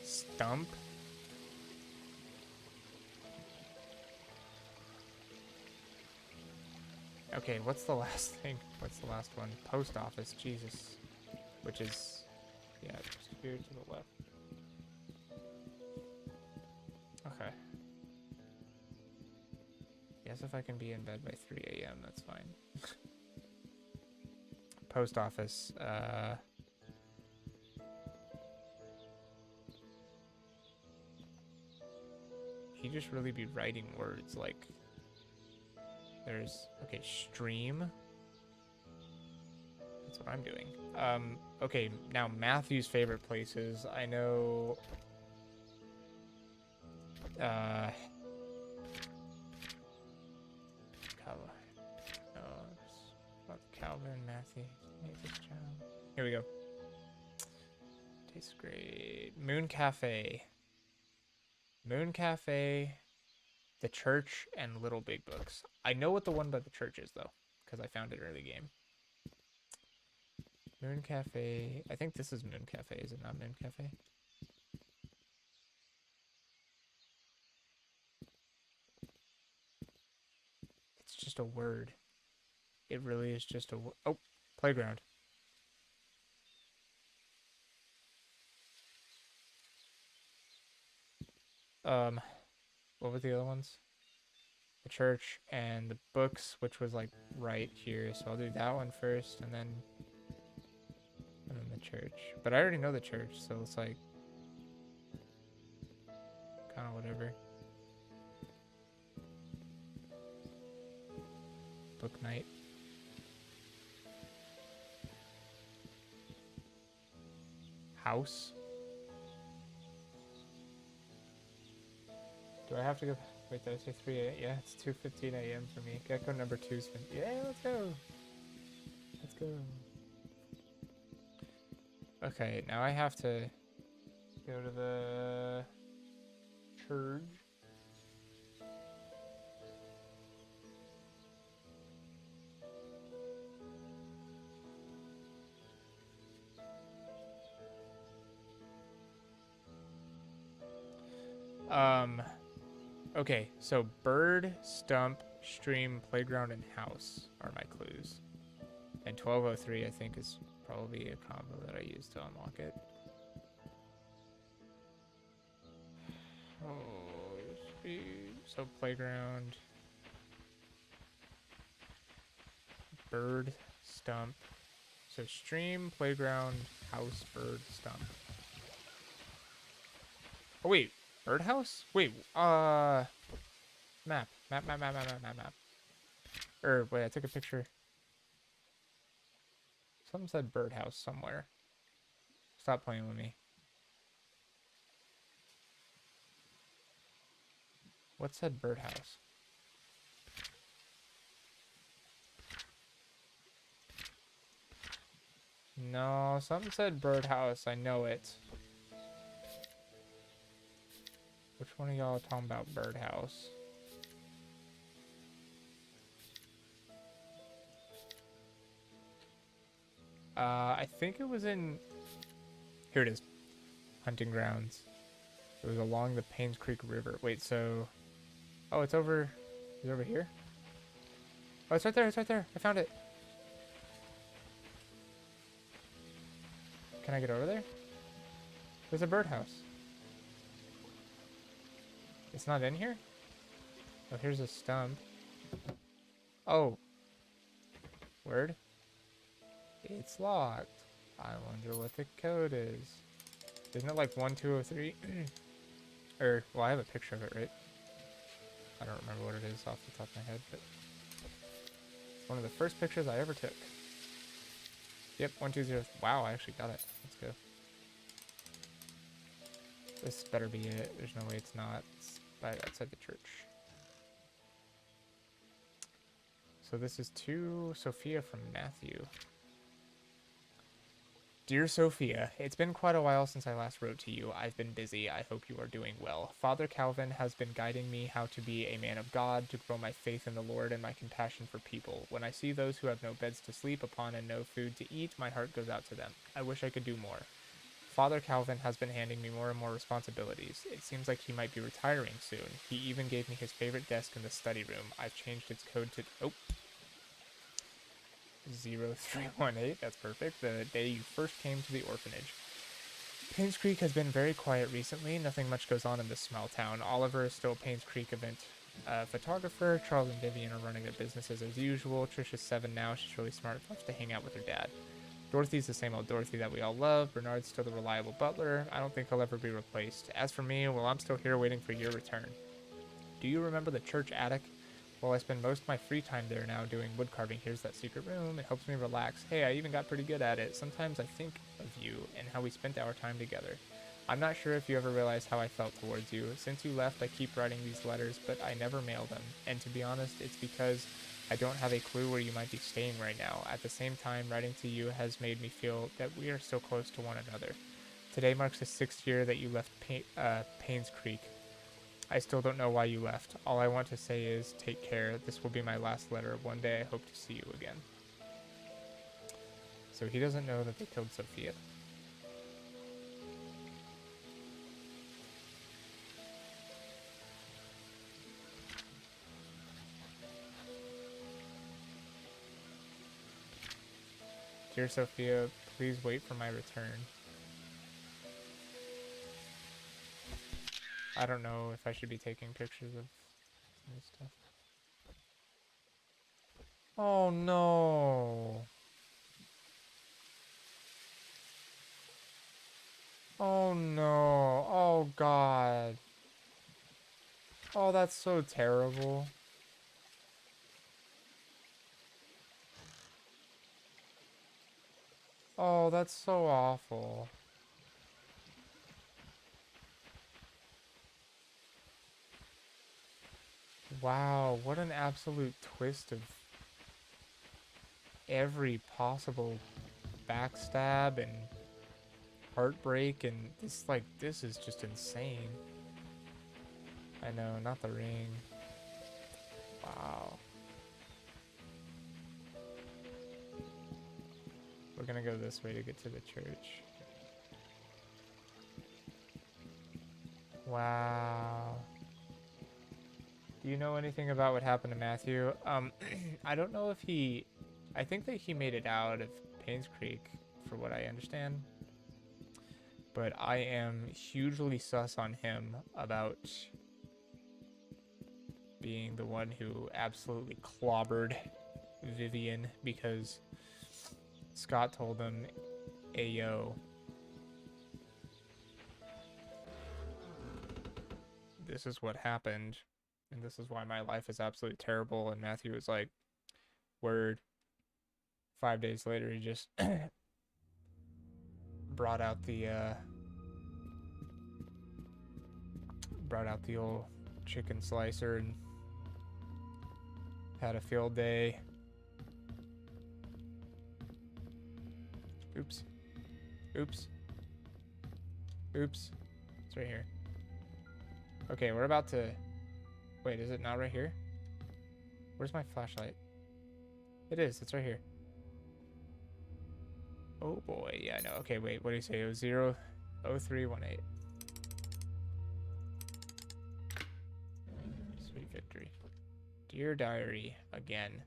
Stump? Okay, what's the last thing? What's the last one? Post office, Jesus. Which is, yeah, just here to the left. Okay. Guess if I can be in bed by 3 a.m., that's fine. Post office, he just really be writing words like there's, okay, stream. That's what I'm doing. Okay, now Matthew's favorite places. I know, Calvin. No, it's not Calvin, Matthew. This child. Here we go. Tastes great. Moon Cafe. Moon Cafe, the church, and Little Big Books. I know what the one by the church is, though, because I found it early game. Moon Cafe. I think this is Moon Cafe. Is it not Moon Cafe? It's just a word. It really is just a word. Oh, playground. What were the other ones? The church and the books, which was like right here. So I'll do that one first, and then the church. But I already know the church, so it's like kind of whatever. Book night. House. Do I have to go? Wait, did I say 3 a.m.? Yeah, it's 2:15 a.m. for me. Gecko number 2's been. Yeah, let's go. Let's go. Okay, now I have to go to the church. Okay, so bird, stump, stream, playground, and house are my clues. And 1203, I think, is probably a combo that I use to unlock it. Oh, so playground, bird, stump. So stream, playground, house, bird, stump. Oh, wait. Birdhouse? Wait, map. Or, wait, I took a picture. Something said birdhouse somewhere. Stop playing with me. What said birdhouse? No, something said birdhouse. I know it. Which one of y'all are talking about birdhouse? I think it was in... Here it is. Hunting grounds. It was along the Painscreek River. Wait, so... Oh, it's over... Is it over here? Oh, it's right there. It's right there. I found it. Can I get over there? There's a birdhouse. It's not in here? Oh, here's a stump. Oh. Word? It's locked. I wonder what the code is. Isn't it like 1203? Or, well, I have a picture of it, right? I don't remember what it is off the top of my head, but it's one of the first pictures I ever took. Yep, 120. Wow, I actually got it. Let's go. This better be it. There's no way it's not. It's right outside the church. So this is to Sophia from Matthew. Dear Sophia, it's been quite a while since I last wrote to you. I've been busy. I hope you are doing well. Father Calvin has been guiding me how to be a man of God, to grow my faith in the Lord and my compassion for people. When I see those who have no beds to sleep upon and no food to eat, my heart goes out to them. I wish I could do more. Father Calvin has been handing me more and more responsibilities. It seems like he might be retiring soon. He even gave me his favorite desk in the study room. I've changed its code to... Oh. 0318. That's perfect. The day you first came to the orphanage. Painscreek has been very quiet recently. Nothing much goes on in this small town. Oliver is still Painscreek event photographer. Charles and Vivian are running their businesses as usual. Trisha's 7 now. She's really smart, loves to hang out with her dad. Dorothy's the same old Dorothy that we all love. Bernard's still the reliable butler. I don't think he'll ever be replaced. As for me, well, I'm still here waiting for your return. Do you remember the church attic? Well, I spend most of my free time there now doing wood carving. Here's that secret room. It helps me relax. Hey, I even got pretty good at it. Sometimes I think of you and how we spent our time together. I'm not sure if you ever realized how I felt towards you. Since you left, I keep writing these letters, but I never mail them. And to be honest, it's because I don't have a clue where you might be staying right now. At the same time, writing to you has made me feel that we are so close to one another. Today marks the 6th year that you left Painscreek. I still don't know why you left. All I want to say is take care. This will be my last letter. One day I hope to see you again. So he doesn't know that they killed Sophia. Dear Sophia, please wait for my return. I don't know if I should be taking pictures of this stuff. Oh no. Oh no. Oh god. Oh, that's so terrible. Oh, that's so awful. Wow, what an absolute twist of every possible backstab and heartbreak, and this is just insane. I know, not the ring. Wow. We're gonna go this way to get to the church. Wow. Do you know anything about what happened to Matthew? I don't know if I think that he made it out of Painscreek, for what I understand. But I am hugely sus on him about being the one who absolutely clobbered Vivian because Scott told him, "Ayo, this is what happened, and this is why my life is absolutely terrible." And Matthew was like, "Word." 5 days later, he just brought out the old chicken slicer and had a field day. Oops. Oops. Oops. It's right here. Okay, we're about to... Wait, is it not right here? Where's my flashlight? It is. It's right here. Oh boy. Yeah, no. Okay, wait. What do you say? It was 0318. Sweet victory. Dear Diary, again.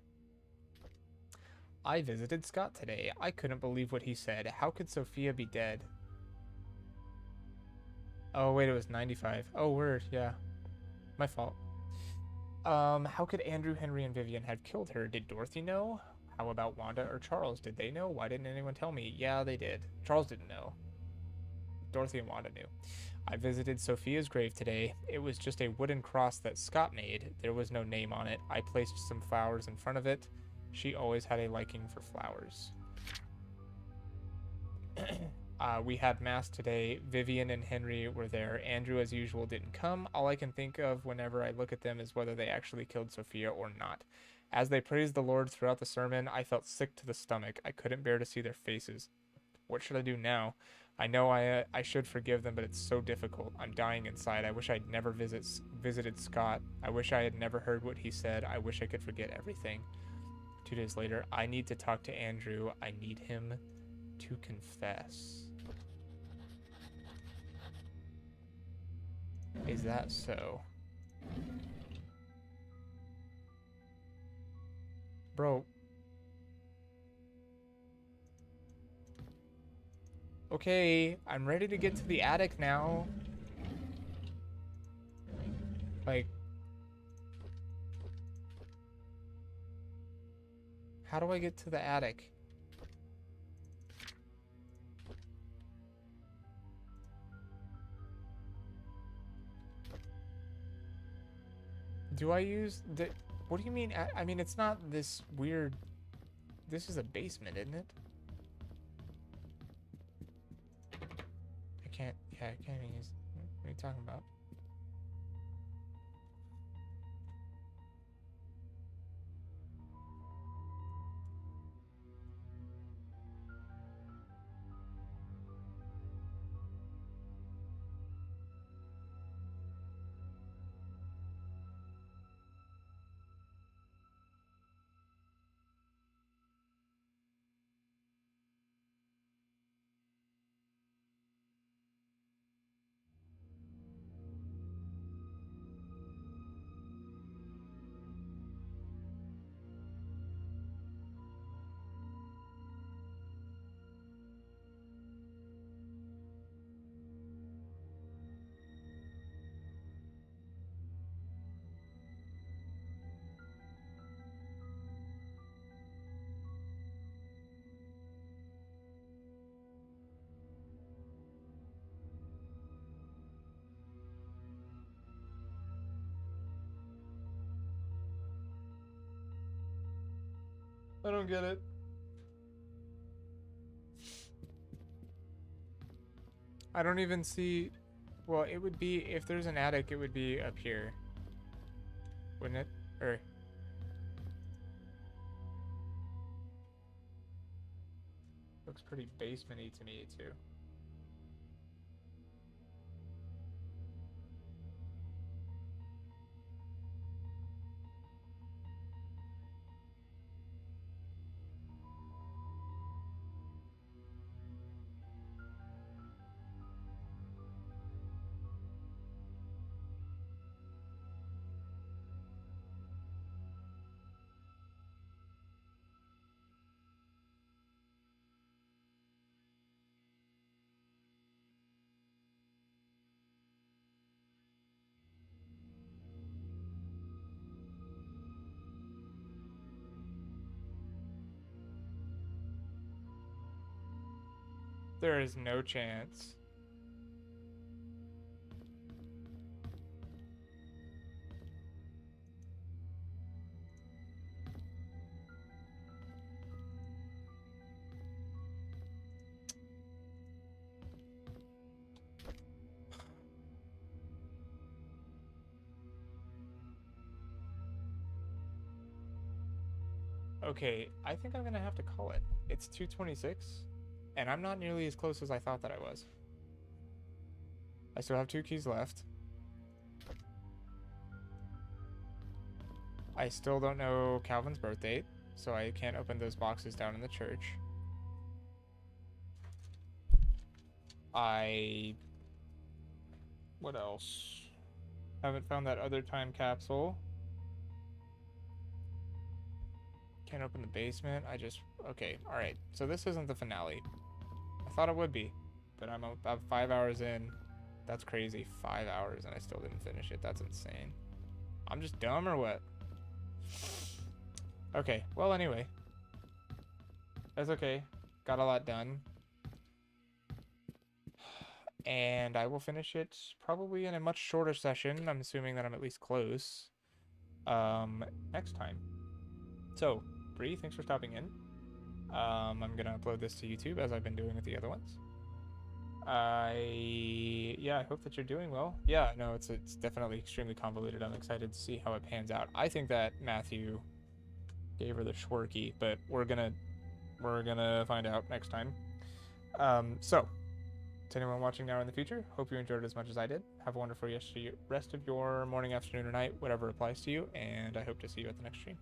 I visited Scott today. I couldn't believe what he said. How could Sophia be dead? Oh, wait, it was 95. Oh, word, yeah. My fault. How could Andrew, Henry, and Vivian have killed her? Did Dorothy know? How about Wanda or Charles? Did they know? Why didn't anyone tell me? Yeah, they did. Charles didn't know. Dorothy and Wanda knew. I visited Sophia's grave today. It was just a wooden cross that Scott made. There was no name on it. I placed some flowers in front of it. She always had a liking for flowers. We had mass today. Vivian and Henry were there. Andrew, as usual, didn't come. All I can think of whenever I look at them is whether they actually killed Sophia or not. As they praised the Lord throughout the sermon, I felt sick to the stomach. I couldn't bear to see their faces. What should I do now? I know I should forgive them, but it's so difficult. I'm dying inside. I wish I'd never visited Scott. I wish I had never heard what he said. I wish I could forget everything. 2 days later, I need to talk to Andrew. I need him to confess. Is that so? Bro. Okay, I'm ready to get to the attic now. Like, how do I get to the attic? Do I use the... What do you mean? I mean, it's not this weird... This is a basement, isn't it? I can't... Yeah, I can't even use... What are you talking about? I don't get it. I don't even see... Well, it would be... If there's an attic, it would be up here. Wouldn't it? Or... Looks pretty basement-y to me, too. There is no chance. Okay, I think I'm gonna have to call it. It's 2:26, and I'm not nearly as close as I thought that I was. I still have 2 keys left. I still don't know Calvin's birth date, so I can't open those boxes down in the church. What else? Haven't found that other time capsule. Can't open the basement. Okay, alright. So this isn't the finale. I thought it would be, but I'm about 5 hours in. That's crazy. 5 hours and I still didn't finish it. That's insane. I'm just dumb or what? Okay, well, anyway. That's okay. Got a lot done. And I will finish it probably in a much shorter session. I'm assuming that I'm at least close. Next time. So, Bree, thanks for stopping in. I'm gonna upload this to YouTube as I've been doing with the other ones. I hope that you're doing well. Yeah, no, it's definitely extremely convoluted. I'm excited to see how it pans out. I think that Matthew gave her the shworky, but we're gonna find out next time. So to anyone watching now or in the future, hope you enjoyed it as much as I did. Have a wonderful rest of your morning, afternoon, or night, whatever applies to you, and I hope to see you at the next stream.